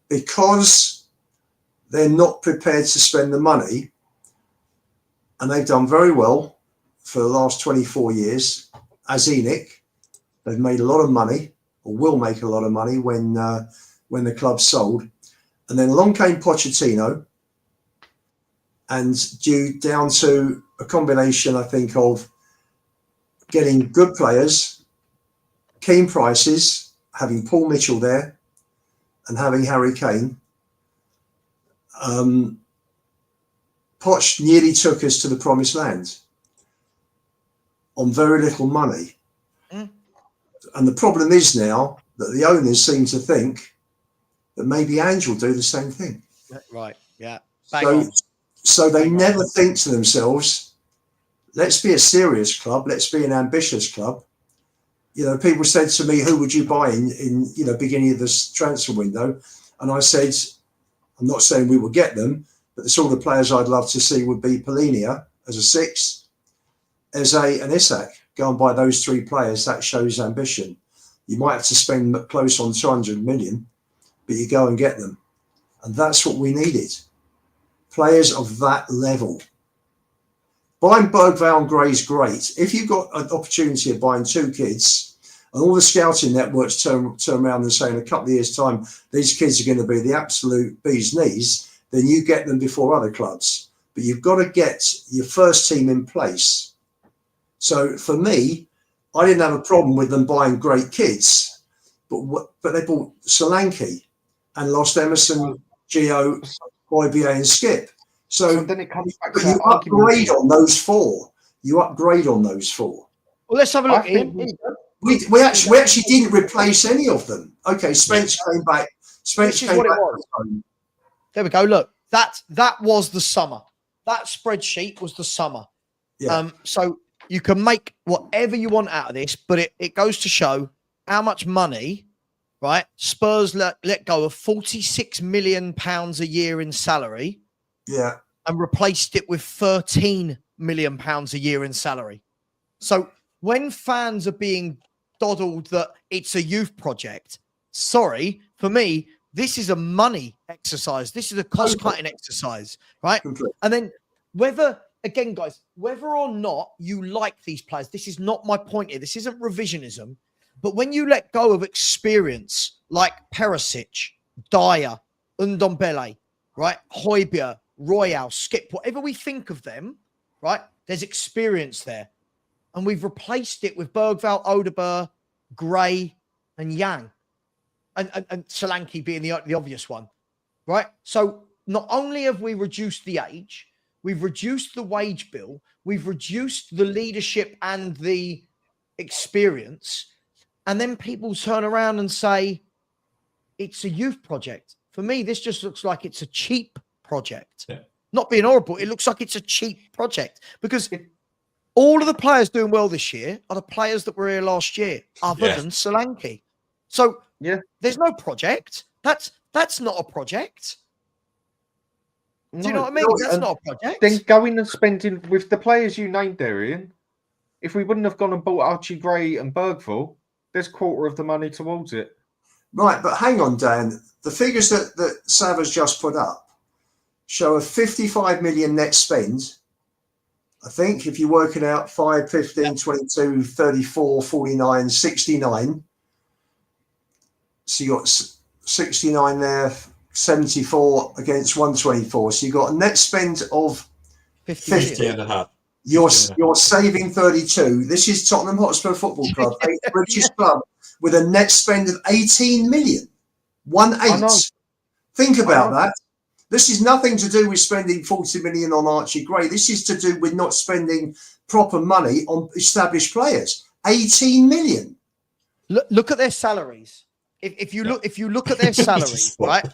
S2: because they're not prepared to spend the money, and they've done very well for the last 24 years, as Enoch, they've made a lot of money, or will make a lot of money when the club sold. And then along came Pochettino, and due down to a combination, I think, of getting good players, keen prices, having Paul Mitchell there, and having Harry Kane. Poch nearly took us to the promised land on very little money. And the problem is now that the owners seem to think that maybe Ange will do the same thing.
S1: Right, yeah.
S2: So they never think to themselves, let's be a serious club. Let's be an ambitious club. You know, people said to me, who would you buy in beginning of this transfer window? And I said, I'm not saying we will get them, but the sort of players I'd love to see would be Polinia as a 6, Eze and Isak. Go and buy those 3 players. That shows ambition. You might have to spend close on 200 million, but you go and get them. And that's what we needed. Players of that level. Buying Bergvall and Gray is great. If you've got an opportunity of buying 2 kids and all the scouting networks turn around and say in a couple of years' time, these kids are going to be the absolute bee's knees, then you get them before other clubs. But you've got to get your first team in place. So for me, I didn't have a problem with them buying great kids, but they bought Solanke and lost Emerson, Gio, Hoybier and Skip. So
S3: then it comes back
S2: but
S3: to
S2: you
S3: that argument.
S2: upgrade on those four. You upgrade on those four.
S1: Well, let's have a look.
S3: I think
S1: Ian.
S2: We actually didn't replace any of them. Okay, Spence came back. Spence
S1: This is
S2: came
S1: what it
S2: back.
S1: was. There we go. Look, that was the summer. That spreadsheet was the summer.
S2: Yeah.
S1: So you can make whatever you want out of this, but it goes to show how much money, right? Spurs let go of £46 million a year in salary.
S2: Yeah.
S1: And replaced it with £13 million a year in salary. So when fans are being doddled that it's a youth project, sorry, for me, this is a money exercise. This is a cost-cutting exercise, right?
S2: Completely.
S1: And then whether or not you like these players, this is not my point here. This isn't revisionism. But when you let go of experience like Perisic, Dyer, Ndombele, right, Højbjerg, Royale, Skip, whatever we think of them, right, there's experience there. And we've replaced it with Bergvall, Odegaard, Gray, and Yang. And Solanke being the obvious one, right? So not only have we reduced the age, we've reduced the wage bill, we've reduced the leadership and the experience, and then people turn around and say, it's a youth project. For me, this just looks like it's a cheap project.
S4: Yeah.
S1: Not being horrible, it looks like it's a cheap project because all of the players doing well this year are the players that were here last year, other than Solanke. So there's no project. That's not a project. Do you know what I mean? That's not a project.
S3: Then going and spending with the players you named there, Ian, if we wouldn't have gone and bought Archie Gray and Bergvall, there's a quarter of the money towards it.
S2: Right, but hang on, Dan. The figures that Savva's just put up show a 55 million net spend. I think if you work it out, 5, 15, 22, 34, 49, 69. So you got 69 there, 74 against 124. So you got a net spend of 50
S4: and a half.
S2: You're saving 32. This is Tottenham Hotspur Football Club, a British club with a net spend of 18 million. 1/8. Think about that. This is nothing to do with spending 40 million on Archie Gray. This is to do with not spending proper money on established players. 18 million.
S1: Look at their salaries. If you look at their salaries, right?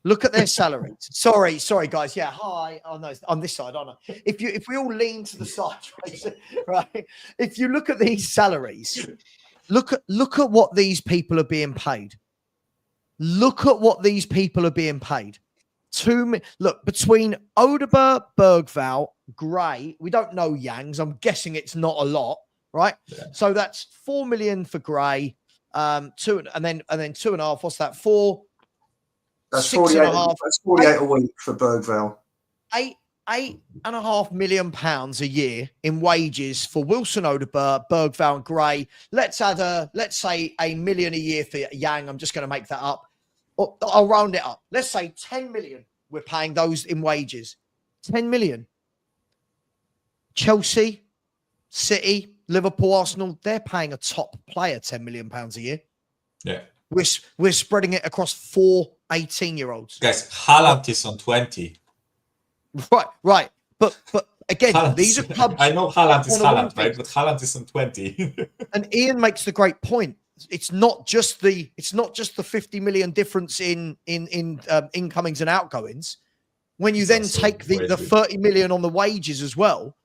S1: Look at their salaries. Sorry, guys. Yeah, hi. Oh no, on this side, aren't I? If we all lean to the side, right? If you look at these salaries, look at what these people are being paid. Look at what these people are being paid. Look, between Odegaard, Bergvall, Gray, we don't know Yangs. I'm guessing it's not a lot, right? Yeah. So that's 4 million for Gray, 2 and then 2.5. What's that? 4.
S2: That's 48. That's 48 a week for Bergvall.
S1: £8.5 million a year in wages for Wilson, Odegaard, Bergvall, and Gray. Let's say $1 million a year for Yang. I'm just going to make that up. I'll round it up. Let's say 10 million. We're paying those in wages. 10 million. Chelsea, City, Liverpool, Arsenal, they're paying a top player £10 million a year.
S4: Yeah.
S1: We're spreading it across 4 18-year-olds.
S4: Guys, Haaland is on 20.
S1: Right. But again,
S4: Haaland,
S1: these are clubs.
S4: I know Haaland is Haaland, right? But Haaland is on 20.
S1: And Ian makes the great point. It's not just the 50 million difference in incomings and outgoings. When you then take the 30 million on the wages as well,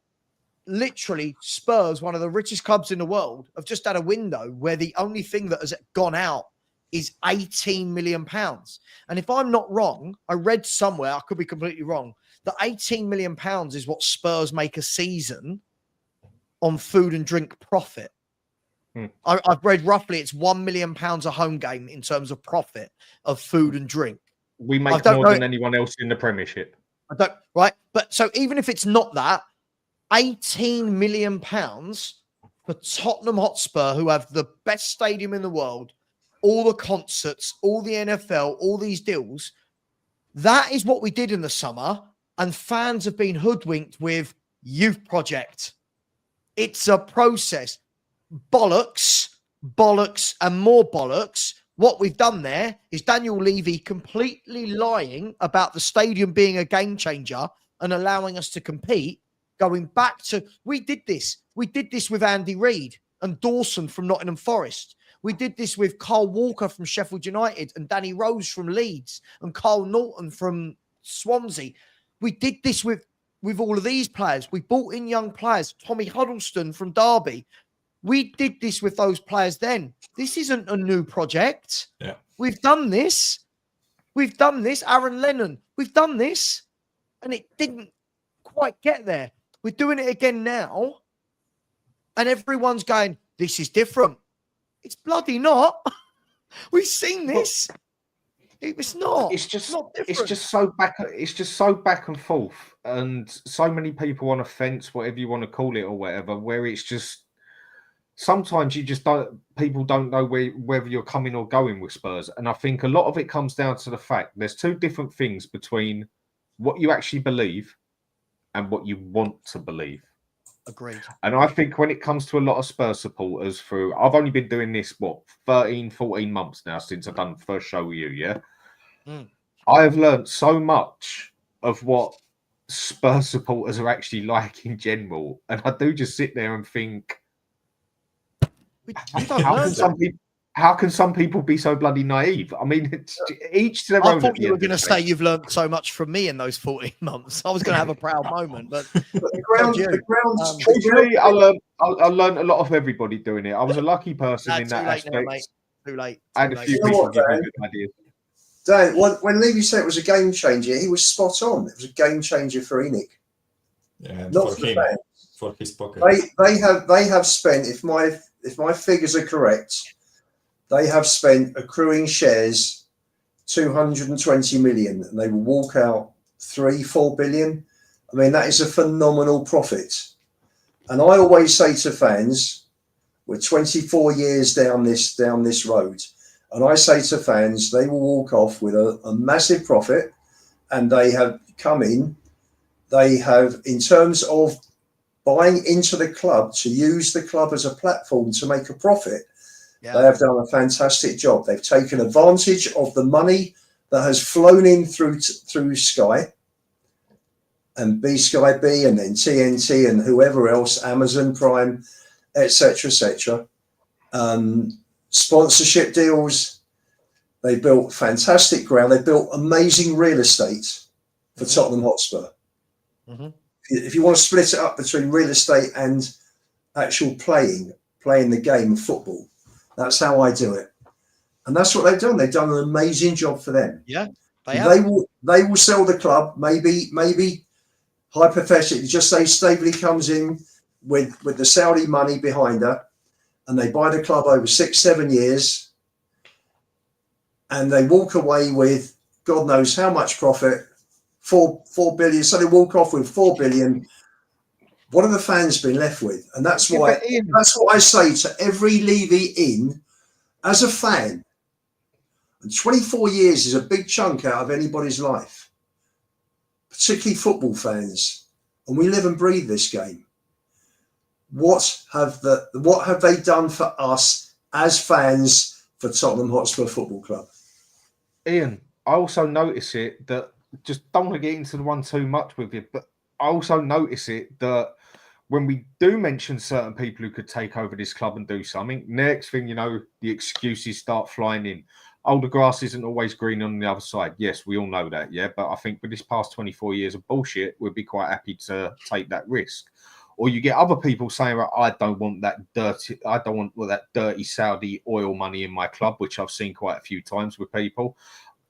S1: literally Spurs, one of the richest clubs in the world, have just had a window where the only thing that has gone out is 18 million pounds. And if I'm not wrong, I read somewhere, I could be completely wrong, that 18 million pounds is what Spurs make a season on food and drink profit. I've read roughly it's £1 million a home game in terms of profit of food and drink.
S3: We make more than anyone else in the Premiership.
S1: Right? But so even if it's not that, £18 million for Tottenham Hotspur, who have the best stadium in the world, all the concerts, all the NFL, all these deals. That is what we did in the summer. And fans have been hoodwinked with youth project. It's a process. Bollocks, and more bollocks. What we've done there is Daniel Levy completely lying about the stadium being a game changer and allowing us to compete. Going back to, we did this with Andy Reid and Dawson from Nottingham Forest. We did this with Carl Walker from Sheffield United and Danny Rose from Leeds and Carl Norton from Swansea. We did this with all of these players. We brought in young players, Tommy Huddleston from Derby. We did this with those players then. This isn't a new project.
S4: Yeah.
S1: We've done this. Aaron Lennon, we've done this. And it didn't quite get there. We're doing it again now. And everyone's going, this is different. It's bloody not. We've seen this. It's not.
S3: It's just
S1: not different.
S3: It's just so back and forth, and so many people on a fence, whatever you want to call it or whatever, where it's just sometimes people don't know whether you're coming or going with Spurs. And I think a lot of it comes down to the fact there's two different things between what you actually believe and what you want to believe.
S1: Agreed.
S3: And I think when it comes to a lot of Spurs supporters I've only been doing this, 13, 14 months now since I've done the first show with you, yeah? I have learned so much of what Spurs supporters are actually like in general. And I do just sit there and think, how can some people be so bloody naive? I mean, it's each to their own.
S1: I thought you were going to say you've learned so much from me in those 14 months. I was going to have a proud moment, but
S3: I learned a lot of everybody doing it. I was a lucky person in that aspect. Now, mate.
S1: Too late.
S3: And a few people give me good ideas.
S2: Dan, when Levy said it was a game changer, he was spot on. It was a game changer for ENIC.
S4: Yeah,
S2: not
S4: for
S2: for
S4: him,
S2: the fans.
S4: For his pocket.
S2: They have spent, if my figures are correct, they have spent accruing shares 220 million, and they will walk out 3-4 billion. I mean, that is a phenomenal profit. And I always say to fans, we're 24 years down this road, and I say to fans, they will walk off with a massive profit, and they have come in. They have, in terms of buying into the club, to use the club as a platform to make a profit. Yeah. They have done a fantastic job. They've taken advantage of the money that has flown in through Sky and Sky B, and then TNT and whoever else, Amazon Prime, etc. Sponsorship deals. They built fantastic ground. They built amazing real estate for Tottenham Hotspur. Mm-hmm. If you want to split it up between real estate and actual playing the game of football, that's how I do it. And that's what they've done. They've done an amazing job for them.
S1: Yeah.
S2: They will sell the club, maybe hypothetically, just say Staveley comes in with the Saudi money behind her, and they buy the club over 6-7 years, and they walk away with God knows how much profit, 4 billion. So they walk off with 4 billion. What have the fans been left with? And that's what I say to every Levy in as a fan. And 24 years is a big chunk out of anybody's life, particularly football fans. And we live and breathe this game. What have they done for us as fans for Tottenham Hotspur Football Club?
S3: Ian, I also notice it that, just don't want to get into the one too much with you, but I also notice it that when we do mention certain people who could take over this club and do something, next thing you know, the excuses start flying in. Oh, the grass isn't always green on the other side. Yes, we all know that, yeah. But I think with this past 24 years of bullshit, we'd be quite happy to take that risk. Or you get other people saying, I don't want that dirty Saudi oil money in my club, which I've seen quite a few times with people.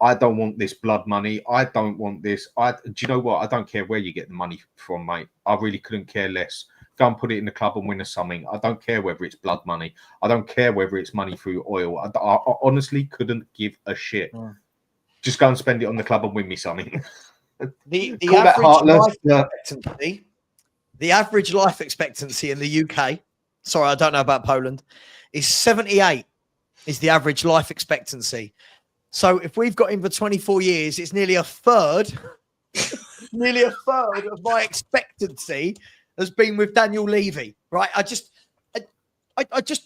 S3: I don't want this blood money. I don't want this. Do you know what? I don't care where you get the money from, mate. I really couldn't care less. Go and put it in the club and win us something. I don't care whether it's blood money. I don't care whether it's money through oil. I honestly couldn't give a shit. Just go and spend it on the club and win me something.
S1: The average life expectancy in the UK sorry, I don't know about Poland, is 78 is the average life expectancy. So if we've got him for 24 years, it's nearly a third, nearly a third of my expectancy has been with Daniel Levy, right? I just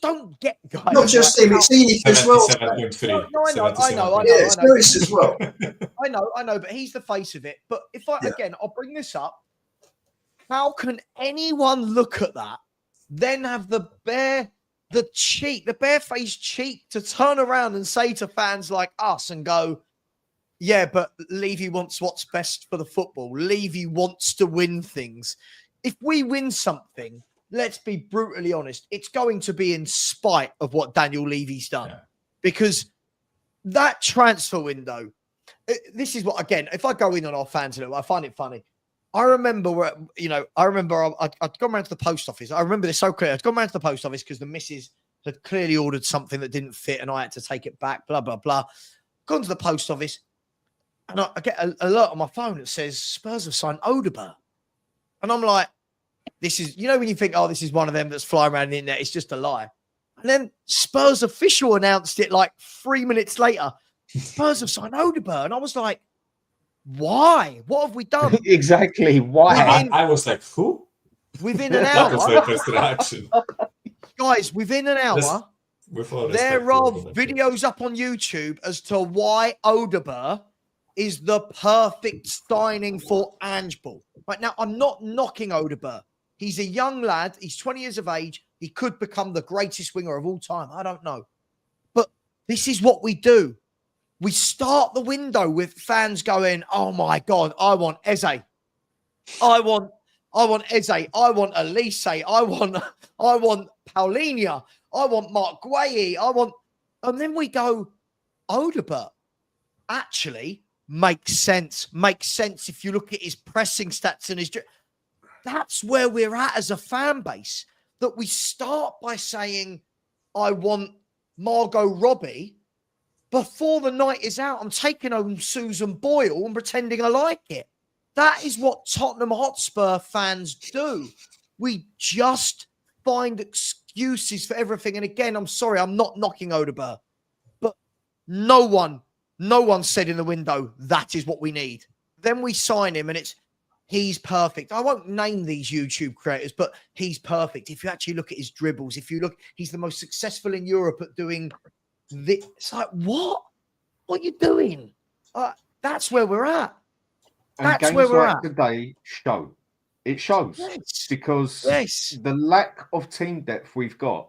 S1: don't get, guys.
S2: Not just him, it's Enoch as well.
S4: 77.3.
S1: I know.
S2: Yeah, it's Lewis as well.
S1: I know, but he's the face of it. But if again, I'll bring this up. How can anyone look at that, then have the barefaced cheek to turn around and say to fans like us and go, yeah, but Levy wants what's best for the football. Levy wants to win things. If we win something, let's be brutally honest, it's going to be in spite of what Daniel Levy's done. Yeah. Because that transfer window, this is what, again, if I go in on our fans a little, I find it funny. I remember I'd gone around to the post office. I remember this so clear. I'd gone around to the post office because the missus had clearly ordered something that didn't fit and I had to take it back, blah, blah, blah. Gone to the post office and I get an alert on my phone that says Spurs have signed Odegaard. And I'm like, this is, when you think, oh, this is one of them that's flying around the internet, it's just a lie. And then Spurs official announced it like 3 minutes later. Spurs have signed Odegaard. And I was like, why? What have we done?
S3: Exactly. Why?
S4: I was like, who?
S1: Within an hour.
S4: That was my first reaction.
S1: Guys, within an hour, there are videos up on YouTube as to why Odegaard is the perfect signing for Angeball. Right now, I'm not knocking Odegaard. He's a young lad. He's 20 years of age. He could become the greatest winger of all time. I don't know. But this is what we do. We start the window with fans going, oh my God, I want Eze. I want Eze. I want Elise. I want Paulinho. I want Mark Guehi. And then we go, Odegaard actually makes sense. Makes sense if you look at his pressing stats and his... That's where we're at as a fan base, that we start by saying, I want Margot Robbie. Before the night is out, I'm taking home Susan Boyle and pretending I like it. That is what Tottenham Hotspur fans do. We just find excuses for everything. And again, I'm sorry, I'm not knocking Odegaard, but no one said in the window, that is what we need. Then we sign him and he's perfect. I won't name these YouTube creators, but he's perfect. If you actually look at his dribbles, he's the most successful in Europe at doing this. It's like, what? What are you doing? That's where we're at.
S3: And games where we're at today show. It shows. Yes. Because the lack of team depth we've got.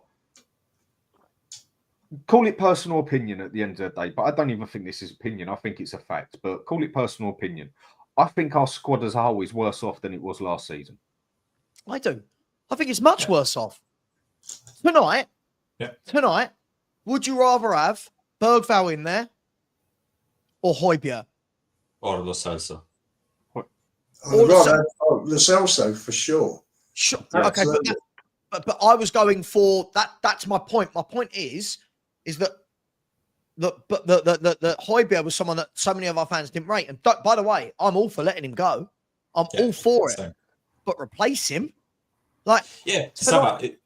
S3: Call it personal opinion at the end of the day, but I don't even think this is opinion. I think it's a fact, but call it personal opinion. I think our squad as a whole is worse off than it was last season.
S1: I do. I think it's much worse off. Tonight, would you rather have Bergvall in there or Højbjerg?
S4: Or Lo Celso.
S2: Lo Celso for sure.
S1: Sure. Okay, but I was going for that. That's my point. My point is that the Højbjerg was someone that so many of our fans didn't rate. And by the way, I'm all for letting him go. I'm all for it. But replace him,
S4: Savva,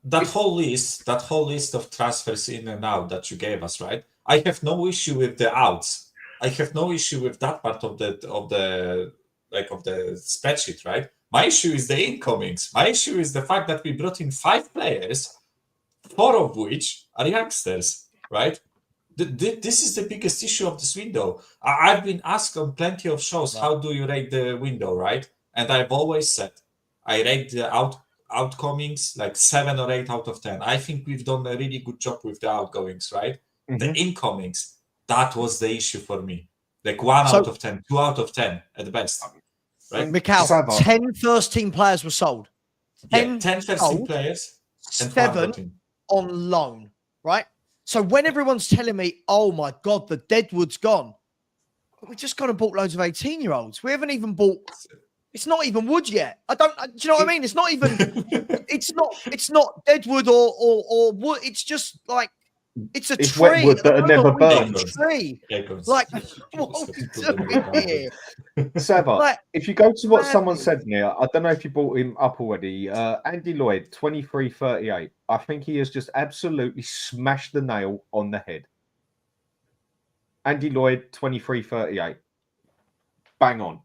S4: that whole list of transfers in and out that you gave us, right? I have no issue with the outs. I have no issue with that part of the spreadsheet, right? My issue is the incomings. My issue is the fact that we brought in 5 players, 4 of which are youngsters, right? This is the biggest issue of this window. I've been asked on plenty of shows, how do you rate the window, right? And I've always said, I rate the outcomings like 7 or 8 out of 10. I think we've done a really good job with the outgoings, right? Mm-hmm. The incomings, that was the issue for me. Like 1 out of 10, 2 out of 10 at best. Right?
S1: Mikhail, 10 first-team players were sold.
S4: 10 first-team players. And
S1: 7 on loan, right? So when everyone's telling me, oh my God, the Deadwood's gone, we've just gone and bought loads of 18-year-olds. We haven't even bought... It's not even Wood yet. Do you know what I mean? It's not even... it's not Deadwood or Wood. It's just like It's a
S3: It's
S1: tree.
S3: wet wood that are never burned.
S1: Tree.
S4: Acorns.
S1: Like, what are we doing here?
S3: Savva,
S1: Like,
S3: if you go to what someone
S1: madness.
S3: said near, I don't know if you brought him up already. Andy Lloyd, 23-38. I think he has just absolutely smashed the nail on the head. Andy Lloyd, 23-38. Bang on.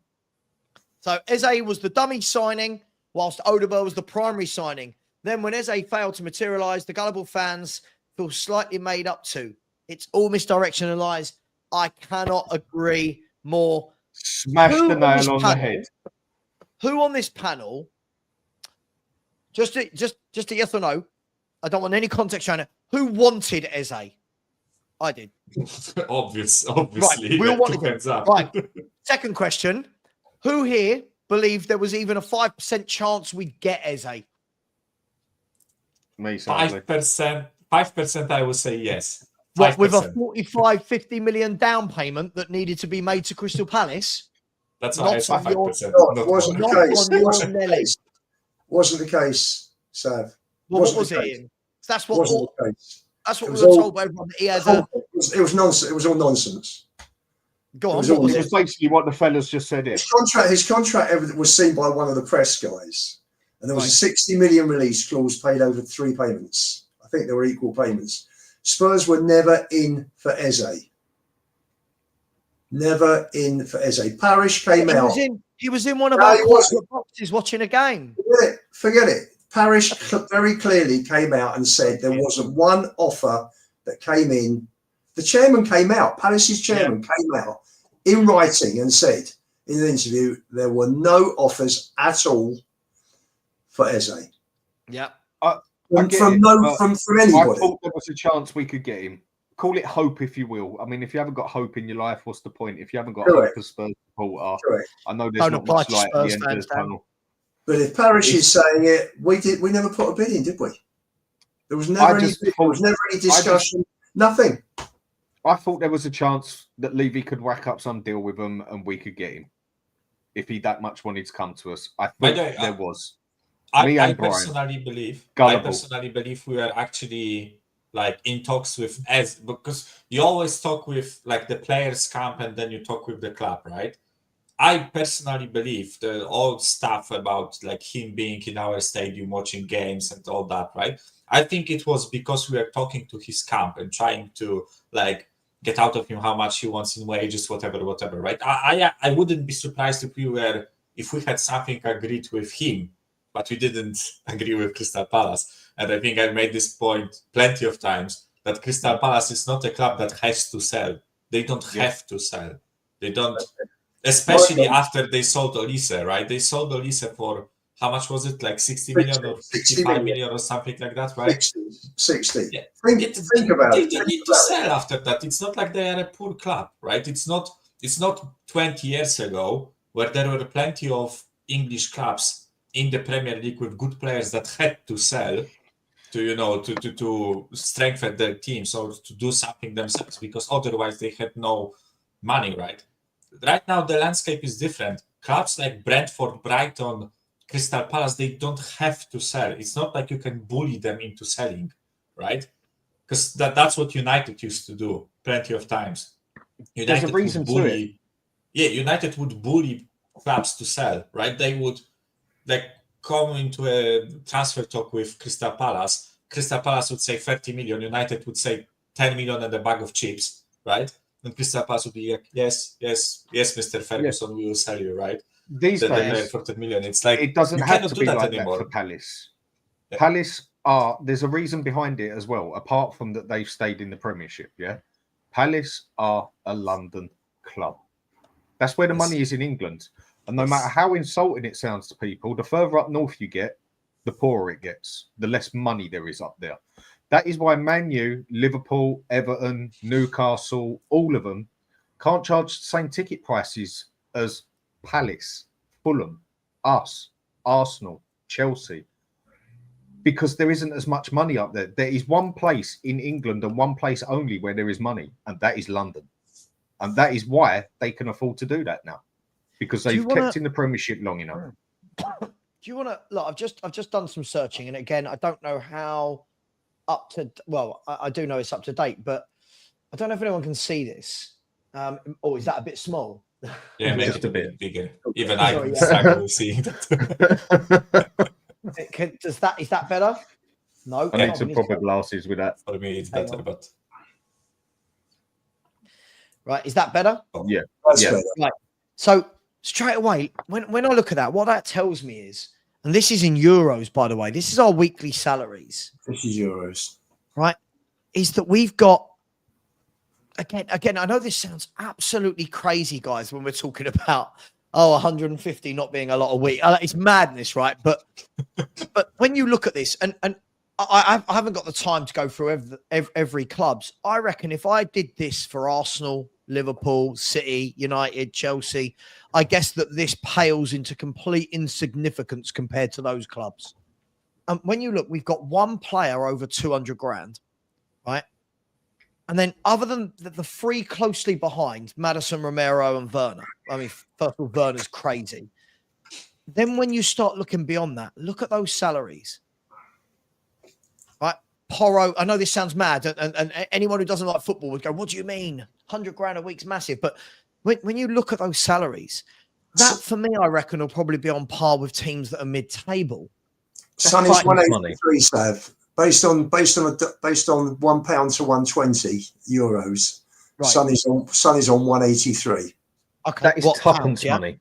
S1: So Eze was the dummy signing, whilst Odegaard was the primary signing. Then when Eze failed to materialise, the gullible fans feel slightly made up to. It's all misdirection and lies. I cannot agree more.
S3: Smash the nail on the head.
S1: Who on this panel, just a yes or no, I don't want any context around it, who wanted Eze? I did.
S4: Obviously.
S1: Right, we all wanted him.
S4: Hands up.
S1: Right. Second question. Who here believed there was even a 5% chance we'd get Eze?
S3: Me, sadly.
S4: 5%, I would say yes. 5%.
S1: What, with a 50 million down payment that needed to be made to Crystal Palace?
S4: That's why I said 5%.
S2: Wasn't
S1: Not
S2: the case.
S1: on your Nelly.
S2: Wasn't the case, Sav.
S1: Well, what was it in? That's what
S2: Wasn't the case.
S1: that's what
S2: It
S1: we
S2: was
S1: were
S2: all-
S1: told by everyone. That he had a,
S2: It was nonsense. It was all nonsense.
S1: go on.
S2: was
S1: What
S2: all-
S1: was
S3: Which
S1: it?
S3: is basically what the fellas just said here.
S2: His contract was seen by one of the press guys, and there was
S1: Right.
S2: a 60 million release clause paid over 3 payments. I think they were equal payments. Spurs were never in for Eze. Never in for Eze. Parish came out.
S1: He was in one of
S2: No,
S1: our
S2: he wasn't.
S1: corporate boxes watching a game.
S2: Forget it. Parish very clearly came out and said there wasn't one offer that came in. The chairman came out, Palace's chairman came out in writing and said in an interview there were no offers at all for Eze.
S1: Yeah.
S2: From anybody.
S3: I thought there was a chance we could get him. Call it hope, if you will. I mean, if you haven't got hope in your life, what's the point? If you haven't got
S2: Correct.
S3: hope as Spurs supporter,
S2: Correct.
S3: I know there's
S1: Don't
S3: not
S1: apply
S3: much
S1: to
S3: light at the
S1: Spurs
S3: end of
S1: fans,
S3: the
S1: Dan.
S3: tunnel.
S2: But if Parish is saying it, we never put a bid in, did we? There was never any discussion. Nothing.
S3: I thought there was a chance that Levy could whack up some deal with him and we could get him if he that much wanted to come to us. I thought there was.
S4: I personally believe we are actually like in talks with because you always talk with like the players camp and then you talk with the club, right? I personally believe the old stuff about like him being in our stadium watching games and all that, right? I think it was because we are talking to his camp and trying to like get out of him how much he wants in wages, whatever, right? I wouldn't be surprised if we had something agreed with him, but we didn't agree with Crystal Palace. And I think I made this point plenty of times that Crystal Palace is not a club that has to sell. They don't have to sell. They don't, especially after they sold Olise, right? They sold Olise for, how much was it? Like 60 million or 65 million or something like that, right?
S2: 60.
S4: Yeah.
S2: Think about it.
S4: They don't need to sell after that. It's not like they are a poor club, right? It's not 20 years ago where there were plenty of English clubs in the Premier League with good players that had to sell to strengthen their teams or to do something themselves because otherwise they had no money, right? Right now the landscape is different. Clubs like Brentford, Brighton, Crystal Palace, they don't have to sell. It's not like you can bully them into selling, right? Because that's what United used to do plenty of times.
S3: There's a reason to it.
S4: Yeah, United would bully clubs to sell, right? They would like come into a transfer talk with Crystal Palace. Crystal Palace would say 30 million. United would say 10 million and a bag of chips, right? And Crystal Palace would be like, yes, Mr. Ferguson, we will sell you, right?
S3: These days,
S4: for 10 million. It's like
S3: it doesn't have to be like
S4: anymore.
S3: that for Palace.
S4: Yeah.
S3: Palace there's a reason behind it as well, apart from that they've stayed in the Premiership, yeah? Palace are a London club. That's where the money is in England. And no matter how insulting it sounds to people, the further up north you get, the poorer it gets, the less money there is up there. That is why Man U, Liverpool, Everton, Newcastle, all of them can't charge the same ticket prices as Palace, Fulham, us, Arsenal, Chelsea, because there isn't as much money up there. There is one place in England and one place only where there is money, and that is London. And that is why they can afford to do that now, because they've kept in the Premiership long enough.
S1: Do you want to look? I've just done some searching, and again, I don't know how up to, well, I do know it's up to date, but I don't know if anyone can see this. Or is that a bit small?
S4: Yeah, make
S3: Just
S4: it
S3: a
S4: a bit bigger.
S1: Okay.
S4: Even I
S1: Sorry,
S4: can
S1: yeah.
S4: struggle seeing that.
S1: Is that better? No.
S3: I need
S1: not
S3: some
S1: in this
S3: proper
S1: one.
S3: glasses with that.
S4: For me, it's
S1: Hang
S4: better,
S1: on.
S4: but
S1: Right, is that better?
S3: Yeah.
S2: That's
S3: Yeah.
S2: better.
S1: Right. So straight away, when I look at that, what that tells me is, and this is in euros, by the way, this is our weekly salaries,
S2: This is euros.
S1: right? Is that we've got again, I know this sounds absolutely crazy, guys, when we're talking about 150 not being a lot a week. It's madness, right? But when you look at this, and I haven't got the time to go through every clubs. I reckon if I did this for Arsenal, Liverpool, City, United, Chelsea, I guess that this pales into complete insignificance compared to those clubs. When you look, we've got one player over 200 grand, right? And then other than the three closely behind, Madison, Romero, and Werner. I mean, first of all, Werner's crazy. Then when you start looking beyond that, look at those salaries. Right? Porro, I know this sounds mad, and anyone who doesn't like football would go, what do you mean? 100 grand a week's massive. But when you look at those salaries, that for me, I reckon, will probably be on par with teams that are mid-table.
S2: Sonny's
S3: quite
S2: 183, Sav. Based on £1 to 120 euros.
S1: Right.
S2: Sonny's on 183.
S1: Okay.
S3: That is
S1: what,
S3: tuppence
S1: pounds, yeah?
S3: money.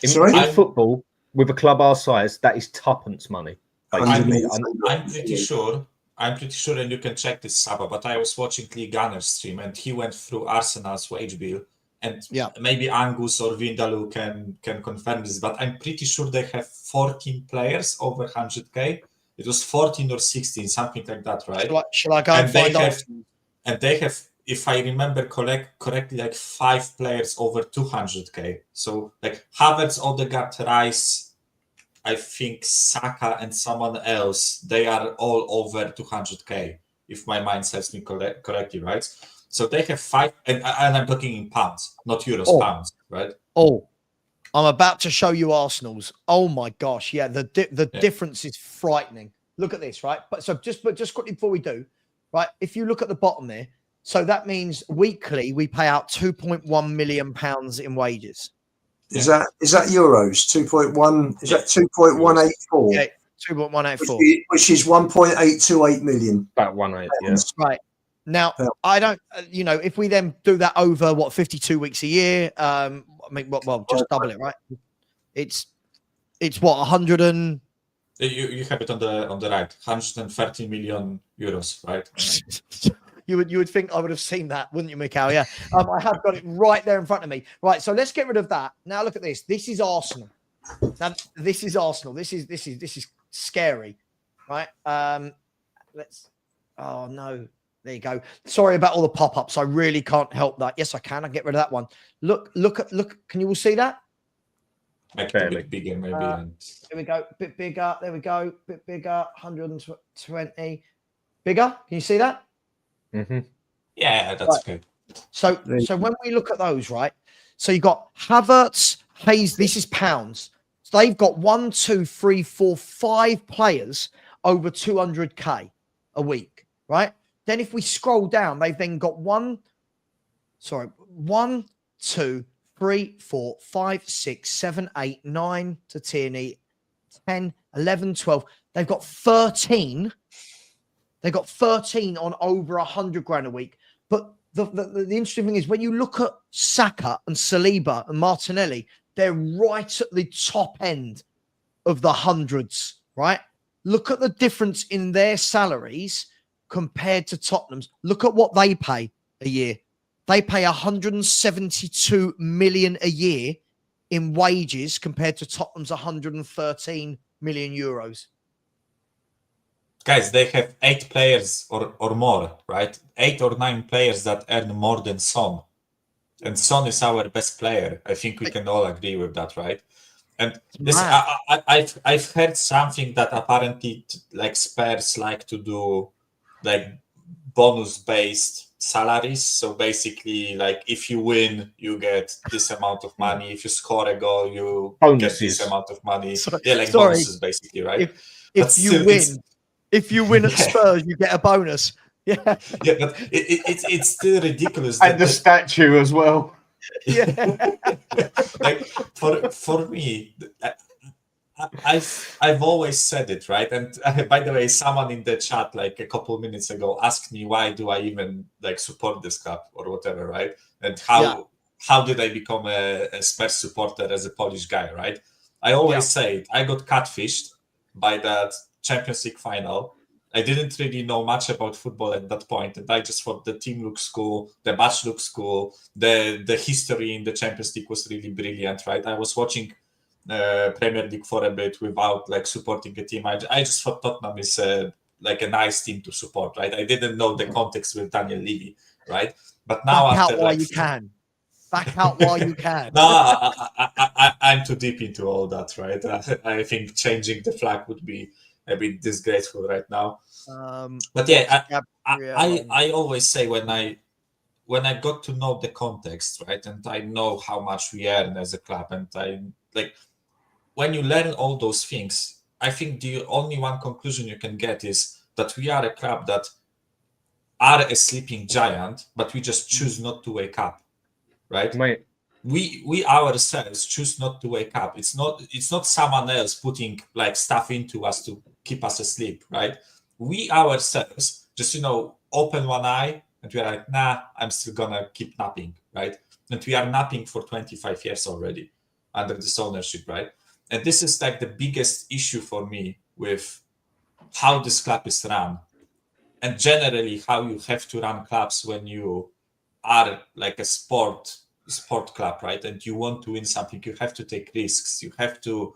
S3: In
S2: Sorry?
S3: football, with a club our size, that is tuppence money. Basically.
S4: I'm pretty sure, and you can check this, Savva, but I was watching Lee Gunner's stream, and he went through Arsenal's wage bill, and maybe Angus or Vindaloo can confirm this, but I'm pretty sure they have 14 players over 100k. It was 14 or 16, something like that, right?
S1: Shall I go and find out?
S4: And they have, if I remember correctly, like 5 players over 200k. So like Havertz, Odegaard, Rice, I think Saka and someone else, they are all over 200k, if my mind serves me correctly, right? So they have 5, and I'm talking in pounds, not euros, pounds, right?
S1: Oh, I'm about to show you Arsenal's. Oh my gosh, yeah, the difference is frightening. Look at this, right? But just quickly before we do, right? If you look at the bottom there, so that means weekly we pay out £2.1 million in wages.
S2: Is that euros? 2.1? Is that 2.184?
S1: Yeah, 2.184,
S2: which is 1.828 million.
S3: About 1.8, yeah.
S1: Right. Now, I don't, if we then do that over 52 weeks a year, I mean, well, just double it, right? It's what, 100 and...
S4: You have it on the right, 130 million euros, right?
S1: You would think I would have seen that, wouldn't you, Mikhail? Yeah. I have got it right there in front of me. Right, so let's get rid of that. Now look at this. This is Arsenal. Now, this is Arsenal. This is scary, right? Oh no. There you go. Sorry about all the pop-ups. I really can't help that. Yes, I can. I get rid of that one. Look. Can you all see that?
S4: Make it a bit bigger, maybe.
S1: There we go. Bit bigger. There we go. Bit bigger. 120. Bigger. Can you see that?
S3: Mm-hmm.
S4: Yeah, that's okay.
S1: So when we look at those, right? So you got Havertz, Hayes. This is pounds. So they've got 1, 2, 3, 4, 5 players over 200k a week, right? Then if we scroll down, they've then got 1, 2, 3, 4, 5, 6, 7, 8, 9 to Tierney, 10, 11, 12. They've got 13. They've got 13 on over 100 grand a week. But the interesting thing is when you look at Saka and Saliba and Martinelli, they're right at the top end of the hundreds, right? Look at the difference in their salaries compared to Tottenham's. Look at what they pay a year. They pay 172 million a year in wages compared to Tottenham's 113 million euros.
S4: Guys, they have 8 players or more, right? 8 or 9 players that earn more than Son. And Son is our best player. I think we can all agree with that, right? And this, I've heard something that apparently like Spurs like to do like bonus-based salaries. So basically, like if you win, you get this amount of money. If you score a goal, you get this amount of money. Bonuses basically, right?
S1: If you win, If you win at Spurs, you get a bonus. Yeah.
S4: Yeah, but it's still ridiculous.
S3: And the statue as well.
S1: Yeah.
S4: Like for me, I've always said it, right? And by the way, someone in the chat like a couple of minutes ago asked me why do I even like support this club or whatever, right? And how did I become a Spurs supporter as a Polish guy, right? I always say it. I got catfished by that Champions League final. I didn't really know much about football at that point, and I just thought the team looks cool, the match looks cool, the history in the Champions League was really brilliant, right? I was watching Premier League for a bit without like supporting a team. I just thought Tottenham is like a nice team to support, right? I didn't know the context with Daniel Levy, right? But now
S1: Back
S4: after
S1: out while
S4: like
S1: you can. Back out while you can.
S4: no, I'm too deep into all that, right? I think changing the flag would be a bit disgraceful right now. But yeah, I always say when I got to know the context, right, and I know how much we earn as a club, and I like when you learn all those things, I think the only one conclusion you can get is that we are a club that are a sleeping giant, but we just choose not to wake up, right?
S3: Mate.
S4: We ourselves choose not to wake up. It's not someone else putting like stuff into us to keep us asleep, right? We ourselves just open one eye and we're like, nah, I'm still gonna keep napping, right? And we are napping for 25 years already under this ownership, right? And this is like the biggest issue for me with how this club is run, and generally how you have to run clubs when you are like a sport club, right? And you want to win something, you have to take risks. You have to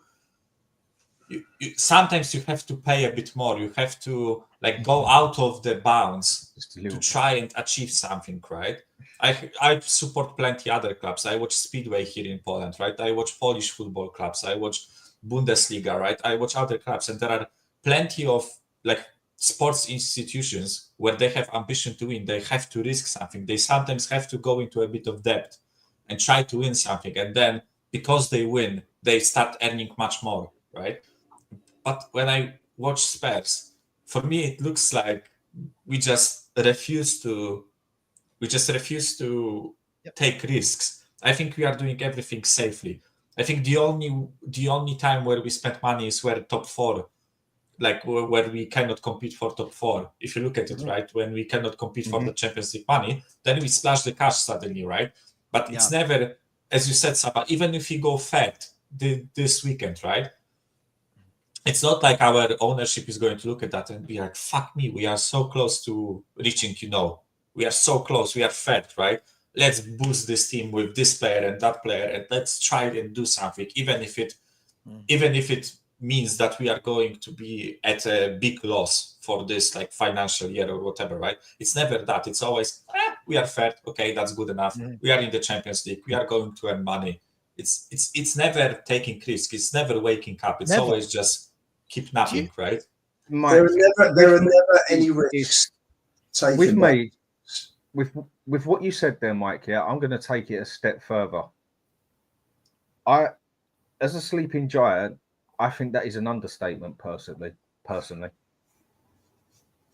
S4: sometimes you have to pay a bit more. You have to like go out of the bounds to try and achieve something, right? I support plenty other clubs. I watch Speedway here in Poland, right? I watch Polish football clubs. I watch Bundesliga, right? I watch other clubs, and there are plenty of like sports institutions where they have ambition to win. They have to risk something. They sometimes have to go into a bit of debt and try to win something. And then because they win, they start earning much more, right? But when I watch Spurs, for me, it looks like we just refuse to take risks. I think we are doing everything safely. I think the only time where we spend money is where top four, like where we cannot compete for top four. If you look at it, right, when we cannot compete for the Champions League money, then we splash the cash suddenly, right? But it's never, as you said, Savva, even if you go fat this weekend, right? It's not like our ownership is going to look at that and be like, fuck me, we are so close to reaching, we are so close, we are fat, right? Let's boost this team with this player and that player, and let's try and do something, even if it means that we are going to be at a big loss for this like financial year or whatever, right? It's never that. It's always, we are fat, okay, that's good enough. We are in the Champions League, we are going to earn money. It's never taking risk, it's never waking up, it's always just keep napping, right?
S2: There are never any risks taken.
S3: With me, with what you said there, Mike, yeah, I'm going to take it a step further. As a sleeping giant, I think that is an understatement, personally.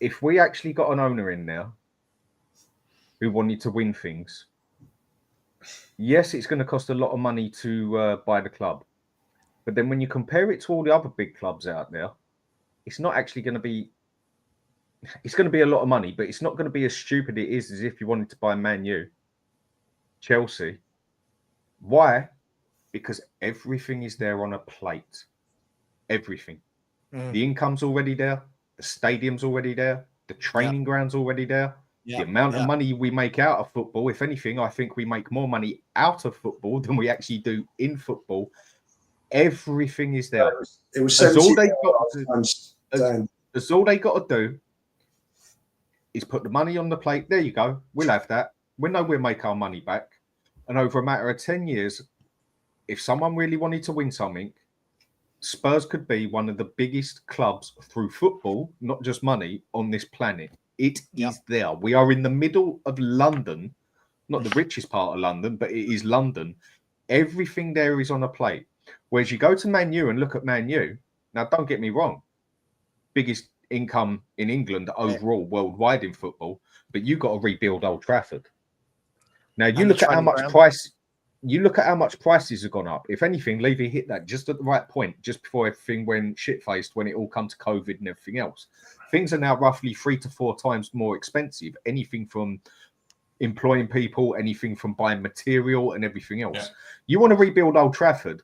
S3: If we actually got an owner in there who wanted to win things, yes, it's going to cost a lot of money to buy the club. But then when you compare it to all the other big clubs out there, it's not actually going to be... It's going to be a lot of money, but it's not going to be as stupid it is as if you wanted to buy Man U, Chelsea. Why? Because everything is there on a plate. Everything. The income's already there. The stadium's already there. The training ground's already there. The amount of money we make out of football, if anything, I think we make more money out of football than we actually do in football. Everything is there.
S2: It was
S3: all they got to do is put the money on the plate. There you go. We'll have that. We know we'll make our money back. And over a matter of 10 years, if someone really wanted to win something, Spurs could be one of the biggest clubs through football, not just money, on this planet. It is there. We are in the middle of London, not the richest part of London, but it is London. Everything there is on a plate. Whereas you go to Man U and look at Man U. Now, don't get me wrong. Biggest income in England overall, worldwide in football, but you got to rebuild Old Trafford. Now you look at how much prices have gone up. If anything, Levy hit that just at the right point, just before everything went shit-faced, when it all come to COVID and everything else. Things are now roughly 3 to 4 times more expensive. Anything from employing people, anything from buying material and everything else. Yeah. You want to rebuild Old Trafford,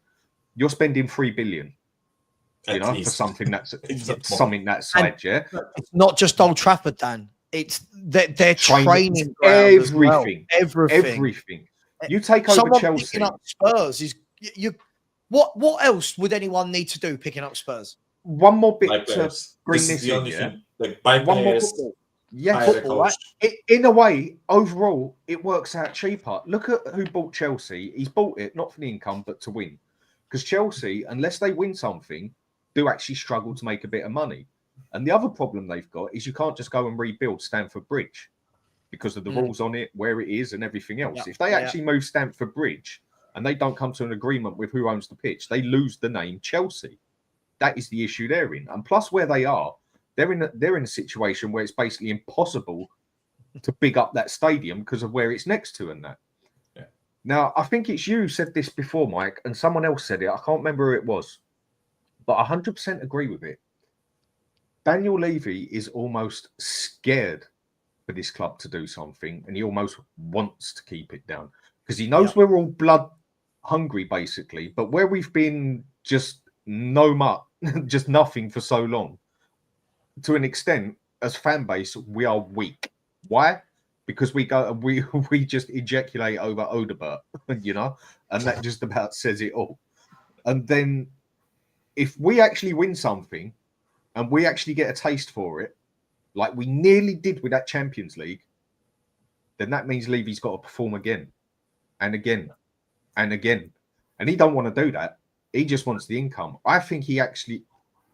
S3: you're spending 3 billion. For something that's size, yeah.
S1: It's not just Old Trafford, Dan. It's their training
S3: everything,
S1: well.
S3: everything. You take over Chelsea.
S1: Picking up Spurs is you. What else would anyone need to do picking up Spurs?
S3: One more bit to bring this in,
S4: yeah. Like buy players.
S3: Yeah, football, right? In a way, overall, it works out cheaper. Look at who bought Chelsea. He's bought it not for the income, but to win. Because Chelsea, unless they win something, do actually struggle to make a bit of money. And the other problem they've got is you can't just go and rebuild Stamford Bridge because of the rules on it, where it is and everything else. If they actually move Stamford Bridge and they don't come to an agreement with who owns the pitch, they lose the name Chelsea. That is the issue they're in. And plus where they are, they're in a situation where it's basically impossible to big up that stadium because of where it's next to and that. Yeah. Now, I think it's you said this before, Mike, and someone else said it. I can't remember who it was, but I 100% agree with it. Daniel Levy is almost scared for this club to do something, and he almost wants to keep it down because he knows we're all blood hungry, basically. But where we've been just just nothing for so long, to an extent, as fan base, we are weak. Why? Because we just ejaculate over Odebert, and that just about says it all. And then if we actually win something and we actually get a taste for it, like we nearly did with that Champions League, then that means Levy's got to perform again and again and again. And he don't want to do that. He just wants the income. I think he actually,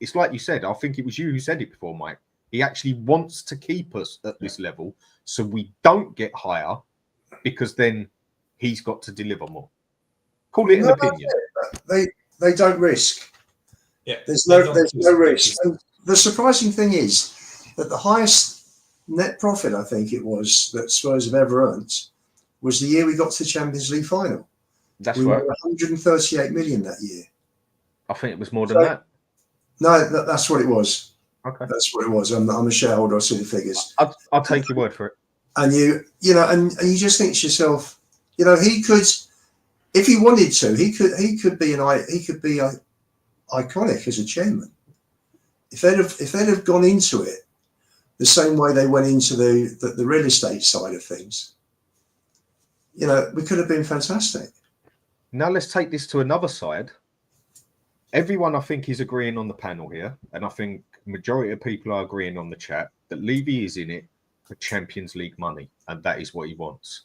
S3: it's like you said, I think it was you who said it before, Mike. He actually wants to keep us at this level so we don't get higher, because then he's got to deliver more. Call it an opinion.
S2: They don't risk.
S4: Yeah,
S2: there's no risk. And the surprising thing is that the highest net profit, I think it was, that Spurs have ever earned was the year we got to the Champions League final.
S3: That's
S2: we
S3: right.
S2: were 138 million that year.
S3: I think it was more than that.
S2: No, that's what it was.
S3: Okay,
S2: that's what it was. I'm a shareholder. I see the figures.
S3: I'll take your word for it.
S2: And you you just think to yourself, he could, if he wanted to, he could be iconic as a chairman. If they'd have gone into it the same way they went into the real estate side of things, we could have been fantastic.
S3: Now let's take this to another side. Everyone, I think, is agreeing on the panel here, and I think majority of people are agreeing on the chat that Levy is in it for Champions League money, and that is what he wants.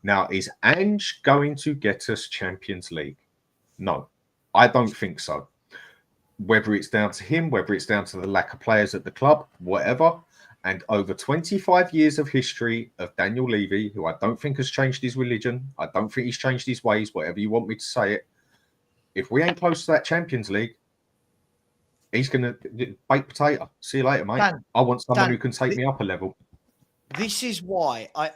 S3: Now, is Ange going to get us Champions League? No, I don't think so. Whether it's down to him, whether it's down to the lack of players at the club, whatever. And over 25 years of history of Daniel Levy, who I don't think has changed his religion, I don't think he's changed his ways, whatever you want me to say it. If we ain't close to that Champions League, he's going to bake potato. See you later, mate. Dan, I want someone who can take me up a level.
S1: This is why I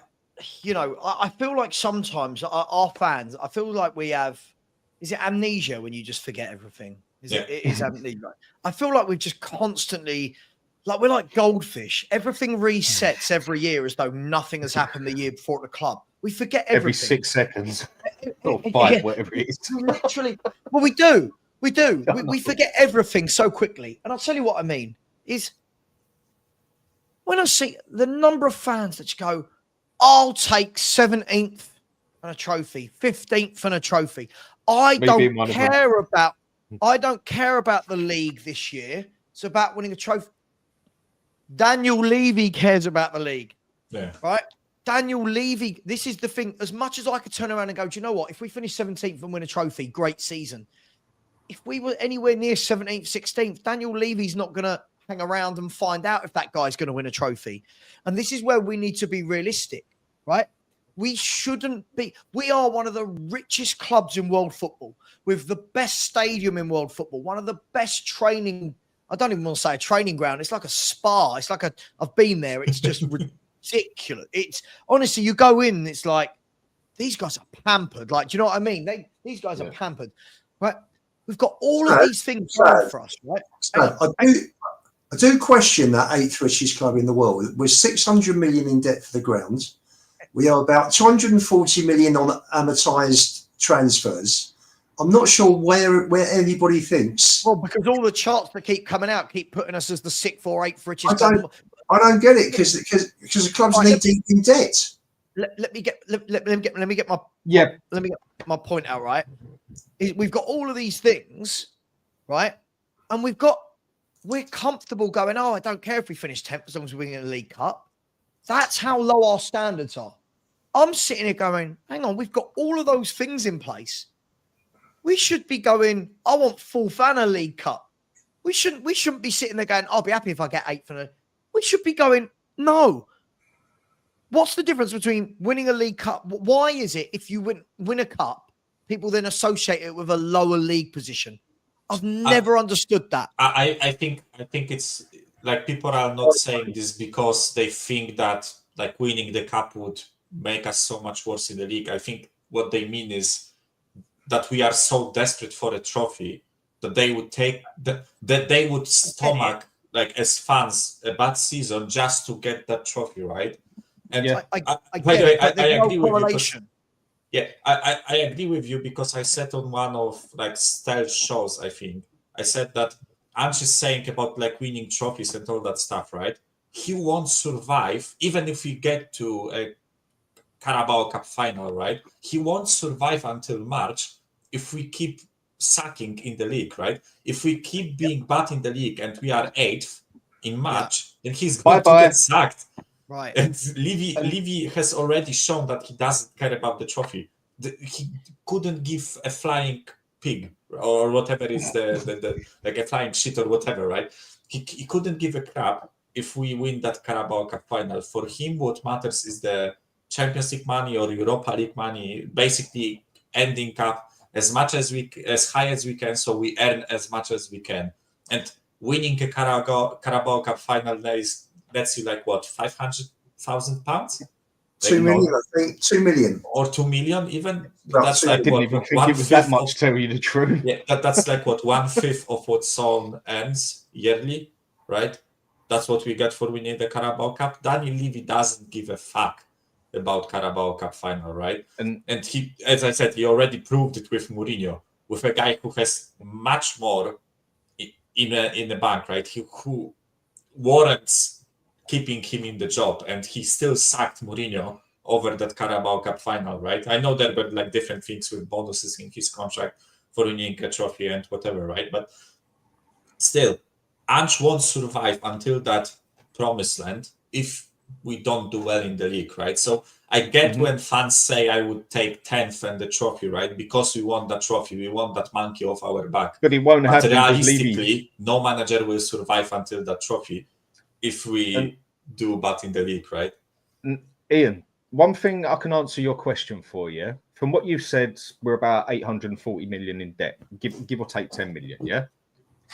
S1: feel like sometimes our fans, I feel like we have, is it amnesia when you just forget everything? It is amnesia. I feel like we've just constantly, like we're like goldfish. Everything resets every year as though nothing has happened the year before at the club. We forget everything.
S3: Every 6 seconds. Or 5, whatever it is.
S1: Literally. Well, we do. We forget everything so quickly. And I'll tell you what I mean is when I see the number of fans that just go, I'll take 17th and a trophy, 15th and a trophy. I don't care about the league this year. It's about winning a trophy. Daniel Levy cares about the league.
S4: Yeah.
S1: Right? Daniel Levy, this is the thing. As much as I could turn around and go, do you know what? If we finish 17th and win a trophy, great season. If we were anywhere near 17th, 16th, Daniel Levy's not going to hang around and find out if that guy's going to win a trophy. And this is where we need to be realistic, right? We shouldn't be. We are one of the richest clubs in world football with the best stadium in world football, one of the best training I don't even want to say a training ground. It's like a spa. It's like I've been there. It's just ridiculous. It's honestly, you go in, and it's like these guys are pampered. Like, do you know what I mean? These guys are pampered, right? We've got all of these things going for us, right?
S2: I do question that 8th richest club in the world. We're 600 million in debt for the ground. We are about 240 million on amortized transfers. I'm not sure where anybody thinks.
S1: Well, because all the charts that keep coming out keep putting us as the 6th or 8th richest
S2: club. I don't get it because the club's knee deep in debt.
S1: Let me get my point out, right? We've got all of these things, right? And we're comfortable going, oh, I don't care if we finish 10th as long as we win a League Cup. That's how low our standards are. I'm sitting here going, hang on, we've got all of those things in place. We should be going, I want 4th and a League Cup. We shouldn't be sitting there going, I'll be happy if I get 8th. We should be going, no. What's the difference between winning a League Cup? Why is it if you win a cup, people then associate it with a lower league position? I've never understood that.
S4: I think it's like people are not saying this because they think that like winning the cup would make us so much worse in the league. I think what they mean is that we are so desperate for a trophy that they would that they would stomach, like as fans, a bad season just to get that trophy, right? And by the way, I agree with you. I agree with you because I said on one of like Stealth shows, I think I said that Archie's saying about like winning trophies and all that stuff, right? He won't survive even if we get to a Carabao Cup final, right? He won't survive until March if we keep sucking in the league, right? If we keep being bad in the league and we are 8th in March, then he's going to get sacked.
S1: Right.
S4: And Levy has already shown that he doesn't care about the trophy. He couldn't give a flying pig or whatever is the like a flying shit or whatever, right? He couldn't give a crap if we win that Carabao Cup final. For him, what matters is the Champions League money or Europa League money, basically ending up as high as we can, so we earn as much as we can. And winning a Carabao Cup final is, let's see, like what, £500,000?
S2: 2 million, I think. 2 million.
S4: Or 2 million even?
S3: That's like, I didn't even think it was that much, to tell you the truth.
S4: Yeah, that's like what, 1/5 of what Son earns yearly, right? That's what we get for winning the Carabao Cup. Daniel Levy doesn't give a fuck about Carabao Cup final, right? And he, as I said, he already proved it with Mourinho, with a guy who has much more in the bank, right? Who warrants keeping him in the job, and he still sacked Mourinho over that Carabao Cup final, right? I know there were like different things with bonuses in his contract for winning a trophy and whatever, right? But still, Ange won't survive until that promised land if we don't do well in the league, right? So I get when fans say I would take 10th and the trophy, right? Because we want that trophy, we want that monkey off our back.
S3: But it won't happen.
S4: Realistically, no manager will survive until that trophy if we do bad in the league, right?
S3: Ian, one thing I can answer your question for you. From what you've said, we're about 840 million in debt, give or take 10 million, yeah?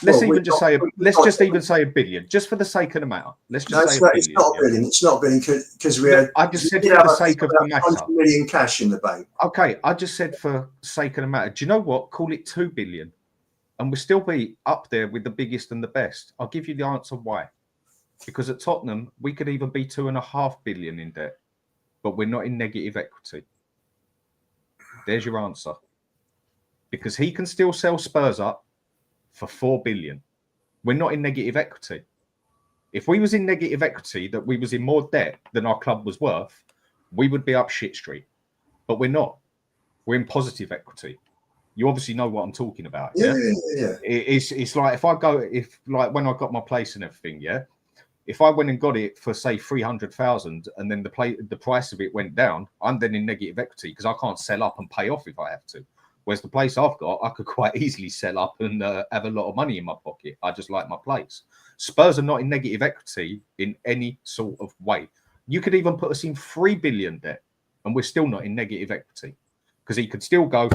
S3: Let's just even say a billion, just for the sake of the matter. Let's just say a billion.
S2: It's not a billion. It's not a billion because we had.
S3: I just said for the sake of the matter.
S2: 100 million cash in the bank.
S3: Okay, I just said for the sake of the matter. Do you know what? Call it 2 billion, and we'll still be up there with the biggest and the best. I'll give you the answer why. Because at Tottenham, we could even be 2.5 billion in debt, but we're not in negative equity. There's your answer. Because he can still sell Spurs up for 4 billion. We're not in negative equity. If we was in negative equity, that we was in more debt than our club was worth, we would be up shit street. But we're not. We're in positive equity. You obviously know what I'm talking about. Yeah. It's like if when I got my place and everything, yeah. If I went and got it for say 300,000 and then the price of it went down, I'm then in negative equity because I can't sell up and pay off if I have to. Whereas the place I've got, I could quite easily sell up and have a lot of money in my pocket. I just like my place. Spurs are not in negative equity in any sort of way. You could even put us in 3 billion debt and we're still not in negative equity because he could still go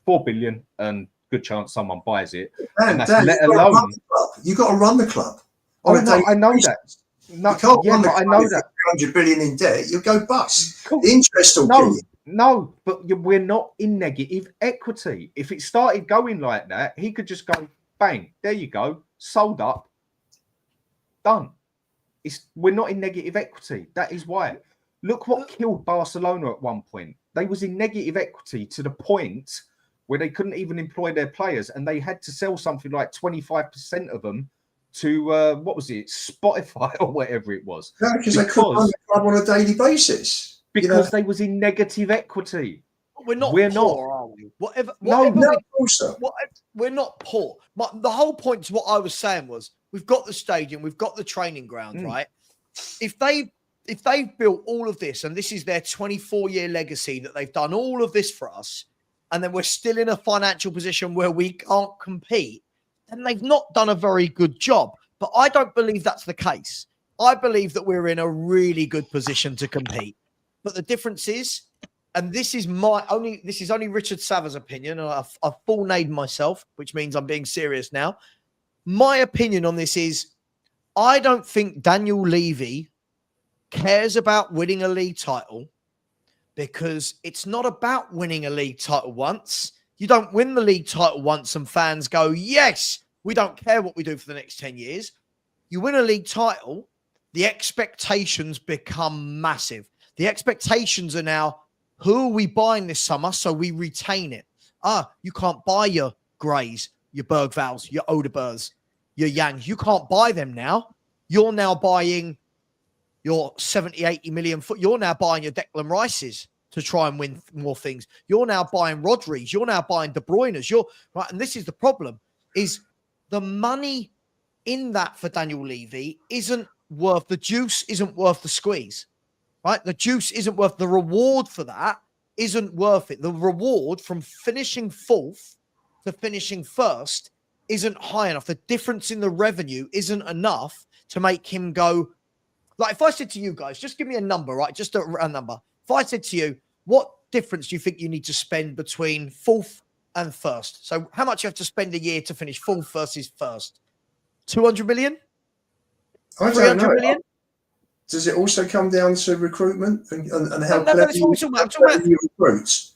S3: 4 billion and good chance someone buys it.
S2: Dan,
S3: And that's
S2: Dan,
S3: let
S2: you've got to
S3: alone.
S2: run the club. You've got to run the club on a daily
S3: I know
S2: basis.
S3: that. No,
S2: You can't
S3: yeah,
S2: run the
S3: but I
S2: club
S3: know
S2: if
S3: that.
S2: you're 300 billion in debt. You'll go bust.
S3: Cool.
S2: The interest will kill you.
S3: No, but we're not in negative equity. If it started going like that, he could just go, bang, there you go, sold up, done. We're not in negative equity. That is why. Look what killed Barcelona at one point. They was in negative equity to the point where they couldn't even employ their players, and they had to sell something like 25% of them to what was it, Spotify or whatever it was.
S2: No, because they couldn't run the club on a daily basis.
S3: Because they was in negative equity.
S1: We're not
S3: We're
S1: poor,
S3: not.
S1: are we? Whatever
S2: Also.
S1: we're not poor. The whole point to what I was saying was we've got the stadium, we've got the training ground, right? If they've built all of this and this is their 24-year legacy that they've done all of this for us, and then we're still in a financial position where we can't compete, then they've not done a very good job. But I don't believe that's the case. I believe that we're in a really good position to compete. But the difference is, and this is only Richard Savva's opinion, and I've full named myself, which means I'm being serious now. My opinion on this is, I don't think Daniel Levy cares about winning a league title, because it's not about winning a league title once. You don't win the league title once and fans go, yes, we don't care what we do for the next 10 years. You win a league title, the expectations become massive. The expectations are now, who are we buying this summer so we retain it? You can't buy your Grays, your Bergvals, your Odebergs, your Yangs. You can't buy them now. You're now buying your 70, 80 million foot. You're now buying your Declan Rices to try and win more things. You're now buying Rodri's. You're now buying De Bruyne's. Right. And this is the problem, is the money in that for Daniel Levy isn't worth, the juice isn't worth the squeeze. Right? The juice isn't worth, the reward for that isn't worth it. The reward from finishing fourth to finishing first isn't high enough. The difference in the revenue isn't enough to make him go, like, if I said to you guys, just give me a number, right? Just a number. If I said to you, what difference do you think you need to spend between fourth and first? So how much you have to spend a year to finish fourth versus first? 200 million?
S2: I don't
S1: 300
S2: know.
S1: million?
S2: Does it also come down to recruitment and how
S1: No,
S2: clever
S1: you
S2: recruit?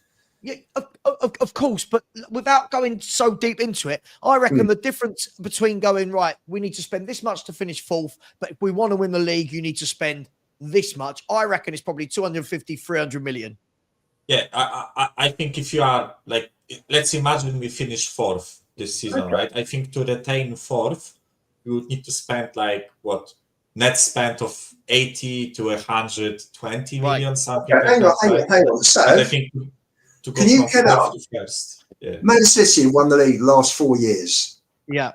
S1: Yeah, of course, but without going so deep into it, I reckon the difference between going, right, we need to spend this much to finish fourth, but if we want to win the league, you need to spend this much. I reckon it's probably 250, 300 million.
S4: Yeah, I think if you are, like, let's imagine we finish fourth this season, right? I think to retain fourth, you would need to spend, like, what, net spend of 80 to 120 million, something like that.
S2: Hang on. So,
S4: and I think to go
S2: can you
S4: from
S2: get up?
S4: fourth to first. Yeah.
S2: Man City won the league the last 4 years.
S1: Yeah.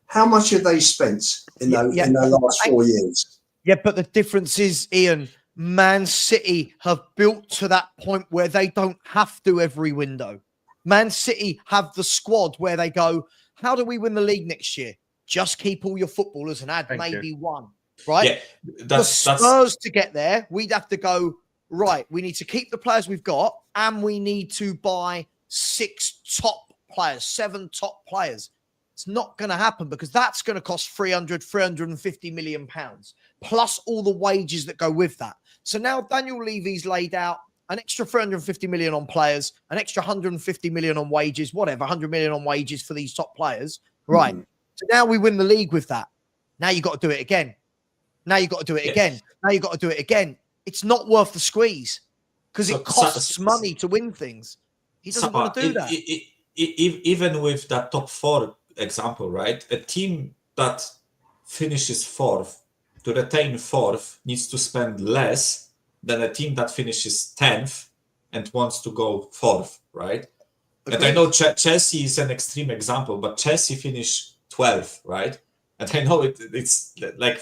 S2: How much have they spent in those last 4 years?
S1: Yeah, but the difference is, Ian, Man City have built to that point where they don't have to every window. Man City have the squad where they go, how do we win the league next year? Just keep all your footballers and add maybe one, right?
S4: Yeah,
S1: the Spurs to get there, we'd have to go, right, we need to keep the players we've got, and we need to buy 6 top players, 7 top players. It's not going to happen, because that's going to cost 350 million pounds, plus all the wages that go with that. So now Daniel Levy's laid out an extra 350 million on players, an extra 150 million on wages, whatever, 100 million on wages for these top players. Right. So now we win the league with that. Now you got to do it again. Now you got to do it again. Now you got to do it again. It's not worth the squeeze, because it costs money to win things. He doesn't want to do that.
S4: Even with that top 4 example, right? A team that finishes fourth to retain fourth needs to spend less than a team that finishes 10th and wants to go fourth, right? Agreed. And I know Chelsea is an extreme example, but Chelsea finished 12th, right? And I know it's like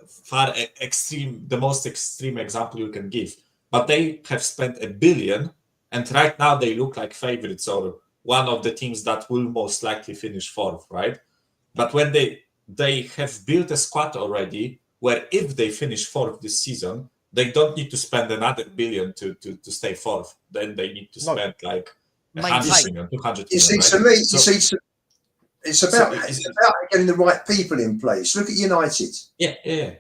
S4: far extreme, the most extreme example you can give. But they have spent 1 billion, and right now they look like favorites, or one of the teams that will most likely finish fourth, right? But when they have built a squad already, where if they finish fourth this season, they don't need to spend another 1 billion to stay fourth. Then they need to spend like
S1: maintain.
S4: 200
S2: You see,
S4: million,
S2: to
S4: right?
S2: me,
S4: So-
S2: it's about
S4: So
S2: it's about getting the right people in place. Look at United.
S4: yeah.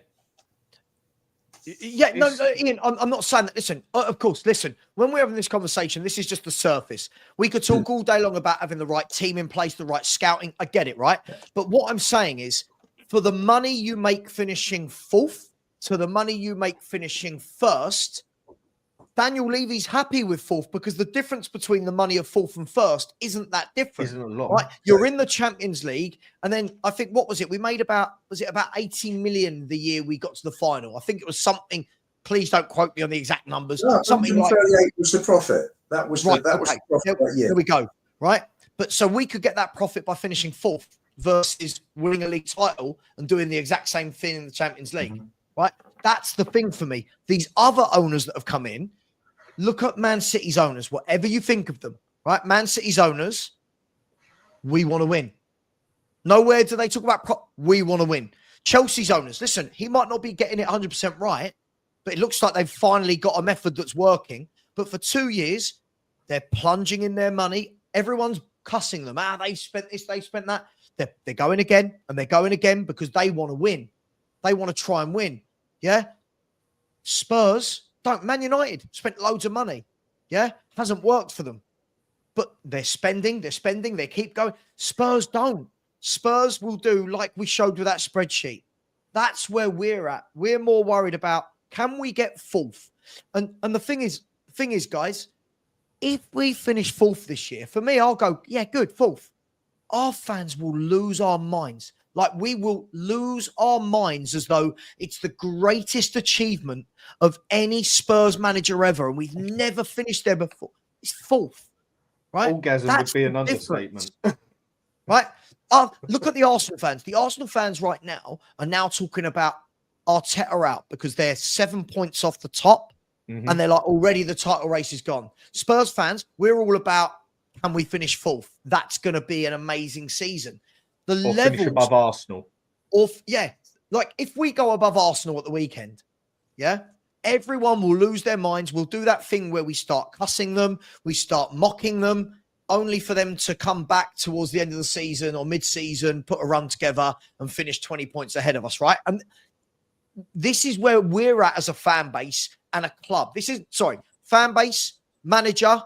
S1: Yeah, no, Ian, I'm not saying that. Listen, of course, listen, when we're having this conversation, this is just the surface. We could talk all day long about having the right team in place, the right scouting. I get it, right? But what I'm saying is, for the money you make finishing fourth to the money you make finishing first, Daniel Levy's happy with fourth because the difference between the money of fourth and first isn't that different.
S3: Isn't a lot.
S1: Right? You're in the Champions League, and then I think what was it? We made about 18 million the year we got to the final. I think it was something. Please don't quote me on the exact numbers.
S2: No,
S1: something like
S2: 138 was the profit. That was
S1: right.
S2: the profit that year.
S1: There we go. Right, but so we could get that profit by finishing fourth versus winning a league title and doing the exact same thing in the Champions League. Right, that's the thing for me. These other owners that have come in. Look at Man City's owners, whatever you think of them, right? Man City's owners, we want to win. Nowhere do they talk about we want to win. Chelsea's owners, listen, he might not be getting it 100% right, but it looks like they've finally got a method that's working. But for 2 years, they're plunging in their money. Everyone's cussing them. They spent this, they spent that. They're going again, and they're going again because they want to win. They want to try and win. Yeah? Spurs... Man United spent loads of money. Yeah. Hasn't worked for them. But they're spending, they keep going. Spurs don't. Spurs will do like we showed with that spreadsheet. That's where we're at. We're more worried about can we get fourth? And the thing is, guys, if we finish fourth this year, for me, I'll go, yeah, good, fourth. Our fans will lose our minds. Like we will lose our minds as though it's the greatest achievement of any Spurs manager ever. And we've never finished there before. It's fourth, right?
S3: Orgasm would be an understatement.
S1: Right? Look at the Arsenal fans. The Arsenal fans right now are now talking about Arteta out because they're 7 points off the top. And they're like, already the title race is gone. Spurs fans, we're all about, can we finish fourth? That's going to be an amazing season. The
S3: or
S1: levels
S3: finish above Arsenal.
S1: Like if we go above Arsenal at the weekend, yeah, everyone will lose their minds. We'll do that thing where we start cussing them, we start mocking them, only for them to come back towards the end of the season or mid-season, put a run together and finish 20 points ahead of us, right? And this is where we're at as a fan base and a club. Fan base, manager,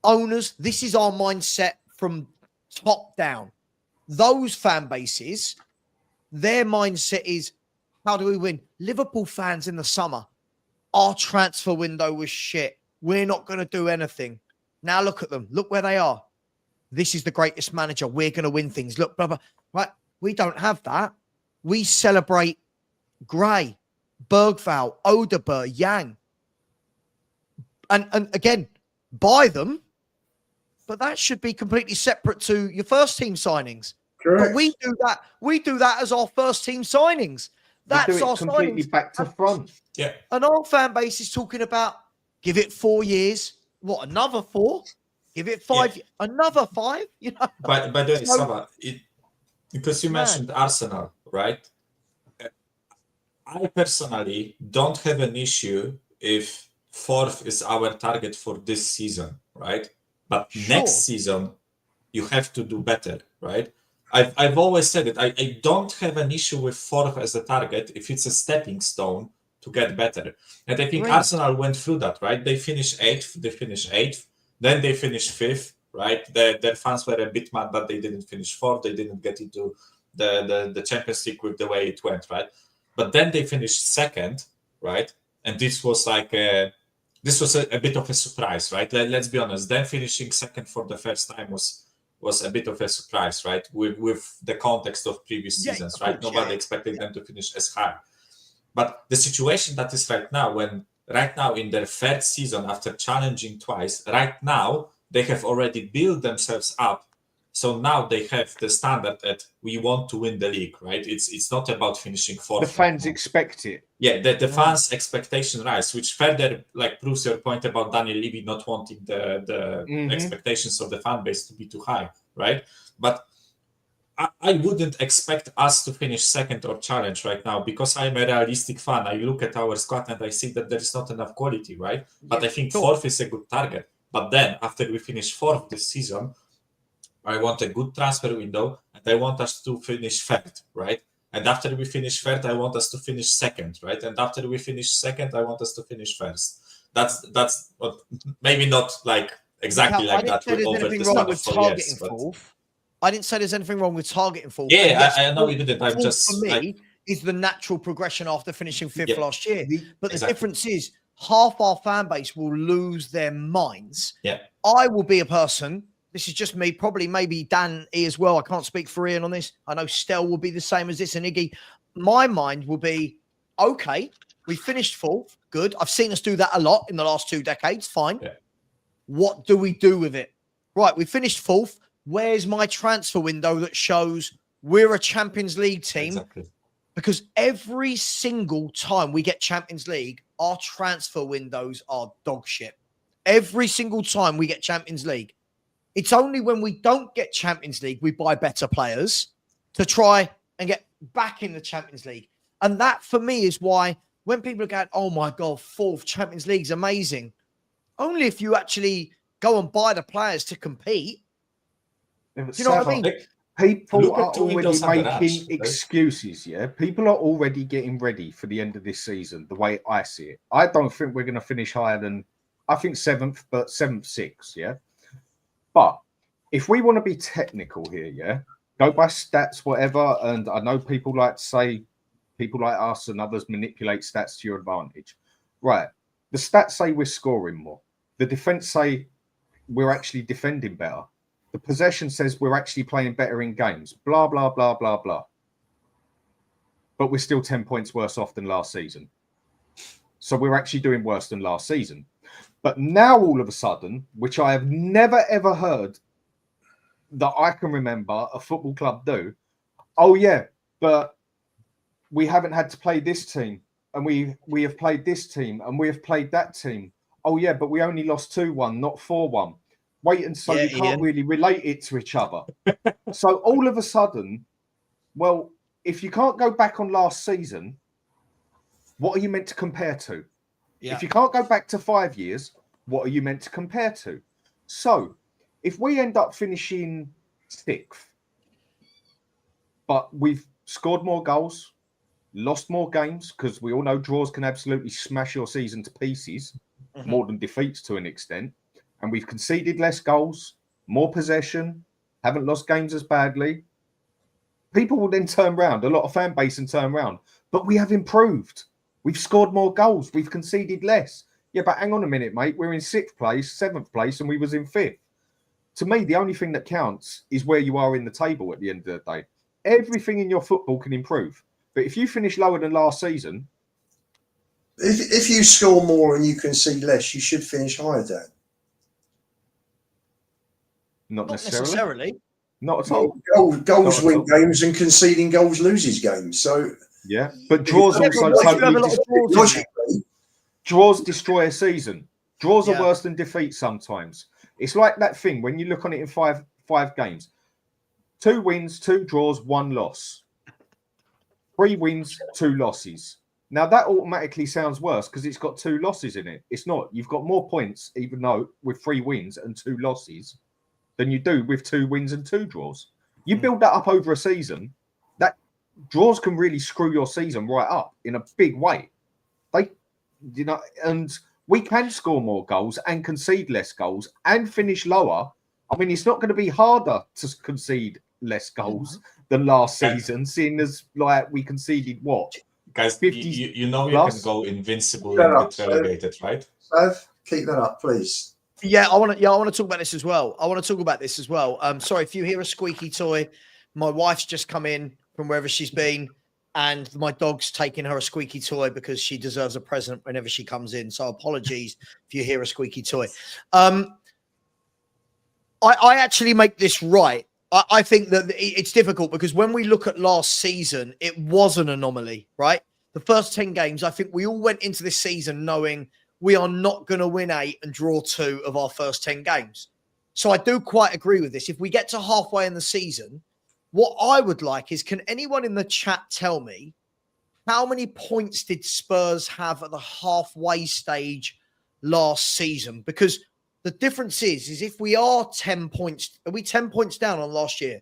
S1: owners. This is our mindset from top down. Those fan bases, their mindset is, how do we win? Liverpool fans in the summer, our transfer window was shit. We're not going to do anything. Now look at them. Look where they are. This is the greatest manager. We're going to win things. Look, blah, blah. Right? We don't have that. We celebrate Gray, Bergvall, Odegaard, Yang. And again, buy them. But that should be completely separate to your first team signings.
S2: Correct.
S1: But we do that. We do that as our first team signings. That's our
S3: completely
S1: signings.
S3: back to front.
S4: Yeah.
S1: And our fan base is talking about give it 4 years. What, another 4? Give it 5. Yeah. Another 5? You know.
S4: By the way, Savva, because you mentioned Arsenal, right? I personally don't have an issue if fourth is our target for this season, right? But next season, you have to do better, right? I've always said it. I don't have an issue with fourth as a target if it's a stepping stone to get better. And I think Arsenal went through that, right? They finished 8th, then they finished 5th, right? Their fans were a bit mad that they didn't finish 4th. They didn't get into the Champions League with the way it went, right? But then they finished 2nd, right? And this was like a bit of a surprise, right? Let's be honest. Then finishing 2nd for the first time was a bit of a surprise, right? With the context of previous seasons, right? Nobody expected them to finish as high. But the situation that is right now in their 3rd season after challenging twice, right now they have already built themselves up. So now they have the standard that we want to win the league, right? It's not about finishing 4th.
S3: The fans expect it.
S4: Yeah, the fans' expectation rise, which further proves your point about Daniel Levy not wanting the expectations of the fan base to be too high, right? But I wouldn't expect us to finish 2nd or challenge right now because I'm a realistic fan. I look at our squad and I see that there is not enough quality, right? But I think 4th is a good target. But then after we finish 4th this season, I want a good transfer window, and I want us to finish 3rd, right? And after we finish 3rd, I want us to finish 2nd, right? And after we finish 2nd, I want us to finish 1st. That's what, maybe not like exactly like that over the span of 4 years. But...
S1: I didn't say there's anything wrong with targeting 4th.
S4: Yeah, yes, I know you didn't. I'm just
S1: for me
S4: like...
S1: is the natural progression after finishing 5th last year. But the
S4: exactly.
S1: difference is half our fan base will lose their minds.
S4: Yeah,
S1: I will be a person. This is just me, probably maybe Dan E as well. I can't speak for Ian on this. I know Stel will be the same as this and Iggy. My mind will be, okay, we finished 4th. Good. I've seen us do that a lot in the last 2 decades. Fine.
S4: Yeah.
S1: What do we do with it? Right. We finished 4th. Where's my transfer window that shows we're a Champions League team?
S4: Exactly.
S1: Because every single time we get Champions League, our transfer windows are dog shit. Every single time we get Champions League. It's only when we don't get Champions League, we buy better players to try and get back in the Champions League. And that, for me, is why when people are going, oh, my God, 4th Champions League's amazing. Only if you actually go and buy the players to compete.
S3: Do
S1: you know what I mean?
S3: People are already making excuses, yeah? People are already getting ready for the end of this season, the way I see it. I don't think we're going to finish higher than, I think 7th, but 7th, 6th, yeah? But if we want to be technical here, yeah, go by stats, whatever. And I know people like to say, people like us and others manipulate stats to your advantage. Right. The stats say we're scoring more. The defense say we're actually defending better. The possession says we're actually playing better in games. Blah, blah, blah, blah, blah. But we're still 10 points worse off than last season. So we're actually doing worse than last season. But now, all of a sudden, which I have never, ever heard that I can remember a football club do, oh, yeah, but we haven't had to play this team, and we have played this team, and we have played that team. Oh, yeah, but we only lost 2-1, not 4-1. Wait, and so you can't really relate it to each other. So all of a sudden, well, if you can't go back on last season, what are you meant to compare to? Yeah. If you can't go back to 5 years, what are you meant to compare to? So if we end up finishing 6th, but we've scored more goals, lost more games, because we all know draws can absolutely smash your season to pieces, more than defeats to an extent, and we've conceded less goals, more possession, haven't lost games as badly, people will then turn around, a lot of fan base and turn around, but we have improved. We've scored more goals. We've conceded less. Yeah, but hang on a minute, mate. We're in 6th place, 7th place, and we was in 5th. To me, the only thing that counts is where you are in the table at the end of the day. Everything in your football can improve. But if you finish lower than last season...
S2: If you score more and you concede less, you should finish higher, Dan.
S3: Not necessarily. Not at
S2: all. Goals win games and conceding goals loses games. So...
S3: Yeah, but draws also totally draws destroy a season. Draws are worse than defeats sometimes. It's like that thing when you look on it in five games. 2 wins, 2 draws, 1 loss. 3 wins, 2 losses. Now that automatically sounds worse because it's got 2 losses in it. It's not. You've got more points, even though with 3 wins and 2 losses, than you do with 2 wins and 2 draws. You build that up over a season. Draws can really screw your season right up in a big way. And we can score more goals and concede less goals and finish lower. I mean, it's not going to be harder to concede less goals than last season, seeing as like we conceded what?
S4: Guys, 50 you know you can go invincible and get relegated, right?
S2: Sav, keep that up, please.
S1: Yeah, I want to talk about this as well. Sorry, if you hear a squeaky toy, my wife's just come in from wherever she's been, and my dog's taking her a squeaky toy because she deserves a present whenever she comes in. So apologies if you hear a squeaky toy. I actually make this right. I think that it's difficult because when we look at last season, it was an anomaly, right? The first 10 games, I think we all went into this season knowing we are not going to win 8 and draw 2 of our first 10 games. So I do quite agree with this. If we get to halfway in the season, what I would like is, can anyone in the chat tell me how many points did Spurs have at the halfway stage last season? Because The difference is if we are 10 points, are we 10 points down on last year?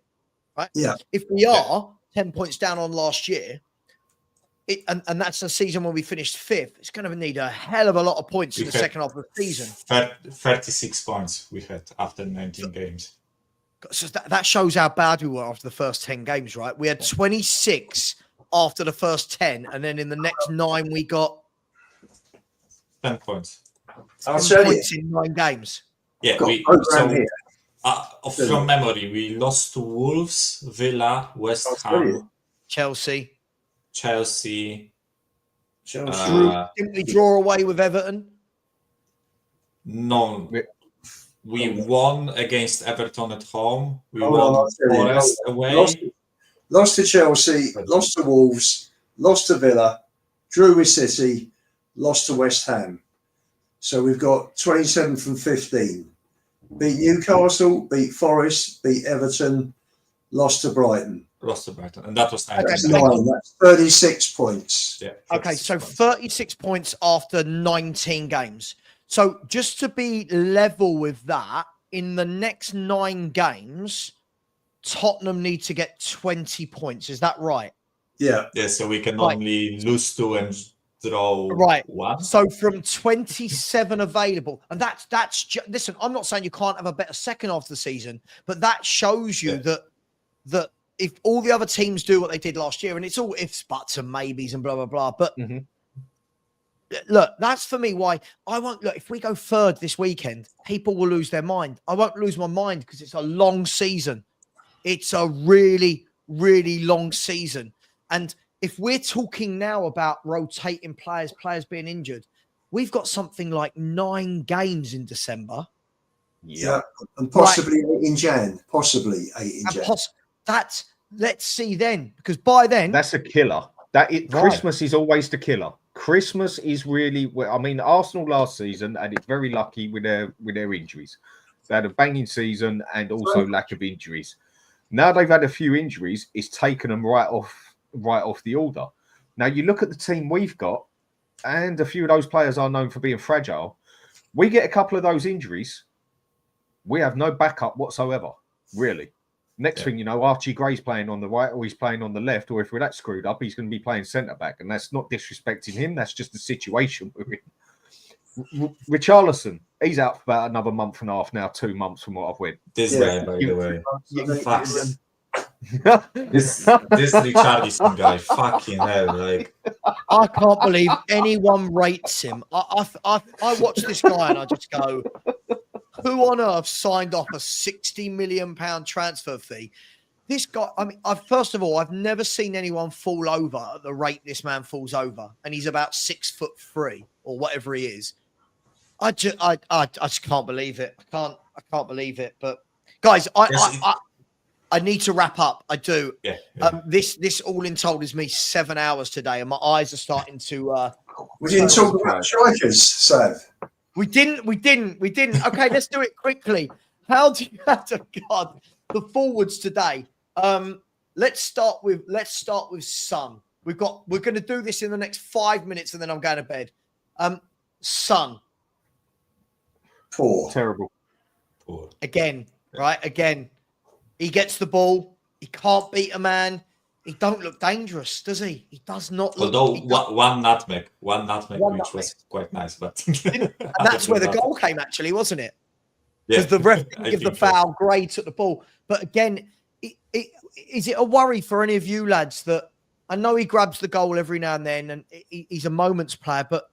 S1: Right?
S2: Yeah.
S1: If we are 10 points down on last year, and that's a season when we finished 5th, it's going to need a hell of a lot of points in the second half of the season.
S4: 36 points we had after 19 games.
S1: So that shows how bad we were after the first 10 games, right? We had 26 after the first 10, and then in the next 9 we got
S4: 10 points.
S1: 10 points in 9 games.
S4: Yeah, from memory, we lost to Wolves, Villa, West Ham,
S1: Chelsea. Didn't we draw away with Everton?
S4: No. We won against Everton at home. We won Forest away.
S2: Lost to Chelsea, lost to Wolves, lost to Villa, drew with City, lost to West Ham. So we've got 27 from 15. Beat Newcastle, beat Forest, beat Everton, lost to Brighton.
S4: And that was 9.
S2: That's 36 points.
S4: Yeah,
S1: okay, so 36 points after 19 games. So just to be level with that, in the next 9 games, Tottenham need to get 20 points. Is that right?
S2: Yeah.
S4: Yeah, so we can only lose 2 and draw 1.
S1: So from 27 available, and listen, I'm not saying you can't have a better second half of the season, but that shows you that if all the other teams do what they did last year, and it's all ifs, buts, and maybes, and blah blah blah. But look, that's for me why I won't look. If we go 3rd this weekend, people will lose their mind. I won't lose my mind because it's a long season. It's a really, really long season. And if we're talking now about rotating players being injured, we've got something like 9 games in December.
S2: Yeah, and possibly 8 in Jan.
S1: Let's see then, because by then
S3: that's a killer. Christmas is always the killer. Christmas is really I mean, Arsenal last season, and it's very lucky with their injuries. They had a banging season and also lack of injuries. Now they've had a few injuries, it's taken them right off the order. Now you look at the team we've got, and a few of those players are known for being fragile. We get a couple of those injuries, we have no backup whatsoever, really. Next thing you know, Archie Gray's playing on the right, or he's playing on the left, or if we're that screwed up, he's going to be playing centre back, and that's not disrespecting him. That's just the situation we're in. Richarlison, he's out for about another month and a half now, 2 months from what I've read.
S4: This guy, by the way, this Richarlison guy, fucking hell, like
S1: I can't believe anyone rates him. I watch this guy and I just go, who on earth signed off a £60 million transfer fee? This guy, I mean, first of all, I've never seen anyone fall over at the rate this man falls over, and he's about 6'3" or whatever he is. I just can't believe it. I can't believe it. But guys, I need to wrap up. I do.
S4: Yeah.
S1: This all in told is me 7 hours today, and my eyes are starting to.
S2: We didn't talk about strikers, Sav.
S1: We didn't. Okay, let's do it quickly. How do you have to the forwards today? Let's start with Son. We're going to do this in the next 5 minutes, and then I'm going to bed. Son.
S2: Poor.
S3: Terrible.
S4: Poor.
S1: Again. He gets the ball. He can't beat a man. He don't look dangerous, does he? He does not look.
S4: Although one nutmeg, which was quite nice, but
S1: and that's where the goal came, actually, wasn't it?
S4: Yeah,
S1: Because the ref didn't give the foul, Gray took the ball. But again, is it a worry for any of you lads that I know he grabs the goal every now and then, and he's a moments player, but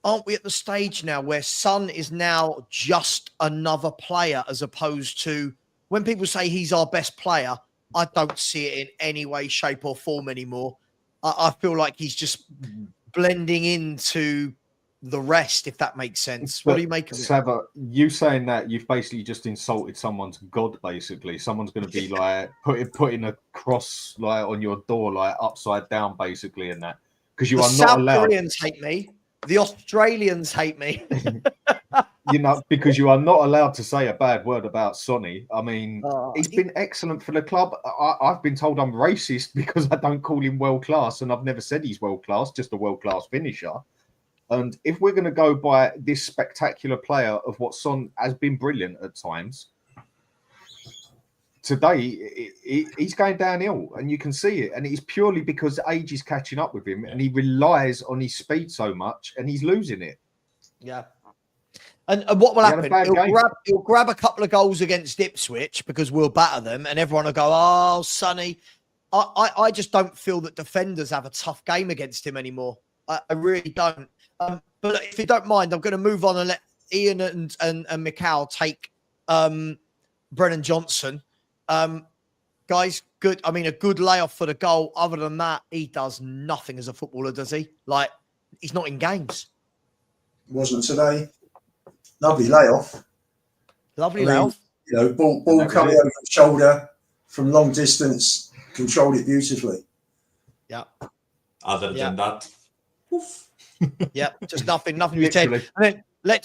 S1: aren't we at the stage now where Son is now just another player, as opposed to when people say he's our best player? I don't see it in any way, shape, or form anymore. I feel like he's just blending into the rest, if that makes sense. What do you make of it?
S3: Savva, you saying that, you've basically just insulted someone's God, basically. Someone's going to be like putting a cross like on your door, like upside down, basically, and that. Because you are not allowed.
S1: South Koreans hate me. The Australians hate me.
S3: Because you are not allowed to say a bad word about Sonny. I mean, he's been excellent for the club. I've been told I'm racist because I don't call him world class, and I've never said he's world class, just a world class finisher. And if we're going to go by this spectacular player of what Son has been brilliant at times, today he's going downhill, and you can see it. And it's purely because age is catching up with him, and he relies on his speed so much, and he's losing it.
S1: Yeah. And what will happen? He'll grab a couple of goals against Ipswich because we'll batter them, and everyone will go, "Oh, Sonny." I just don't feel that defenders have a tough game against him anymore. I really don't. But if you don't mind, I'm going to move on and let Ian and Mikal take Brennan Johnson. Guys, good. I mean, a good layoff for the goal. Other than that, he does nothing as a footballer, does he? Like, he's not in games.
S2: Wasn't today. Lovely layoff.
S1: Lovely layoff.
S2: You know, ball coming over the shoulder from long distance, controlled it beautifully.
S1: Yeah.
S4: Other than that, poof.
S1: Yeah, just nothing to be said. And then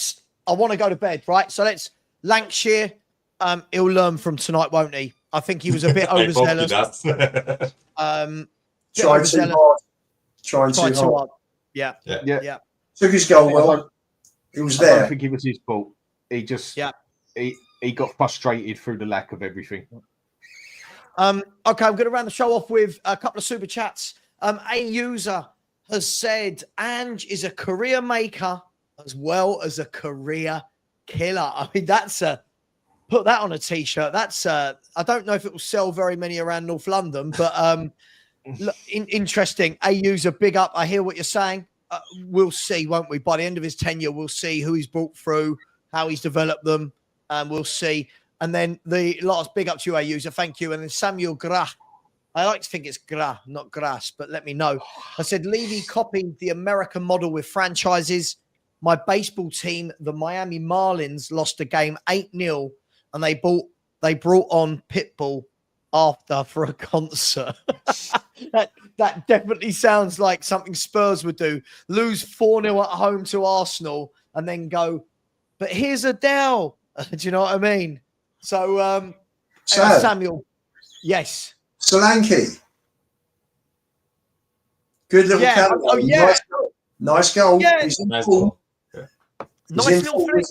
S1: I want to go to bed, right? So Lancashire, he'll learn from tonight, won't he? I think he was a bit overzealous.
S2: Tried too hard. Trying too hard.
S1: Yeah.
S2: Took his goal well. It was there.
S3: I don't think it was his fault. He just he got frustrated through the lack of everything.
S1: Okay, I'm going to round the show off with a couple of super chats. A user has said Ange is a career maker as well as a career killer. I mean, put that on a t-shirt. That's I don't know if it will sell very many around North London, but interesting. A user, big up. I hear what you're saying. We'll see, won't we? By the end of his tenure, we'll see who he's brought through, how he's developed them, and we'll see. And then the last big up to you, A user. Thank you. And then Samuel Gra. I like to think it's Gra, not Grass, but let me know. I said, Levy copied the American model with franchises. My baseball team, the Miami Marlins, lost a game 8-0, and they brought on Pitbull after for a concert. That definitely sounds like something Spurs would do. Lose 4-0 at home to Arsenal and then go, but here's Adele. Do you know what I mean? So, Samuel, yes.
S2: Solanke. Good little camera.
S1: Oh, yeah.
S2: Nice goal.
S1: Yeah.
S2: He's in
S4: Nice
S2: full.
S4: goal.
S1: Nice little flick.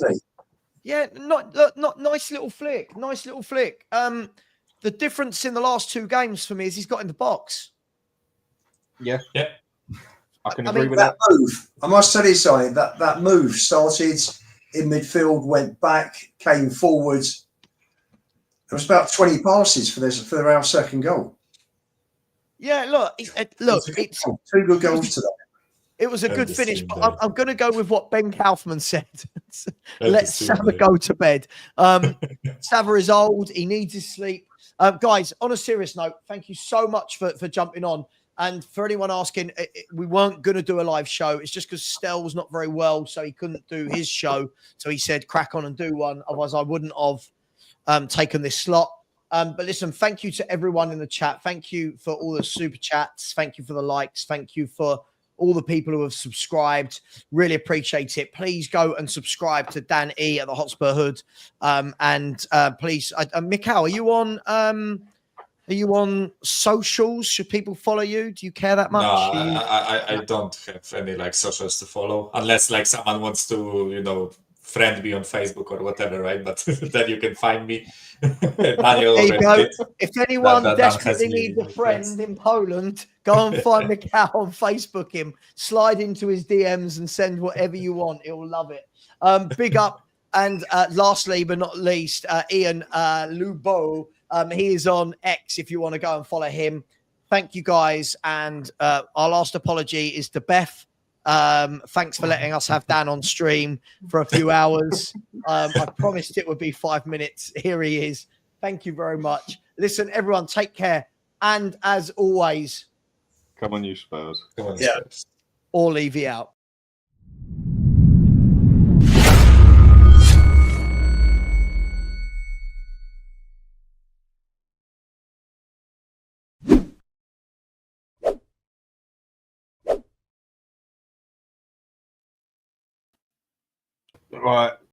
S1: Yeah, not nice little flick. Nice little flick. The difference in the last two games for me is he's got in the box.
S3: Yeah. I can
S2: agree
S3: with
S2: that move. I must tell you something. That move started in midfield, went back, came forward. There was about 20 passes for our second goal.
S1: Yeah, look, it's
S2: two good goals today.
S1: It was a good finish, but I'm going to go with what Ben Kaufman said. Let Savva go to bed. Savva is old. He needs his sleep. Guys, on a serious note, thank you so much for jumping on. And for anyone asking, we weren't going to do a live show. It's just because Stel was not very well, so he couldn't do his show. So he said, crack on and do one. Otherwise, I wouldn't have taken this slot. But listen, thank you to everyone in the chat. Thank you for all the super chats. Thank you for the likes. Thank you for all the people who have subscribed. Really appreciate it. Please go and subscribe to Dan E at the Hotspur Hood. And please, Mikal, are you on socials? Should people follow you? Do you care that much?
S4: No, I don't have any like socials to follow unless like someone wants to, friend me on Facebook or whatever, right? But then you can find me. Daniel,
S1: there you go. If anyone desperately needs a friend in Poland, go and find Mikal on Facebook him. Slide into his DMs and send whatever you want. He'll love it. Big up. And lastly, but not least, Ian Lubo. He is on X if you want to go and follow him. Thank you, guys. And our last apology is to Beth. Thanks for letting us have Dan on stream for a few hours. I promised it would be 5 minutes. Here he is. Thank you very much. Listen, everyone, take care. And as always,
S3: come on, you Spurs.
S4: Come on, Spurs.
S1: Or Levy out.
S3: Right.